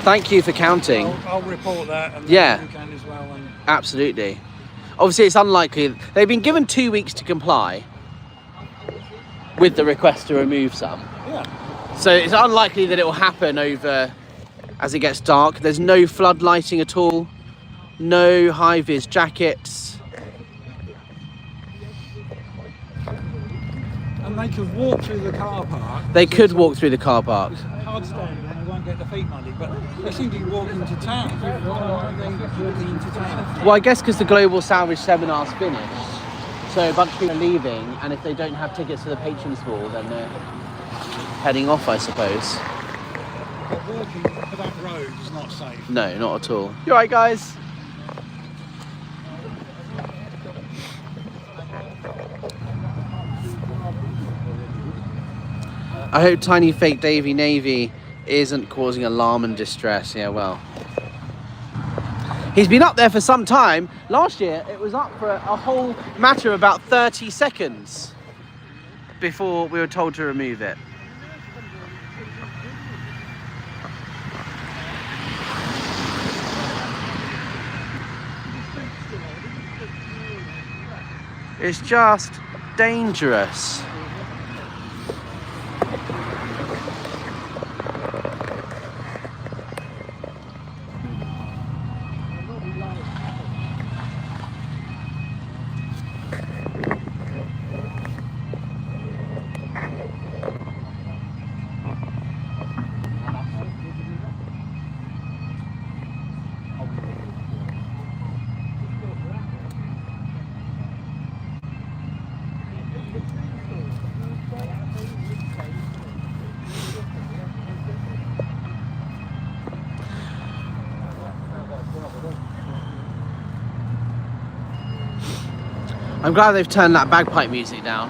Thank you for counting. I'll report that, and Yeah. you can as well. And Absolutely. Obviously, it's unlikely. They've been given 2 weeks to comply with the request to remove some. yeah, So it's unlikely that it will happen over as it gets dark. There's no flood lighting at all. No high-vis jackets. and they could walk through the car park. They could walk through the car park. It's hard stone, and they won't get the feet muddy, but they seem to be walking to town. Why are they walking into town? Well, I guess because the Global Salvage Seminar's finished. So a bunch of people are leaving, and if they don't have tickets to the Patrons Ball, then they're heading off, I suppose. But walking for that road is not safe. No, not at all. You alright, guys? I hope Tiny Fake Davy Navy isn't causing alarm and distress. Yeah, well. He's been up there for some time. Last year, it was up for a whole matter of about 30 seconds before we were told to remove it. It's just dangerous. I'm glad they've turned that bagpipe music down.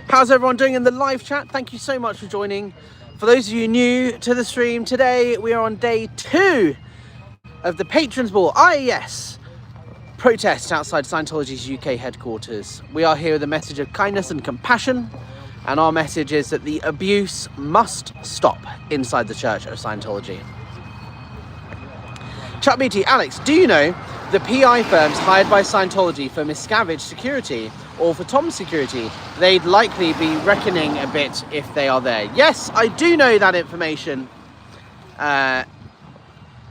How's everyone doing in the live chat? Thank you so much for joining. For those of you new to the stream, today we are on day 2 of the Patrons Ball IAS protest outside Scientology's UK headquarters. We are here with a message of kindness and compassion, and our message is that the abuse must stop inside the Church of Scientology. Chuck Beatty, Alex, do you know the PI firms hired by Scientology for Miscavige security or for Tom's security? They'd likely be reckoning a bit if they are there. Yes, I do know that information, and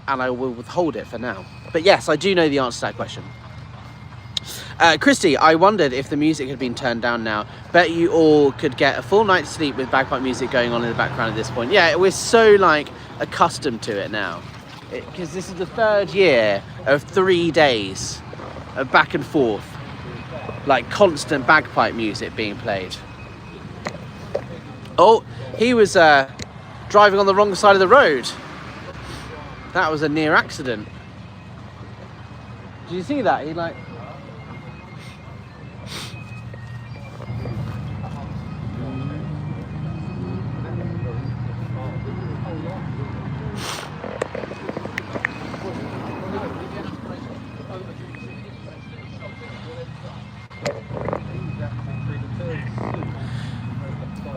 I will withhold it for now. But yes, I do know the answer to that question. Christy, I wondered if the music had been turned down now. Bet you all could get a full night's sleep with bagpipe music going on in the background at this point. Yeah, we're so like accustomed to it now. Because this is the 3rd year of 3 days of back and forth, like constant bagpipe music being played. Oh, he was driving on the wrong side of the road. That was a near accident. Did you see that? He like...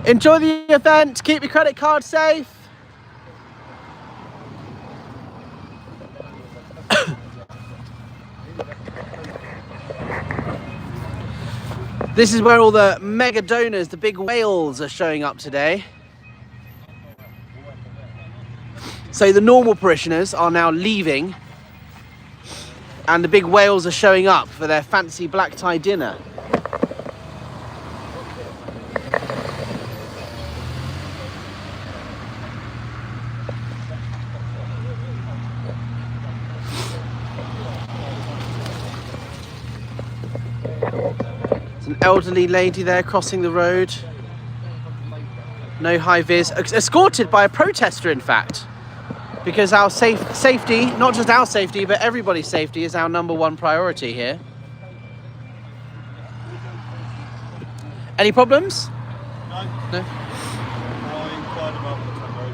Enjoy the event, keep your credit card safe. This is where all the mega donors, the big whales, are showing up today. So the normal parishioners are now leaving, and the big whales are showing up for their fancy black tie dinner. An elderly lady there crossing the road. No high vis, escorted by a protester, in fact, because our safety, not just our safety, but everybody's safety, is our #1 priority here. Any problems? No. No. I inquired about the time road.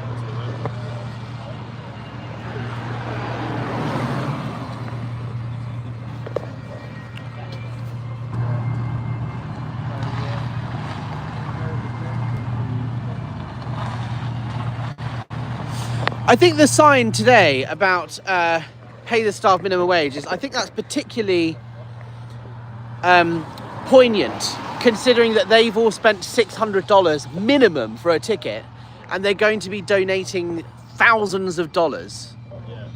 I think the sign today about pay the staff minimum wage I think that's particularly poignant, considering that they've all spent $600 minimum for a ticket, and they're going to be donating thousands of dollars. Yeah.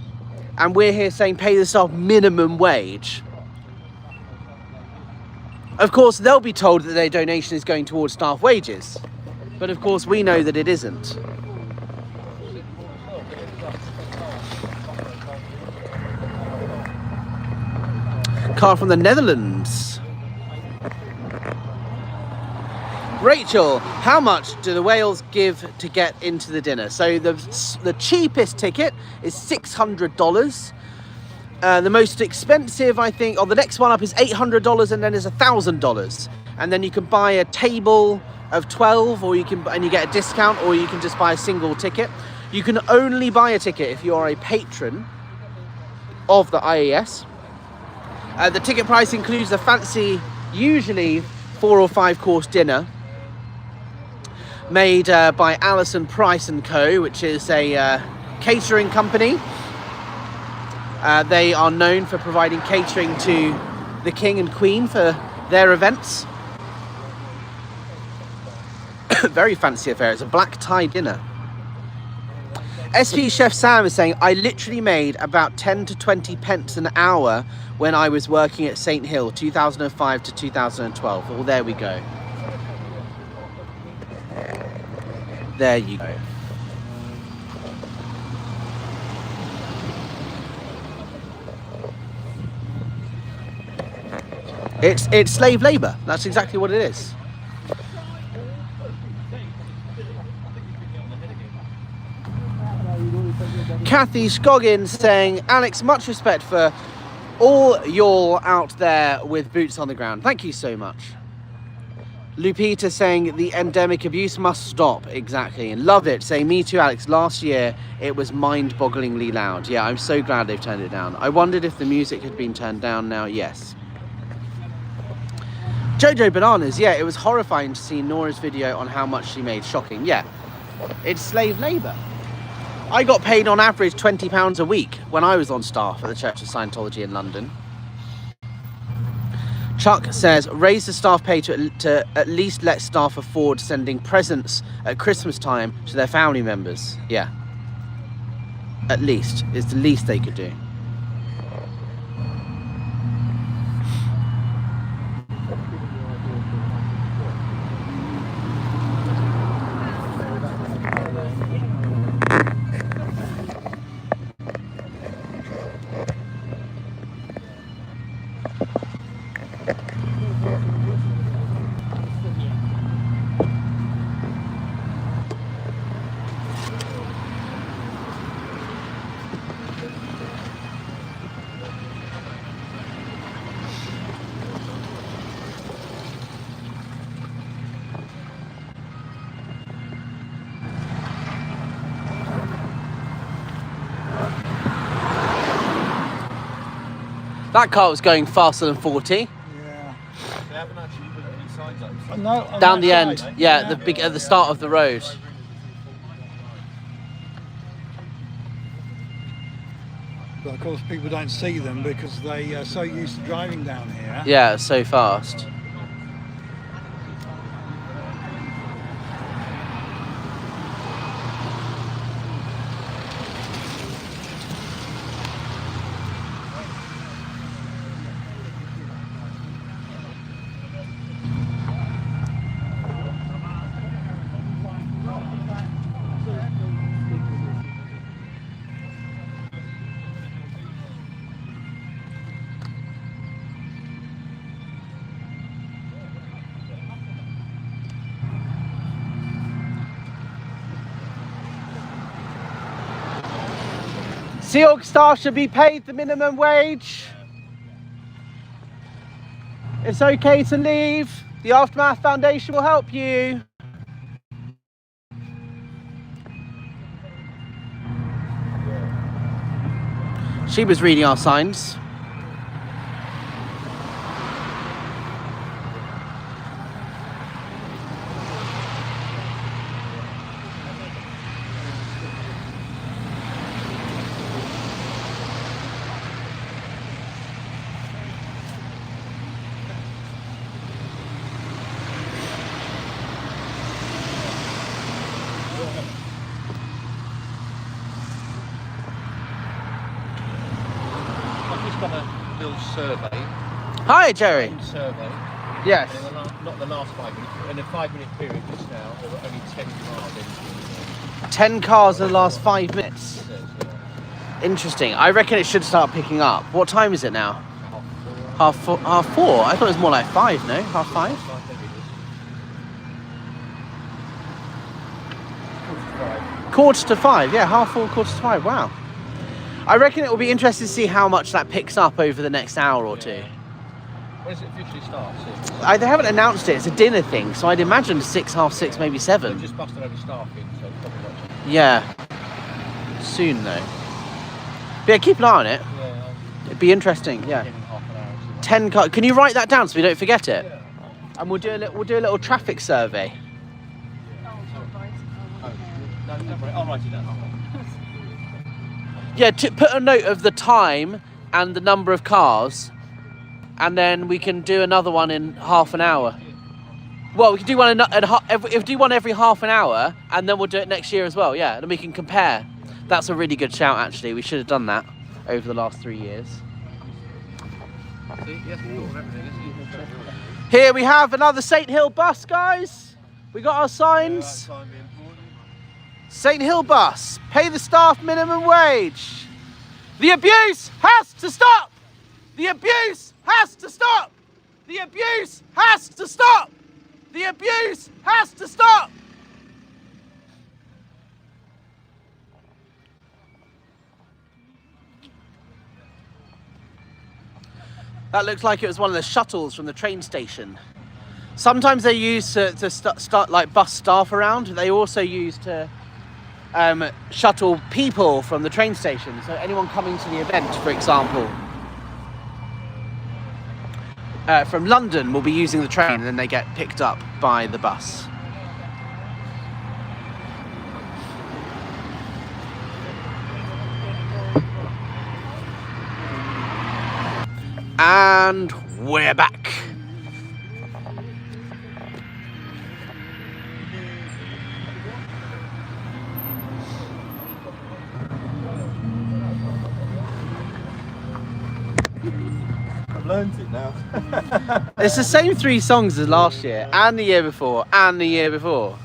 And we're here saying pay the staff minimum wage. Of course, they'll be told that their donation is going towards staff wages, but of course we know that it isn't. Car from the Netherlands. Rachel, how much do the whales give to get into the dinner? So the cheapest ticket is $600. The most expensive, I think, or the next one up is $800, and then there's $1,000. And then you can buy a table of 12, or you get a discount, or you can just buy a single ticket. You can only buy a ticket if you are a patron of the IAS. The ticket price includes a fancy, usually 4 or 5 course dinner made by Alison Price & Co., which is a catering company. They are known for providing catering to the King and Queen for their events. Very fancy affair. It's a black tie dinner. SP Chef Sam is saying, I literally made about 10 to 20 pence an hour when I was working at St Hill, 2005 to 2012. Well, there we go. There you go. It's slave labour. That's exactly what it is. Kathy Scoggins saying, Alex, much respect for all y'all out there with boots on the ground. Thank you so much. Lupita saying the endemic abuse must stop. Exactly. And love it. Saying me too, Alex. Last year it was mind-bogglingly loud. Yeah, I'm so glad they've turned it down. I wondered if the music had been turned down now. Yes. Jojo Bananas. Yeah, it was horrifying to see Nora's video on how much she made. Shocking. Yeah. It's slave labour. I got paid on average £20 a week when I was on staff at the Church of Scientology in London. Chuck says, raise the staff pay to at least let staff afford sending presents at Christmas time to their family members. Yeah. At least. It's the least they could do. That car was going faster than 40. Yeah. They haven't actually put any signs up. No, on Down that the end. side, Yeah, at the start of the road. But of course, people don't see them because they are so used to driving down here. Yeah, so fast. Sea Org staff should be paid the minimum wage. It's okay to leave. The Aftermath Foundation will help you. She was reading our signs. I've just done a little survey. Hi, Jerry. Survey. Yes. And not the last 5 minutes. In a 5-minute period just now, there were only 10 cars entering. 10 cars in the last 5 minutes. Interesting. I reckon it should start picking up. What time is it now? Half four. I thought it was more like 5, no? Half 5? Quarter to 5, yeah, half 4, quarter to 5, wow. I reckon it will be interesting to see how much that picks up over the next hour or two. When does it officially start? They haven't announced it, it's a dinner thing, so I'd imagine 6, half 6, maybe 7. They've just busted over staffing, so it's probably not. Yeah. Soon though. But yeah, keep an eye on it. Yeah, It'd be interesting, yeah. in half an hour. 10 cars. Can you write that down so we don't forget it? Yeah. And we'll do a little traffic survey. No, don't worry, I'll write it down. Yeah, put a note of the time and the number of cars, and then we can do another one in half an hour. Well, we can do one every half an hour, and then we'll do it next year as well. Yeah, and then we can compare. That's a really good shout, actually. We should have done that over the last 3 years. Here we have another St. Hill bus, guys. We got our signs. St. Hill bus, pay the staff minimum wage. The abuse has to stop. The abuse has to stop. The abuse has to stop. The abuse has to stop. That looks like it was one of the shuttles from the train station. Sometimes they use to start like bus staff around. They also use to shuttle people from the train station. So anyone coming to the event, for example, from London will be using the train, and then they get picked up by the bus. And we're back. I've learned it now. It's the same 3 songs as last year, and the year before, and the year before.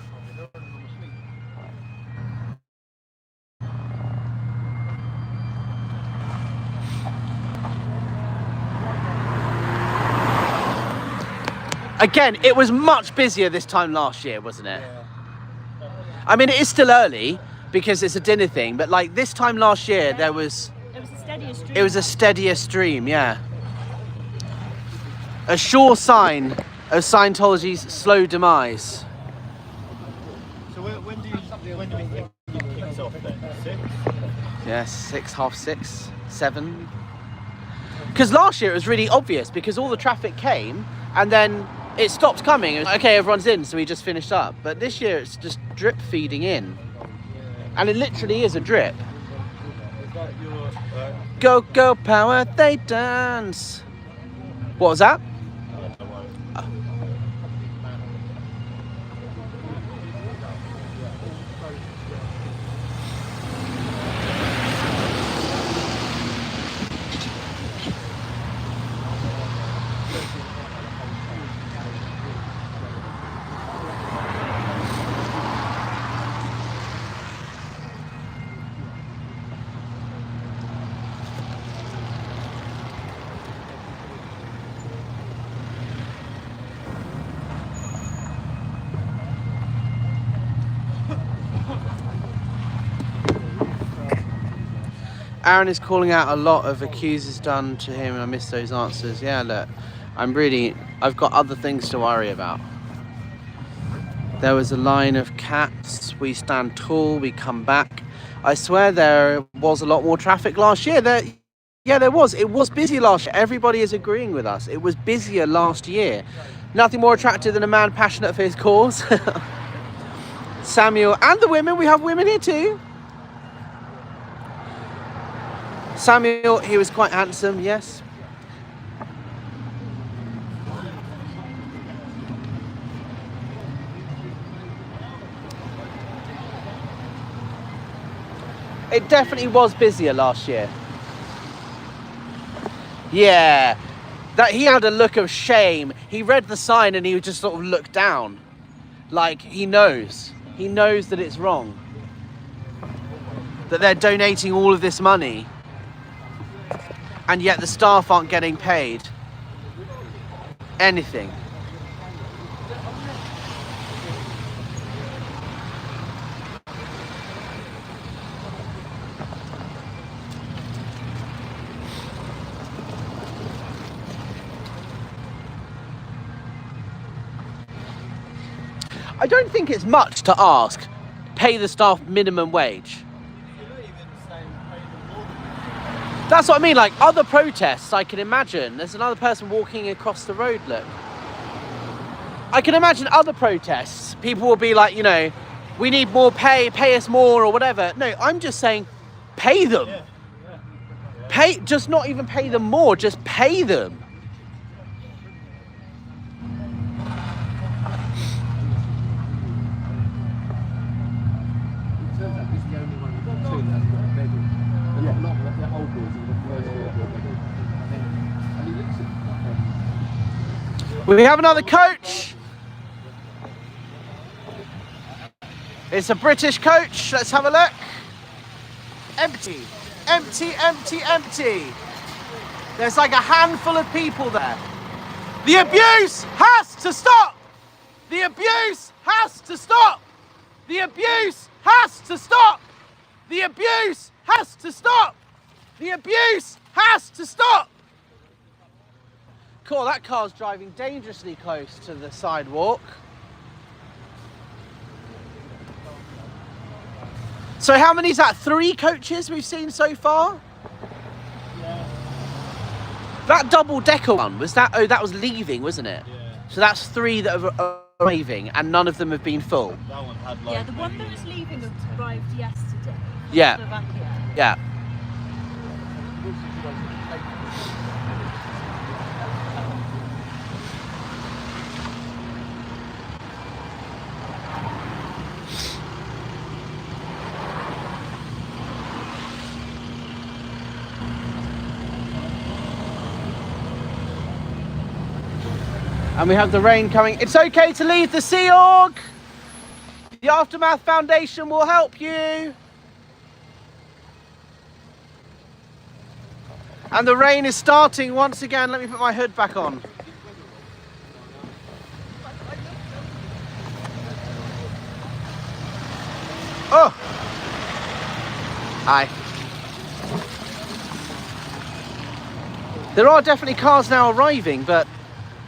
Again, it was much busier this time last year, wasn't it? Yeah. I mean, it is still early because it's a dinner thing, but like this time last year, there was... It was a steadier stream. It was a steadier stream, yeah. A sure sign of Scientology's slow demise. So when do we think it kicks off then? 6? Yes, 6, half 6, 7. Because last year it was really obvious because all the traffic came and then it stopped coming. It was, okay, everyone's in, so we just finished up. But this year it's just drip feeding in. And it literally is a drip. Is that your... Go, go, power, they dance. What was that? Aaron is calling out a lot of accusers done to him, and I missed those answers. Yeah, look, I've got other things to worry about. There was a line of cats, we stand tall, we come back. I swear there was a lot more traffic last year. Yeah, there was. It was busy last year. Everybody is agreeing with us. It was busier last year. Nothing more attractive than a man passionate for his cause. Samuel, and the women, we have women here too. Samuel, he was quite handsome, yes. It definitely was busier last year. Yeah, that he had a look of shame. He read the sign and he would just sort of look down. Like he knows that it's wrong. That they're donating all of this money. And yet the staff aren't getting paid anything. I don't think it's much to ask, pay the staff minimum wage. That's what I mean, like other protests I can imagine. There's another person walking across the road, look. I can imagine other protests. People will be like, you know, we need more pay us more or whatever. No, I'm just saying, pay them. Pay, just not even pay them more, just pay them. We have another coach. It's a British coach. Let's have a look. Empty, empty, empty, empty. There's like a handful of people there. The abuse has to stop. The abuse has to stop. The abuse has to stop. The abuse has to stop. The abuse has to stop. Cool, that car's driving dangerously close to the sidewalk. So how many is that? 3 coaches we've seen so far? Yeah. That double-decker one, was that, oh, that was leaving, wasn't it? Yeah. So that's 3 that are arriving, and none of them have been full. That one had like. Yeah, the one that was leaving arrived yesterday. Yeah. Slovakia. Yeah. And we have the rain coming. It's okay to leave the Sea Org. The Aftermath Foundation will help you. And the rain is starting once again. Let me put my hood back on. Oh! Hi. There are definitely cars now arriving, but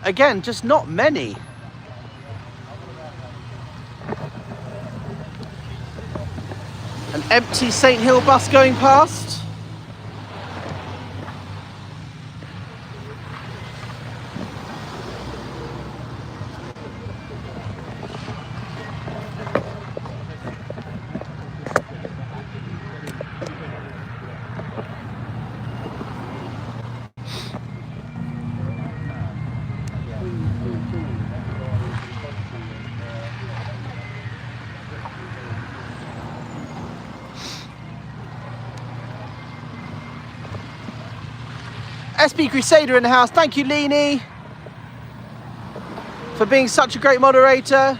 again, just not many. An empty St. Hill bus going past. SB Crusader in the house. Thank you, Leanie, for being such a great moderator.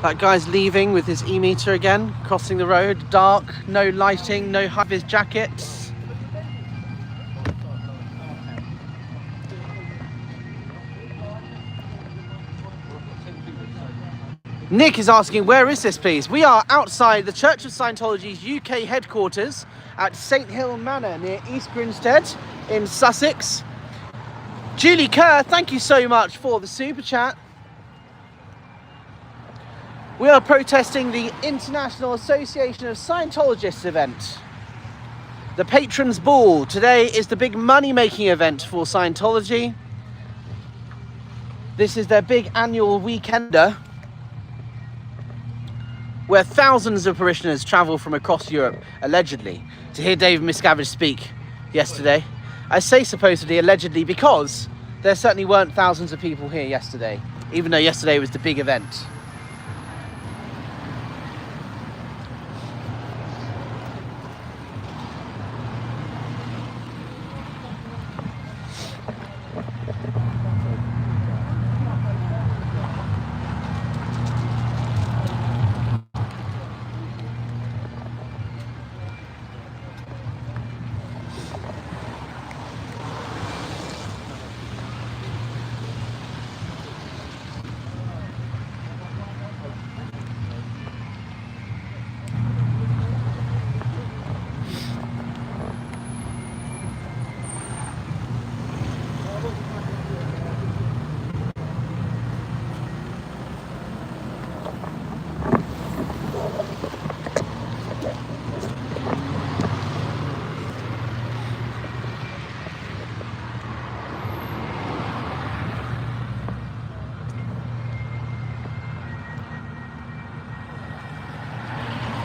That guy's leaving with his e-meter again, crossing the road. Dark, no lighting, no high-vis jackets. Nick is asking, where is this, please? We are outside the Church of Scientology's UK headquarters at St. Hill Manor near East Grinstead in Sussex. Julie Kerr, thank you so much for the super chat. We are protesting the International Association of Scientologists event. The Patrons Ball. Today is the big money-making event for Scientology. This is their big annual weekender, where thousands of parishioners travel from across Europe, allegedly, to hear David Miscavige speak yesterday. I say supposedly allegedly because there certainly weren't thousands of people here yesterday, even though yesterday was the big event.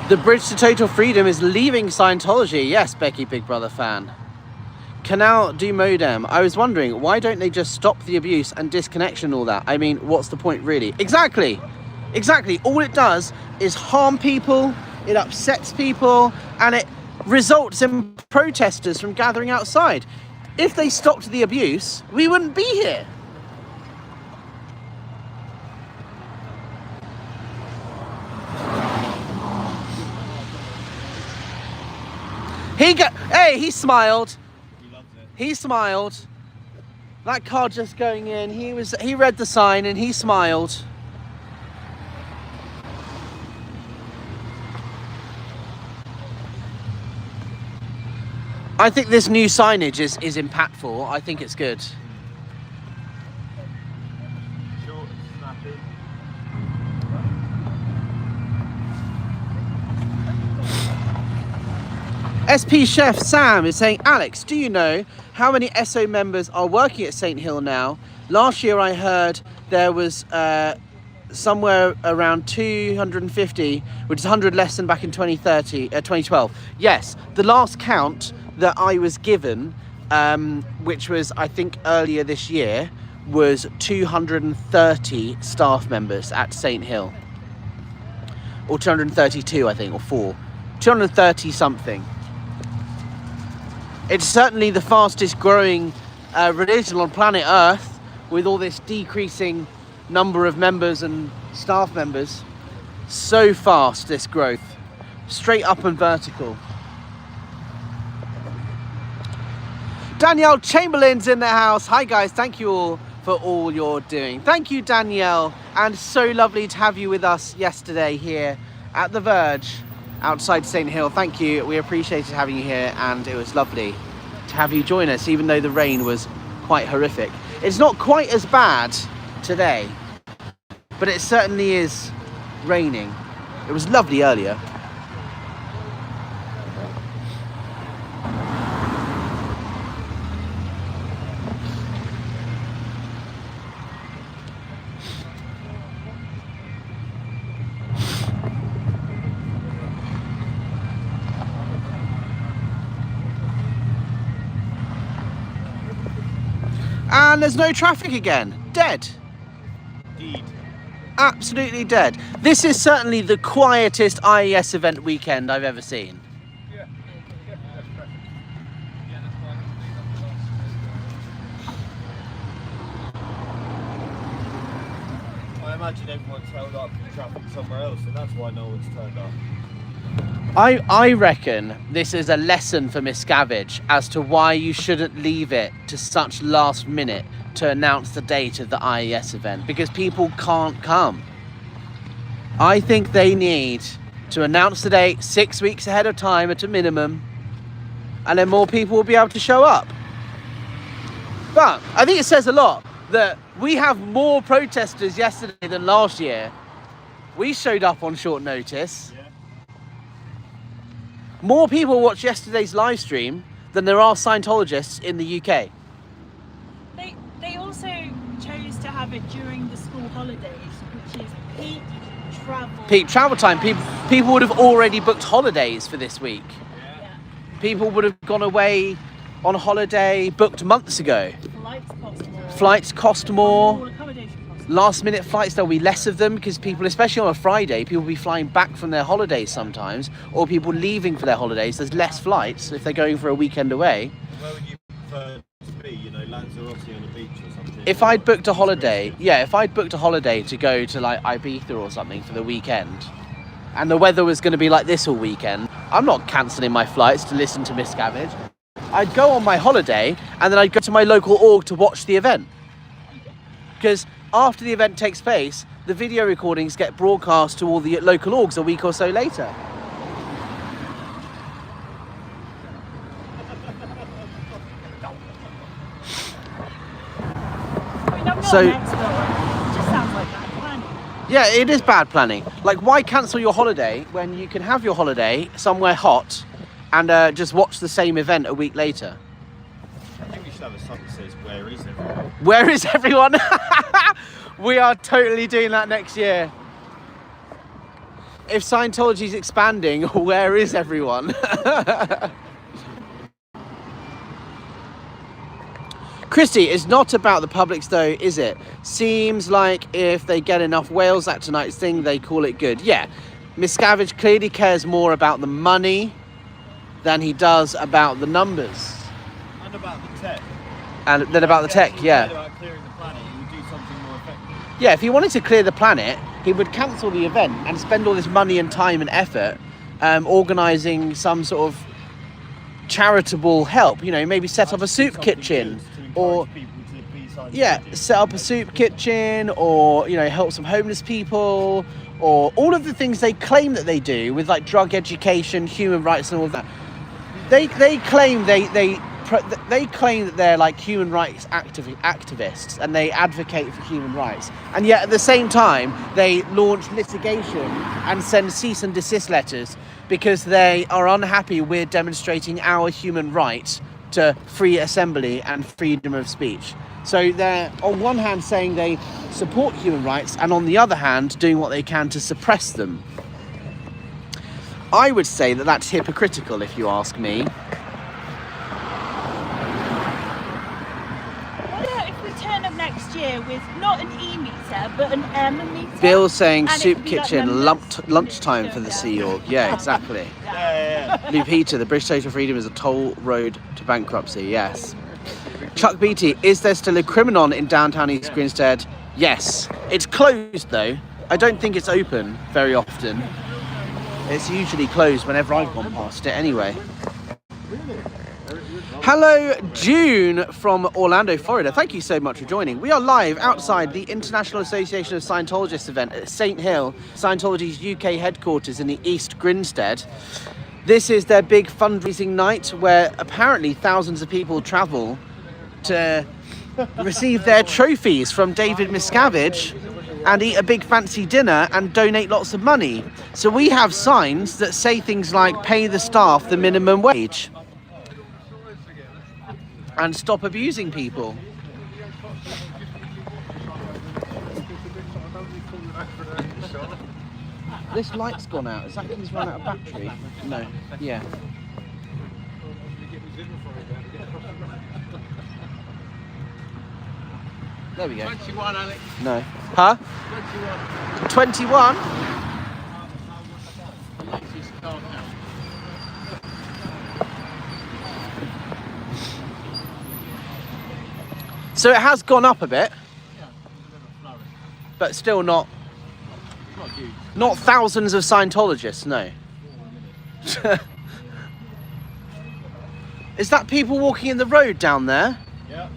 The bridge to total freedom is leaving Scientology. Yes, Becky, Big Brother fan. Canal du Modem. I was wondering, why don't they just stop the abuse and disconnection and all that? I mean, what's the point really? Exactly. Exactly. All it does is harm people, it upsets people, and it results in protesters from gathering outside. If they stopped the abuse, we wouldn't be here. Hey, he smiled. He loves it. He smiled. That car just going in, he read the sign and he smiled. I think this new signage is impactful. I think it's good. Short, snappy. SP Chef Sam is saying, Alex, do you know how many SO members are working at St Hill now? Last year I heard there was somewhere around 250, which is 100 less than back in 2012. Yes, the last count that I was given, which was I think earlier this year, was 230 staff members at St Hill. Or 232 I think, or 230 something. It's certainly the fastest growing religion on planet Earth, with all this decreasing number of members and staff members. So fast, this growth. Straight up and vertical. Danielle Chamberlain's in the house. Hi guys, thank you all for all you're doing. Thank you, Danielle, and so lovely to have you with us yesterday here at The Verge outside St Hill. Thank you, we appreciated having you here, and it was lovely to have you join us, even though the rain was quite horrific. It's not quite as bad today, but it certainly is raining. It was lovely earlier. And there's no traffic again. Dead. Indeed. Absolutely dead. This is certainly the quietest IAS event weekend I've ever seen. I imagine everyone's held up in traffic somewhere else, and that's why no one's turned up. I reckon this is a lesson for Miscavige as to why you shouldn't leave it to such last minute to announce the date of the IAS event, because people can't come. I think they need to announce the date 6 weeks ahead of time at a minimum, and then more people will be able to show up. But I think it says a lot that we have more protesters yesterday than last year. We showed up on short notice. More people watched yesterday's live stream than there are Scientologists in the UK. They also chose to have it during the school holidays, which is peak travel. Peak travel time. People would have already booked holidays for this week. Yeah. People would have gone away on holiday booked months ago. Flights cost more. All accommodation costs more. Last minute flights, there'll be less of them because people, especially on a Friday, people will be flying back from their holidays sometimes, or people leaving for their holidays. There's less flights if they're going for a weekend away. Where would you prefer to be? You know, Lanzarote on a beach or something? If I'd booked a holiday, to go to like Ibiza or something for the weekend, and the weather was going to be like this all weekend, I'm not cancelling my flights to listen to Miscavige. I'd go on my holiday and then I'd go to my local org to watch the event. Because after the event takes place, the video recordings get broadcast to all the local orgs a week or so later. I mean, I'm not an expert on it. It just sounds like bad planning. Yeah, it is bad planning. Like, why cancel your holiday when you can have your holiday somewhere hot and just watch the same event a week later? I think we should have a sign that says, "Where is everyone?" Where is everyone? We are totally doing that next year. If Scientology's expanding, where is everyone? Christy, it's not about the publics though, is it? Seems like if they get enough whales at tonight's thing, they call it good. Yeah, Miscavige clearly cares more about the money than he does about the numbers. And about the tech. And then about the tech, yeah. About clearing the planet, he would do something more effective. Yeah, if he wanted to clear the planet, he would cancel the event and spend all this money and time and effort organising some sort of charitable help. You know, maybe set up a soup kitchen, or people to be set up a soup kitchen, or help some homeless people, or all of the things they claim that they do with like drug education, human rights, and all of that. They claim they claim that they're like human rights activists, and they advocate for human rights, and yet at the same time they launch litigation and send cease and desist letters because they are unhappy with demonstrating our human right to free assembly and freedom of speech. So they're on one hand saying they support human rights, and on the other hand doing what they can to suppress them. I would say that that's hypocritical, if you ask me. Turn up next year with not an e-meter but an meter. Bill's saying And it soup could be like kitchen members. lunchtime for the Sea Org. Yeah, exactly. Lupita, the British Social Freedom is a toll road to bankruptcy. Yes. Chuck Beatty, is there still a Criminon in downtown East Grinstead? Yes. It's closed though. I don't think it's open very often. It's usually closed whenever I've gone past it anyway. Hello, June from Orlando, Florida. Thank you so much for joining. We are live outside the International Association of Scientologists event at St. Hill, Scientology's UK headquarters in the East Grinstead. This is their big fundraising night where apparently thousands of people travel to receive their trophies from David Miscavige and eat a big fancy dinner and donate lots of money. So we have signs that say things like pay the staff the minimum wage and stop abusing people. This light's gone out. Is that because he's run out of battery? No. Yeah. There we go. 21, Alex. No. Huh? 21? So it has gone up a bit, but still not thousands of Scientologists, no. Is that people walking in the road down there? Yeah.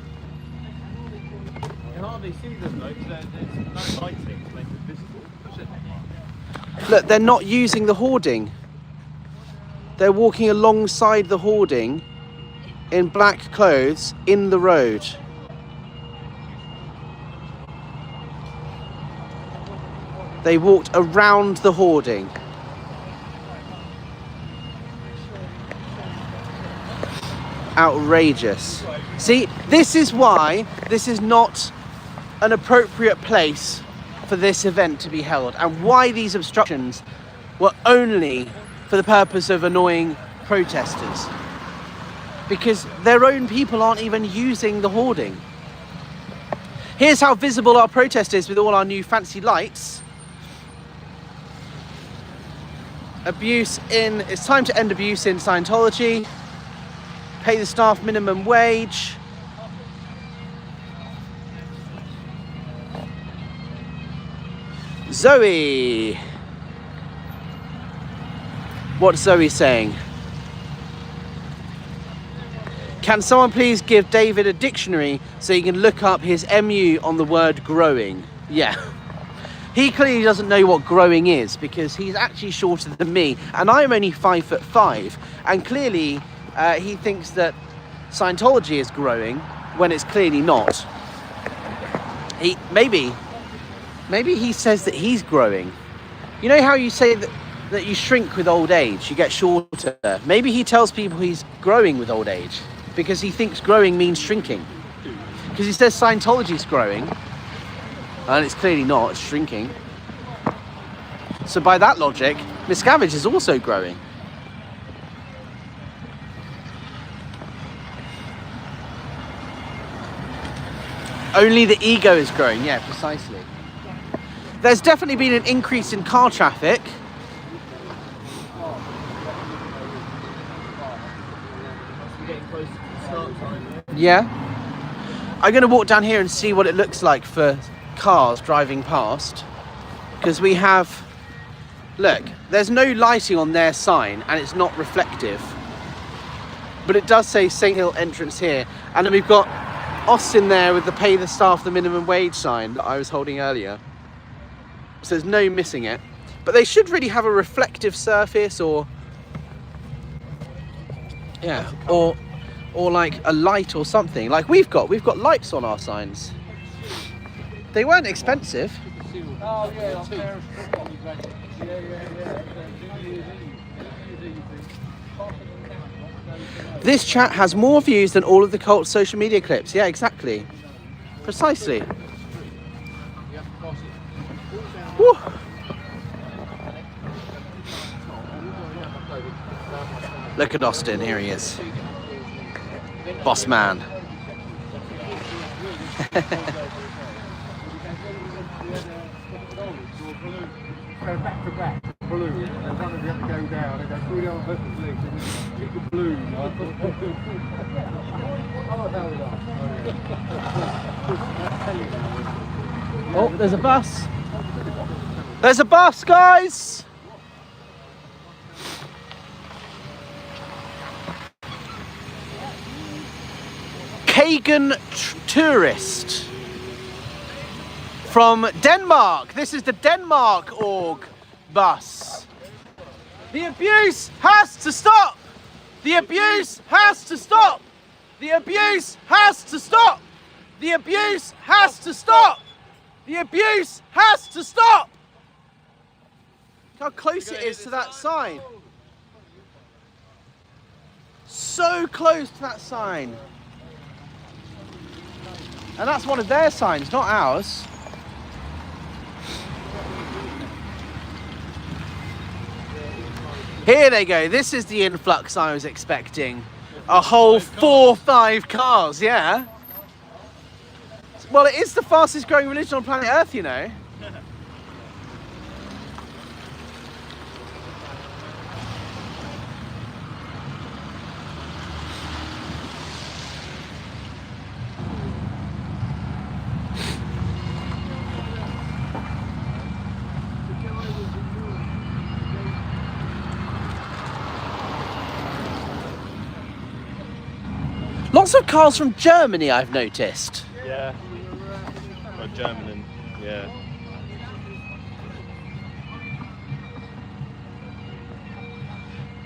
You can hardly see them though, because there's no lighting to make them visible. Look, they're not using the hoarding. They're walking alongside the hoarding in black clothes in the road. They walked around the hoarding. Outrageous. See, this is why this is not an appropriate place for this event to be held, and why these obstructions were only for the purpose of annoying protesters. Because their own people aren't even using the hoarding. Here's how visible our protest is with all our new fancy lights. It's time to end abuse in Scientology. Pay the staff minimum wage. Zoe. What's Zoe saying? Can someone please give David a dictionary so he can look up his MU on the word growing? Yeah. He clearly doesn't know what growing is, because he's actually shorter than me, and I'm only 5'5", and clearly he thinks that Scientology is growing when it's clearly not. Maybe he says that he's growing. You know how you say that you shrink with old age, you get shorter? Maybe he tells people he's growing with old age because he thinks growing means shrinking. Because he says Scientology's growing, and it's clearly not, it's shrinking. So by that logic, Miscavige is also growing. Only the ego is growing, yeah, precisely. There's definitely been an increase in car traffic. Yeah. I'm going to walk down here and see what it looks like for cars driving past, because we have, look, there's no lighting on their sign and it's not reflective, but it does say St. Hill entrance here, and then we've got Austin there with the pay the staff the minimum wage sign that I was holding earlier. So there's no missing it. But they should really have a reflective surface or... Yeah, or like a light or something. Like we've got lights on our signs. They weren't expensive. Oh yeah, I'm there. This chat has more views than all of the cult social media clips. Yeah, exactly. Precisely. Woo. Look at Austin, here he is. Boss man. Go back to back, blue, and one of you have to go down and go through the other person's legs and then hit the blue. Oh, there's a bus. There's a bus, guys! Kagan tourist from Denmark. This is the Denmark org bus. The abuse has to stop. The abuse has to stop. The abuse has to stop. The abuse has to stop. The abuse has to stop. Look how close it is to that sign. So close to that sign. And that's one of their signs, not ours. Here they go. This is the influx I was expecting. A whole 4-5 cars, yeah. Well, it is the fastest growing religion on planet Earth, you know. Lots of cars from Germany, I've noticed. Yeah. Well, German and yeah.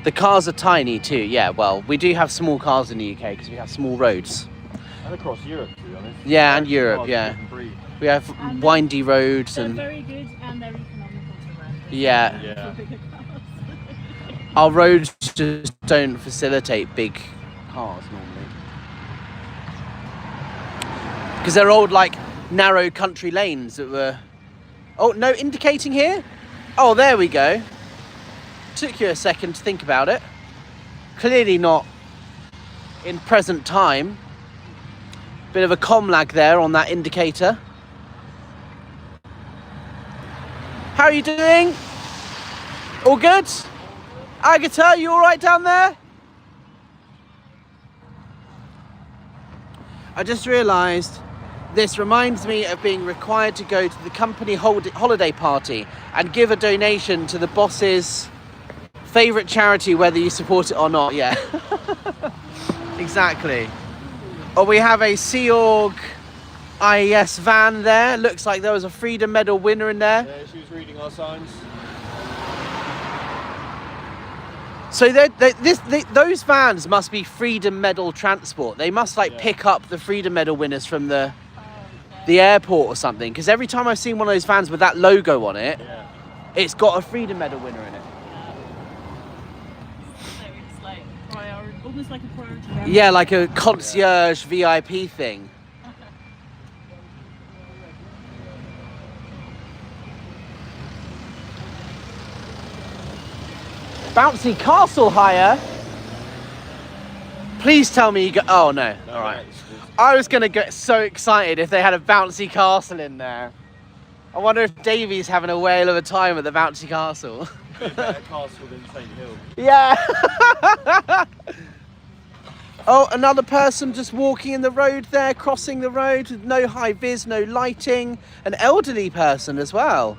The cars are tiny too, yeah. Well, we do have small cars in the UK because we have small roads. And across Europe, to be honest. Yeah, and Europe, yeah. We have windy roads They're and... very good and they're economical to run. Yeah. Yeah. Our roads just don't facilitate big cars normally. Because they're old, like, narrow country lanes that were... Oh, no indicating here? Oh, there we go. Took you a second to think about it. Clearly not in present time. Bit of a comm lag there on that indicator. How are you doing? All good? Agatha, you all right down there? I just realised this reminds me of being required to go to the company holiday party and give a donation to the boss's favourite charity, whether you support it or not. Yeah, exactly. Or we have a Sea Org IAS van there. Looks like there was a Freedom Medal winner in there. Yeah, she was reading our signs. So those vans must be Freedom Medal transport. They must pick up the Freedom Medal winners from the airport or something. Because every time I've seen one of those vans with that logo on it, it's got a Freedom Medal winner in it. It's like almost like a priority. Yeah, like a concierge VIP thing. Bouncy castle hire? Please tell me you got... Oh, no. All right. I was going to get so excited if they had a bouncy castle in there. I wonder if Davey's having a whale of a time at the bouncy castle. Better castle than St. Hill. Yeah. Oh, another person just walking in the road there, crossing the road with no high vis, no lighting. An elderly person as well.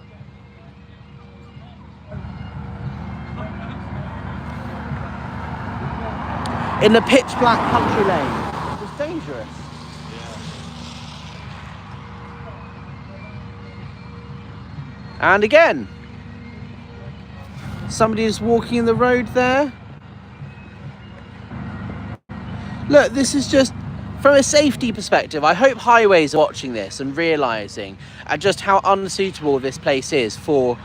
In the pitch black country lane. It was dangerous. Yeah. And again, somebody is walking in the road there. Look, this is just from a safety perspective. I hope highways are watching this and realising just how unsuitable this place is for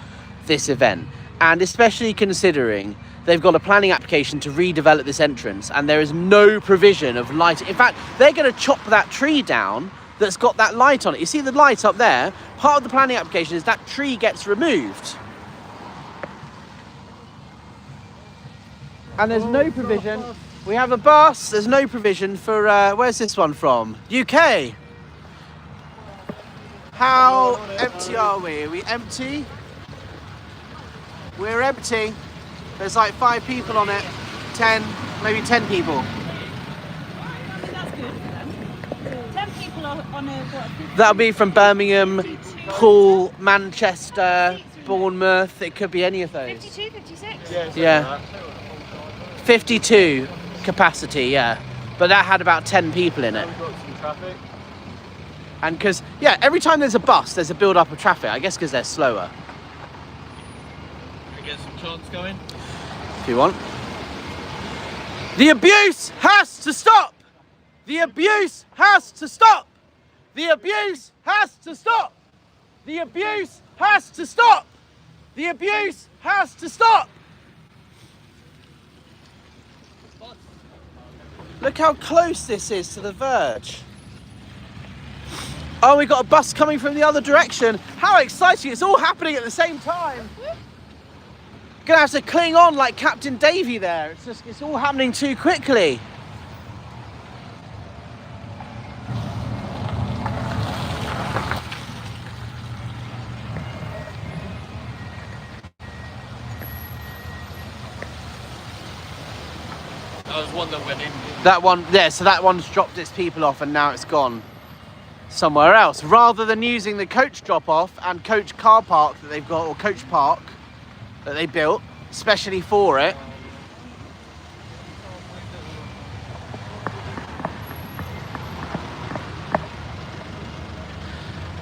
this event. And especially considering they've got a planning application to redevelop this entrance and there is no provision of light. In fact, they're going to chop that tree down that's got that light on it. You see the light up there? Part of the planning application is that tree gets removed. And there's no provision. We have a bus. There's no provision for, where's this one from? UK. How empty are we? Are we empty? We're empty. There's like 5 people on it. 10, maybe 10 people. That's good for them. 10 people on a what? That'll be from Birmingham, Hull, Manchester, Bournemouth. It could be any of those. 52, 56? Yeah. 52 capacity, yeah. But that had about 10 people in it. We've got some traffic. And because, yeah, every time there's a bus, there's a build-up of traffic. I guess because they're slower. We get some chants going. If you want. The abuse has to stop! The abuse has to stop! The abuse has to stop! The abuse has to stop! The abuse has to stop! Look how close this is to the verge. Oh, we got a bus coming from the other direction. How exciting, it's all happening at the same time. Gonna have to cling on like Captain Davy there. It's all happening too quickly. That was one that went in. That one, yeah, so that one's dropped its people off and now it's gone somewhere else. Rather than using the coach drop off and coach car park that they've got, or coach park that they built, especially for it.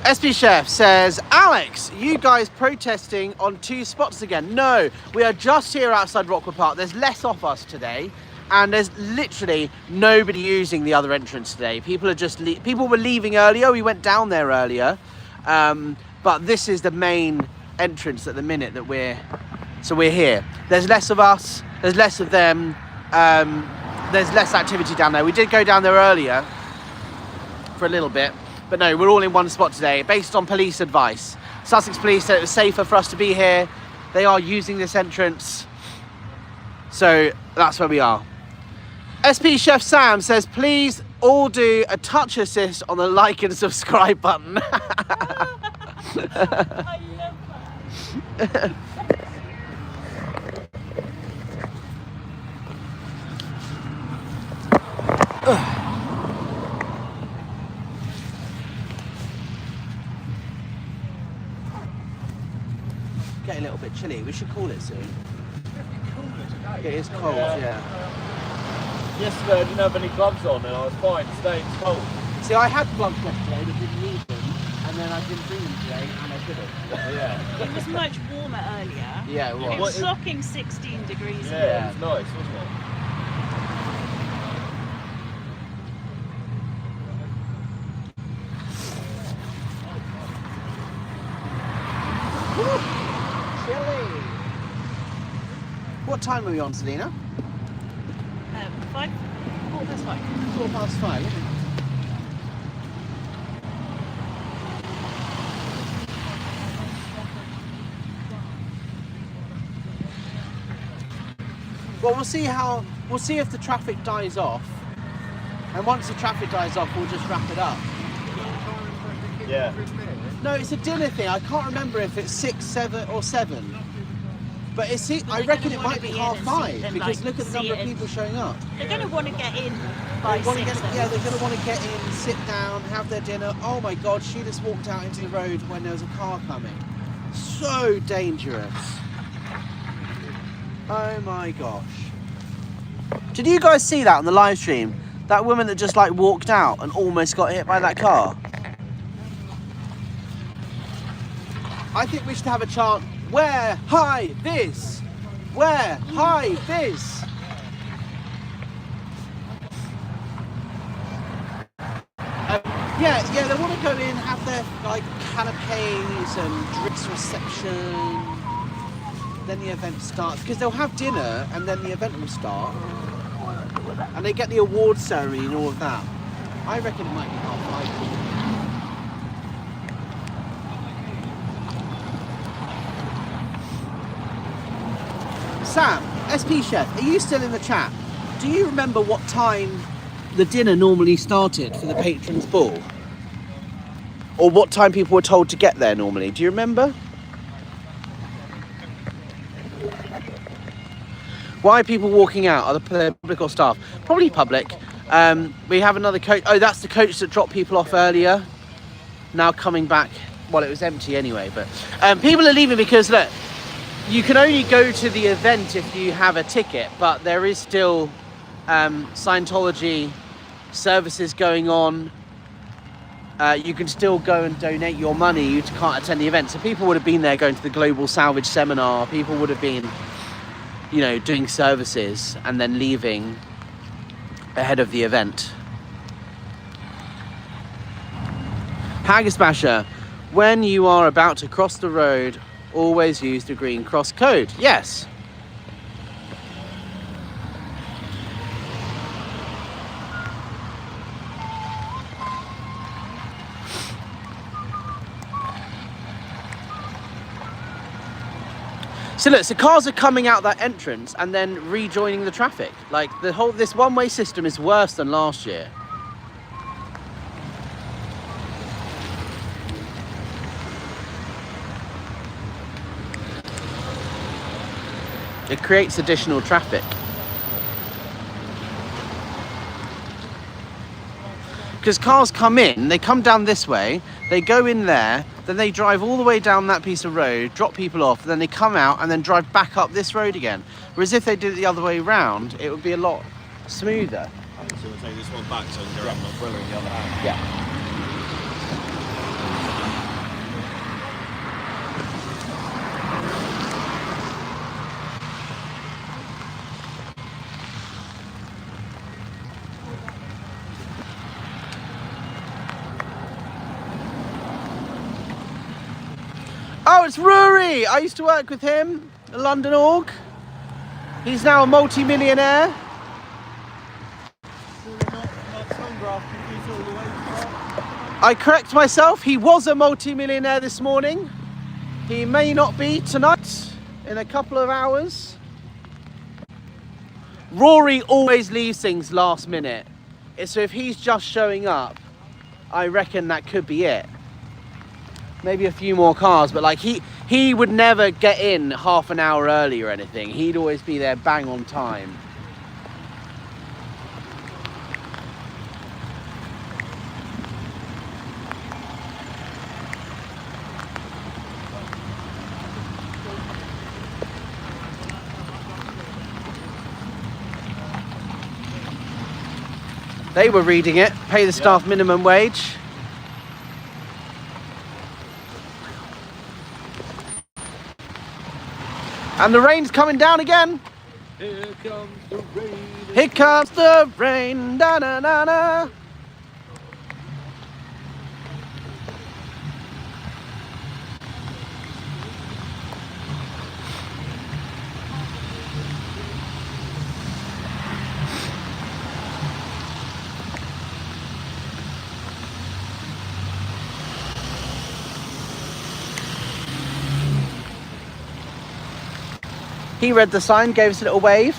SP Chef says, Alex, you guys protesting on 2 spots again? No, we are just here outside Rockwood Park. There's less of us today. And there's literally nobody using the other entrance today. People are just people were leaving earlier. We went down there earlier, but this is the main entrance at the minute that we're here. There's less of us. There's less of them. There's less activity down there. We did go down there earlier for a little bit, but no, we're all in one spot today, based on police advice. Sussex Police said it was safer for us to be here. They are using this entrance, so that's where we are. SP Chef Sam says, please all do a touch assist on the like and subscribe button. I love that. Getting a little bit chilly. We should call it soon. It is cold, yeah. Yesterday I didn't have any gloves on and I was fine staying cold. See, I had gloves yesterday but didn't need them, and then I didn't bring them today, and I could have. Yeah. It was much warmer earlier. Yeah, it It was. was clocking 16 degrees. Yeah, it was nice, wasn't it? Chilly. What time are we on, Selena? 5? 4:05. 5:04. Well, we'll see if the traffic dies off, and once the traffic dies off, we'll just wrap it up. Yeah. No, it's a dinner thing. I can't remember if it's 6, 7, or 7. But I reckon it might be 5:30 because look at the number of people showing up. They're going to want to get in by 6. Yeah, they're going to want to get in, sit down, have their dinner. Oh my God, she just walked out into the road when there was a car coming. So dangerous. Oh my gosh. Did you guys see that on the live stream? That woman that just like walked out and almost got hit by that car? I think we should have a chant, where high this, where high this. Yeah, they want to go in, have their like canapes and drinks reception. Then the event starts, because they'll have dinner and then the event will start. And they get the award ceremony and all of that. I reckon it might be 5:30. Sam, SP Chef, are you still in the chat? Do you remember what time the dinner normally started for the patrons' ball? Or what time people were told to get there normally? Do you remember? Why are people walking out? Are the public or staff? Probably public. We have another coach. Oh, that's the coach that dropped people off earlier. Now coming back. Well, it was empty anyway, but people are leaving because, look, you can only go to the event if you have a ticket, but there is still Scientology services going on. You can still go and donate your money. You can't attend the event. So people would have been there going to the Global Salvage Seminar. People would have been, you know, doing services and then leaving ahead of the event. Haggis Basher, when you are about to cross the road, always use the green cross code. Yes. So look, so cars are coming out that entrance and then rejoining the traffic. Like this one-way system is worse than last year. It creates additional traffic. Because cars come in, they come down this way, they go in there, then they drive all the way down that piece of road, drop people off, then they come out and then drive back up this road again. Whereas if they did it the other way round, it would be a lot smoother. So we'll take this one back so I can grab my umbrella in the other hand. Yeah. Oh, it's Rory! I used to work with him at London Org. He's now a multi-millionaire. I correct myself, he was a multi-millionaire this morning. He may not be tonight, in a couple of hours. Rory always leaves things last minute. So if he's just showing up, I reckon that could be it. Maybe a few more cars, but like he would never get in half an hour early or anything. He'd always be there bang on time. They were reading it, pay the staff minimum wage. And the rain's coming down again. Here comes the rain. Here comes the rain. Da na na na. He read the sign, gave us a little wave.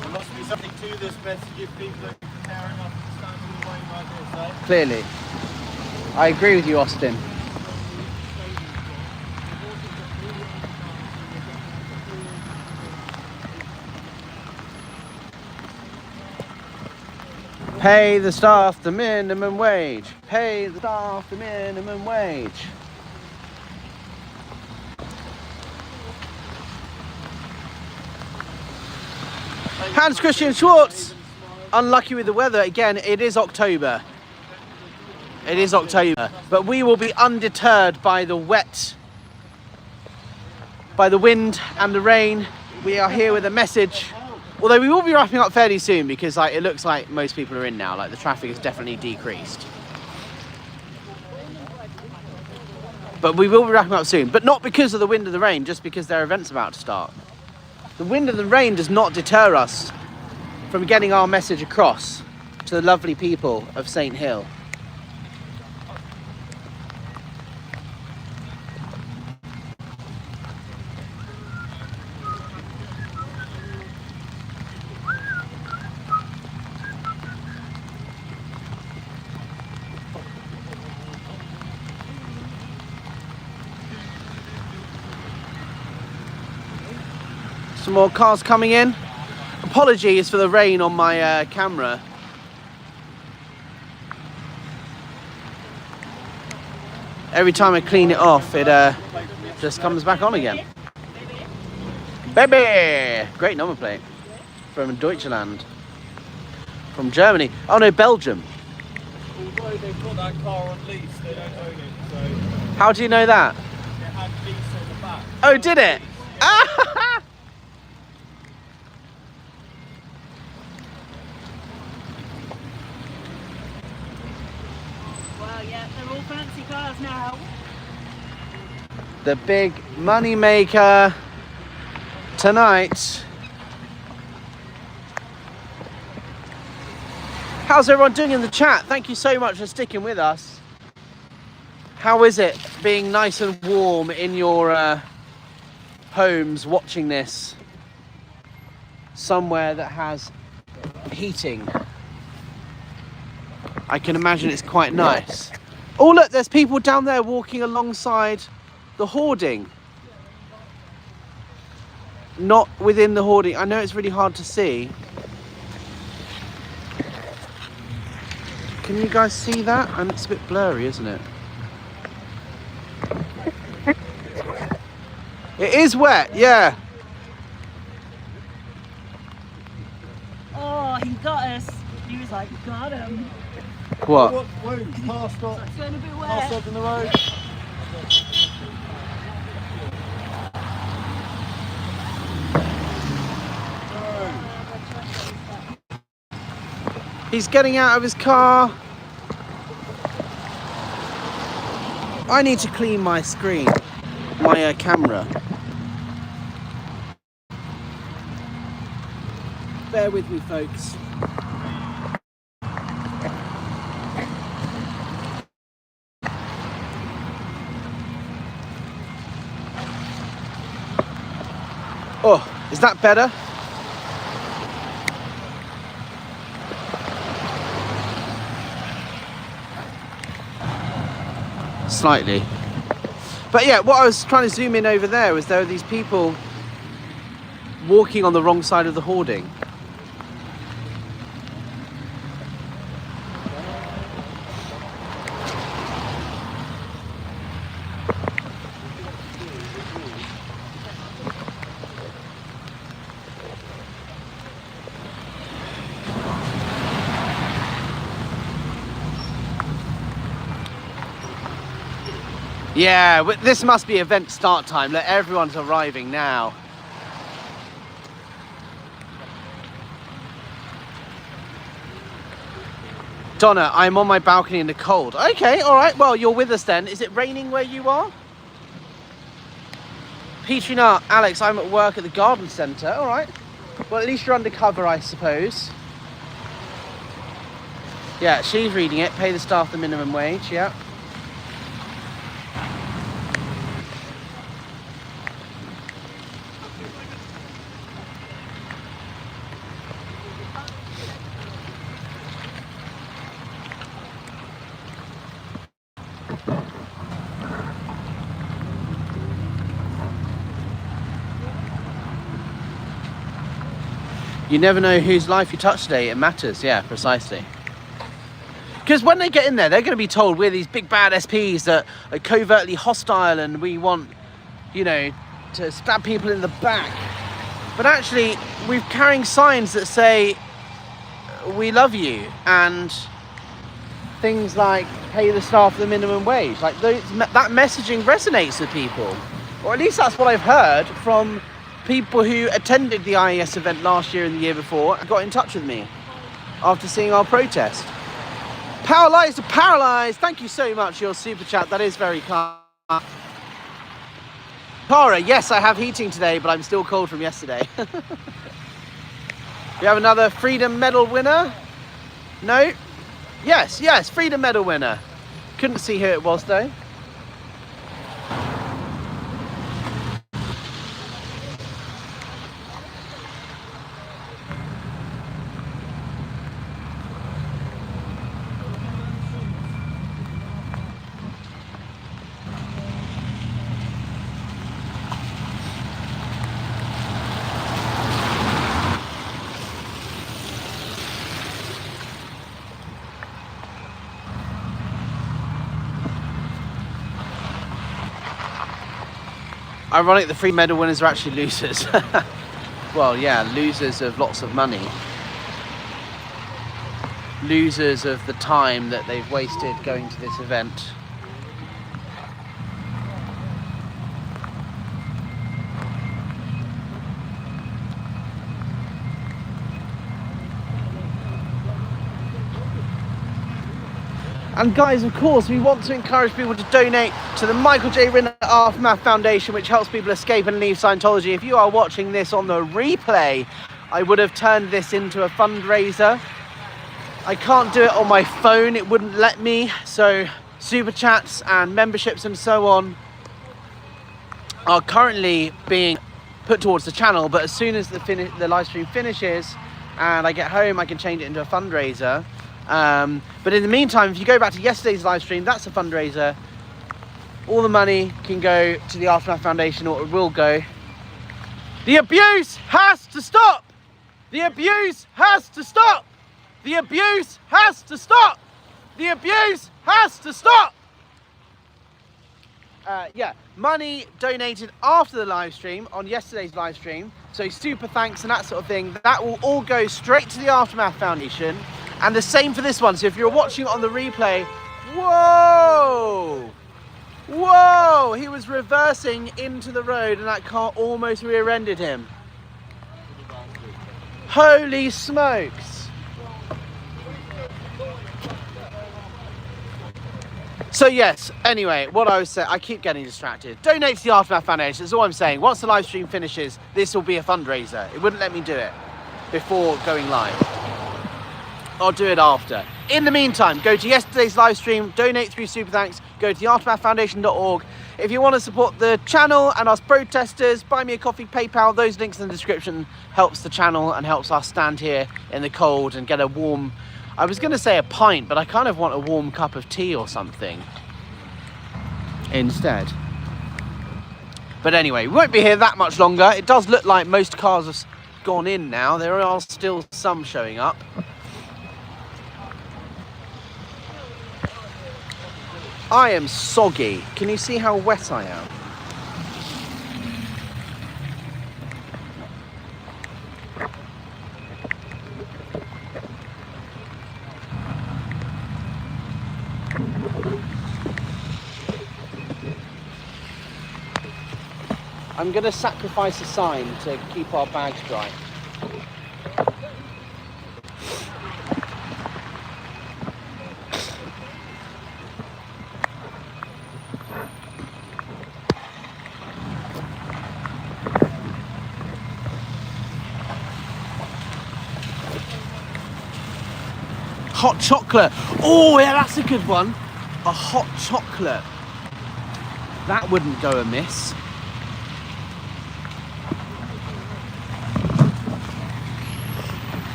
There must be something to this message if people are carrying up and standing away like this, eh? Clearly. I agree with you, Austin. Pay the staff the minimum wage. Pay the staff the minimum wage. Hans Christian Schwartz, unlucky with the weather again. It is October. It is October, but we will be undeterred by the wet, by the wind and the rain. We are here with a message. Although we will be wrapping up fairly soon because it looks like most people are in now. Like the traffic has definitely decreased. But we will be wrapping up soon. But not because of the wind and the rain, just because there are events about to start. The wind and the rain does not deter us from getting our message across to the lovely people of St. Hill. Some more cars coming in. Apologies for the rain on my camera. Every time I clean it off, it just comes back on again. Baby! Great number plate. From Deutschland. From Germany. Oh no, Belgium. Although they've got that car on lease, they don't own it, so How do you know that? it had lease on the back. Oh, did it? Ah! Well, yeah, they're all fancy cars now. The big money maker tonight. How's everyone doing in the chat? Thank you so much for sticking with us. How is it being nice and warm in your homes watching this somewhere that has heating? I can imagine it's quite nice. Oh look, there's people down there walking alongside the hoarding. Not within the hoarding. I know it's really hard to see. Can you guys see that? And it's a bit blurry, isn't it? It is wet, yeah. Oh, he got us. He was like, got him. What? Wait, car stop. It's going a bit Car wet. stop in the road. He's getting out of his car. I need to clean my screen, my camera. Bear with me, folks. Oh, is that better? Slightly. But yeah, what I was trying to zoom in over there was there were these people walking on the wrong side of the hoarding. Yeah, this must be event start time. Look, everyone's arriving now. Donna, I'm on my balcony in the cold. Okay, all right. Well, you're with us then. Is it raining where you are? Petrina, Alex, I'm at work at the garden centre. All right. Well, at least you're undercover, I suppose. Yeah, she's reading it. Pay the staff the minimum wage. Yeah. You never know whose life you touch today. It matters, yeah, precisely. Because when they get in there, they're going to be told we're these big bad SPs that are covertly hostile and we want, you know, to stab people in the back. But actually, we're carrying signs that say, we love you, and things like pay the staff the minimum wage. Like that messaging resonates with people. Or at least that's what I've heard from people who attended the IAS event last year and the year before and got in touch with me after seeing our protest. Paralyzed to paralyzed. Thank you so much for your super chat. That is very kind. Tara, yes, I have heating today, but I'm still cold from yesterday. We have another Freedom Medal winner. No? Yes, Freedom Medal winner. Couldn't see who it was though. Ironic, the free medal winners are actually losers. Well, yeah, losers of lots of money. Losers of the time that they've wasted going to this event. And guys, of course, we want to encourage people to donate to the Michael J. Rinner Aftermath Foundation, which helps people escape and leave Scientology. If you are watching this on the replay, I would have turned this into a fundraiser. I can't do it on my phone, it wouldn't let me. So super chats and memberships and so on are currently being put towards the channel, but as soon as the live stream finishes and I get home, I can change it into a fundraiser. But in the meantime, if you go back to yesterday's live stream, that's a fundraiser. All the money can go to the Aftermath Foundation, or it will go. The abuse has to stop! The abuse has to stop! The abuse has to stop! The abuse has to stop! Yeah, money donated after the live stream, on yesterday's live stream, so super thanks and that sort of thing, that will all go straight to the Aftermath Foundation. And the same for this one. So if you're watching it on the replay, whoa! Whoa! He was reversing into the road and that car almost rear-ended him. Holy smokes! So yes, anyway, what I was saying, I keep getting distracted. Donate to the Aftermath Foundation, that's all I'm saying. Once the live stream finishes, this will be a fundraiser. It wouldn't let me do it before going live. I'll do it after. In the meantime, go to yesterday's live stream, donate through Super Thanks, go to theaftermathfoundation.org. If you want to support the channel and us protesters, buy me a coffee, PayPal, those links in the description. Helps the channel and helps us stand here in the cold and get a warm, I was going to say a pint, but I kind of want a warm cup of tea or something instead. But anyway, we won't be here that much longer. It does look like most cars have gone in now. There are still some showing up. I am soggy. Can you see how wet I am? I'm going to sacrifice a sign to keep our bags dry. Hot chocolate. Oh yeah, that's a good one. A hot chocolate. That wouldn't go amiss.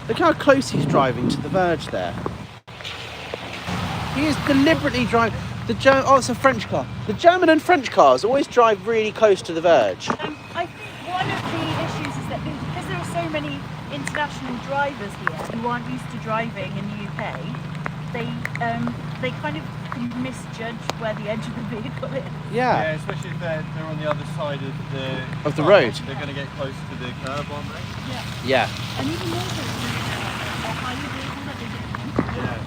Look how close he's driving to the verge there. He is deliberately driving. Oh, it's a French car. The German and French cars always drive really close to the verge. I think one of the issues is that because there are so many international drivers here who aren't used to driving in the UK, they kind of can misjudge where the edge of the vehicle is. Yeah. especially if they're on the other side of the road. They're going to get close to the curb, aren't they? Yeah. And even more so, a higher vehicle that they didn't want. Yeah.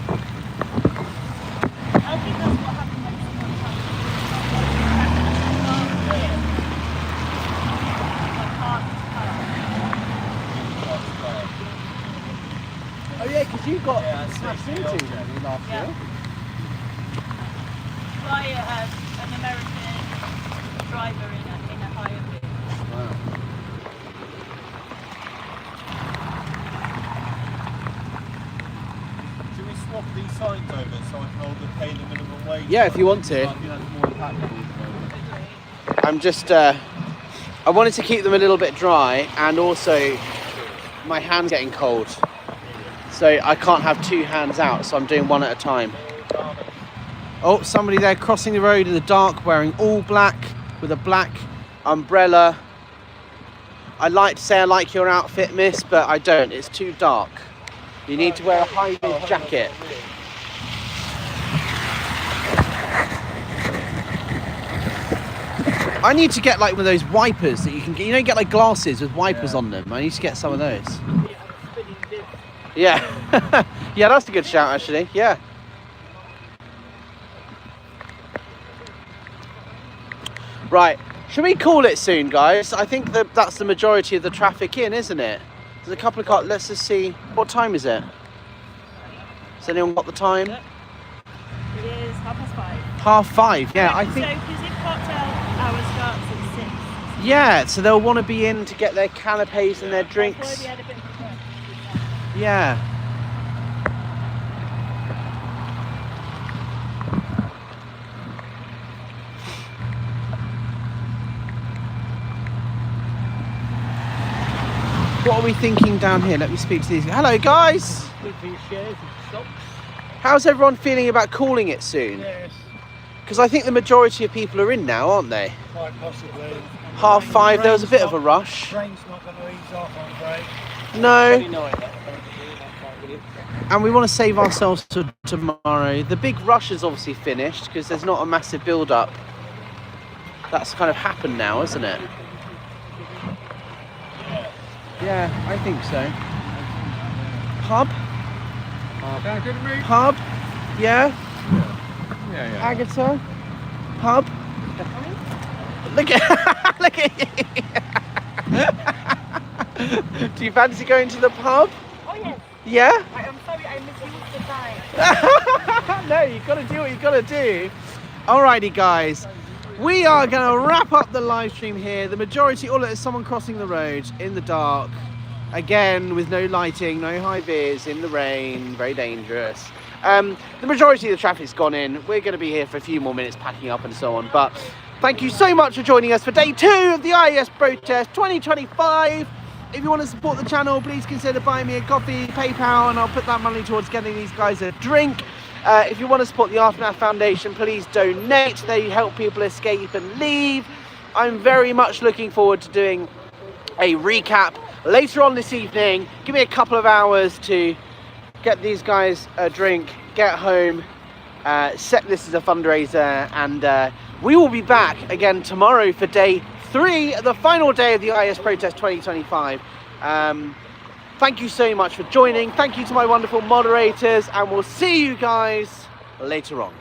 I think that's what happened when someone tried to Oh yeah, because you got that's smashed it, into yeah. didn't you, last year. by an American driver in a higher vehicle. Wow. Should we swap these signs over so I can hold the pay the minimum wage? Yeah, if you want to. I think that's more impactful at the moment. I'm just, I wanted to keep them a little bit dry, and also my hand's getting cold. So I can't have two hands out, so I'm doing one at a time. Oh, somebody there crossing the road in the dark, wearing all black with a black umbrella. I'd like to say I like your outfit, miss, but I don't. It's too dark. You need to wear a high-vis jacket. I need to get like one of those wipers that you can get. You know, you get like glasses with wipers on them. I need to get some of those. Yeah. Yeah, that's a good shout, actually. Yeah. Right. Should we call it soon, guys? I think that's the majority of the traffic in, isn't it? There's a couple of cars. Let's just see. What time is it? Has anyone got the time? It is 5:30. 5:30. Yeah, I think. So, because if cocktail hour starts at 6. Yeah, so they'll want to be in to get their canapes and their drinks. That's why we had a bit of a rush. Yeah. What are we thinking down here? Let me speak to these. Hello, guys. How's everyone feeling about calling it soon? Yes, Because I think the majority of people are in now, aren't they? quite possibly. 5:30. There was a bit of a rush. Train's not going to ease off, I'm afraid. No. And we want to save ourselves to tomorrow. The big rush is obviously finished because there's not a massive build-up. That's kind of happened now, isn't it? Yeah, I think so. Pub? Sound good to me? Pub? Yeah? Yeah. Agatha? Pub? Look at look at you. Do you fancy going to the pub? Oh, yes. Yeah? I'm sorry, I misused the time. No, you've got to do what you've got to do. Alrighty, guys. We are going to wrap up the live stream here. The majority, all it is someone crossing the road in the dark. Again, with no lighting, no high vis, in the rain, very dangerous. The majority of the traffic's gone in. We're going to be here for a few more minutes packing up and so on. But thank you so much for joining us for day 2 of the IAS protest 2025. If you want to support the channel, please consider buying me a coffee, PayPal, and I'll put that money towards getting these guys a drink. If you want to support the Aftermath Foundation, please donate. They help people escape and leave. I'm very much looking forward to doing a recap later on this evening. Give me a couple of hours to get these guys a drink, get home, set this as a fundraiser, and we will be back again tomorrow for day 3, the final day of the IAS protest 2025. Thank you so much for joining. Thank you to my wonderful moderators, and we'll see you guys later on.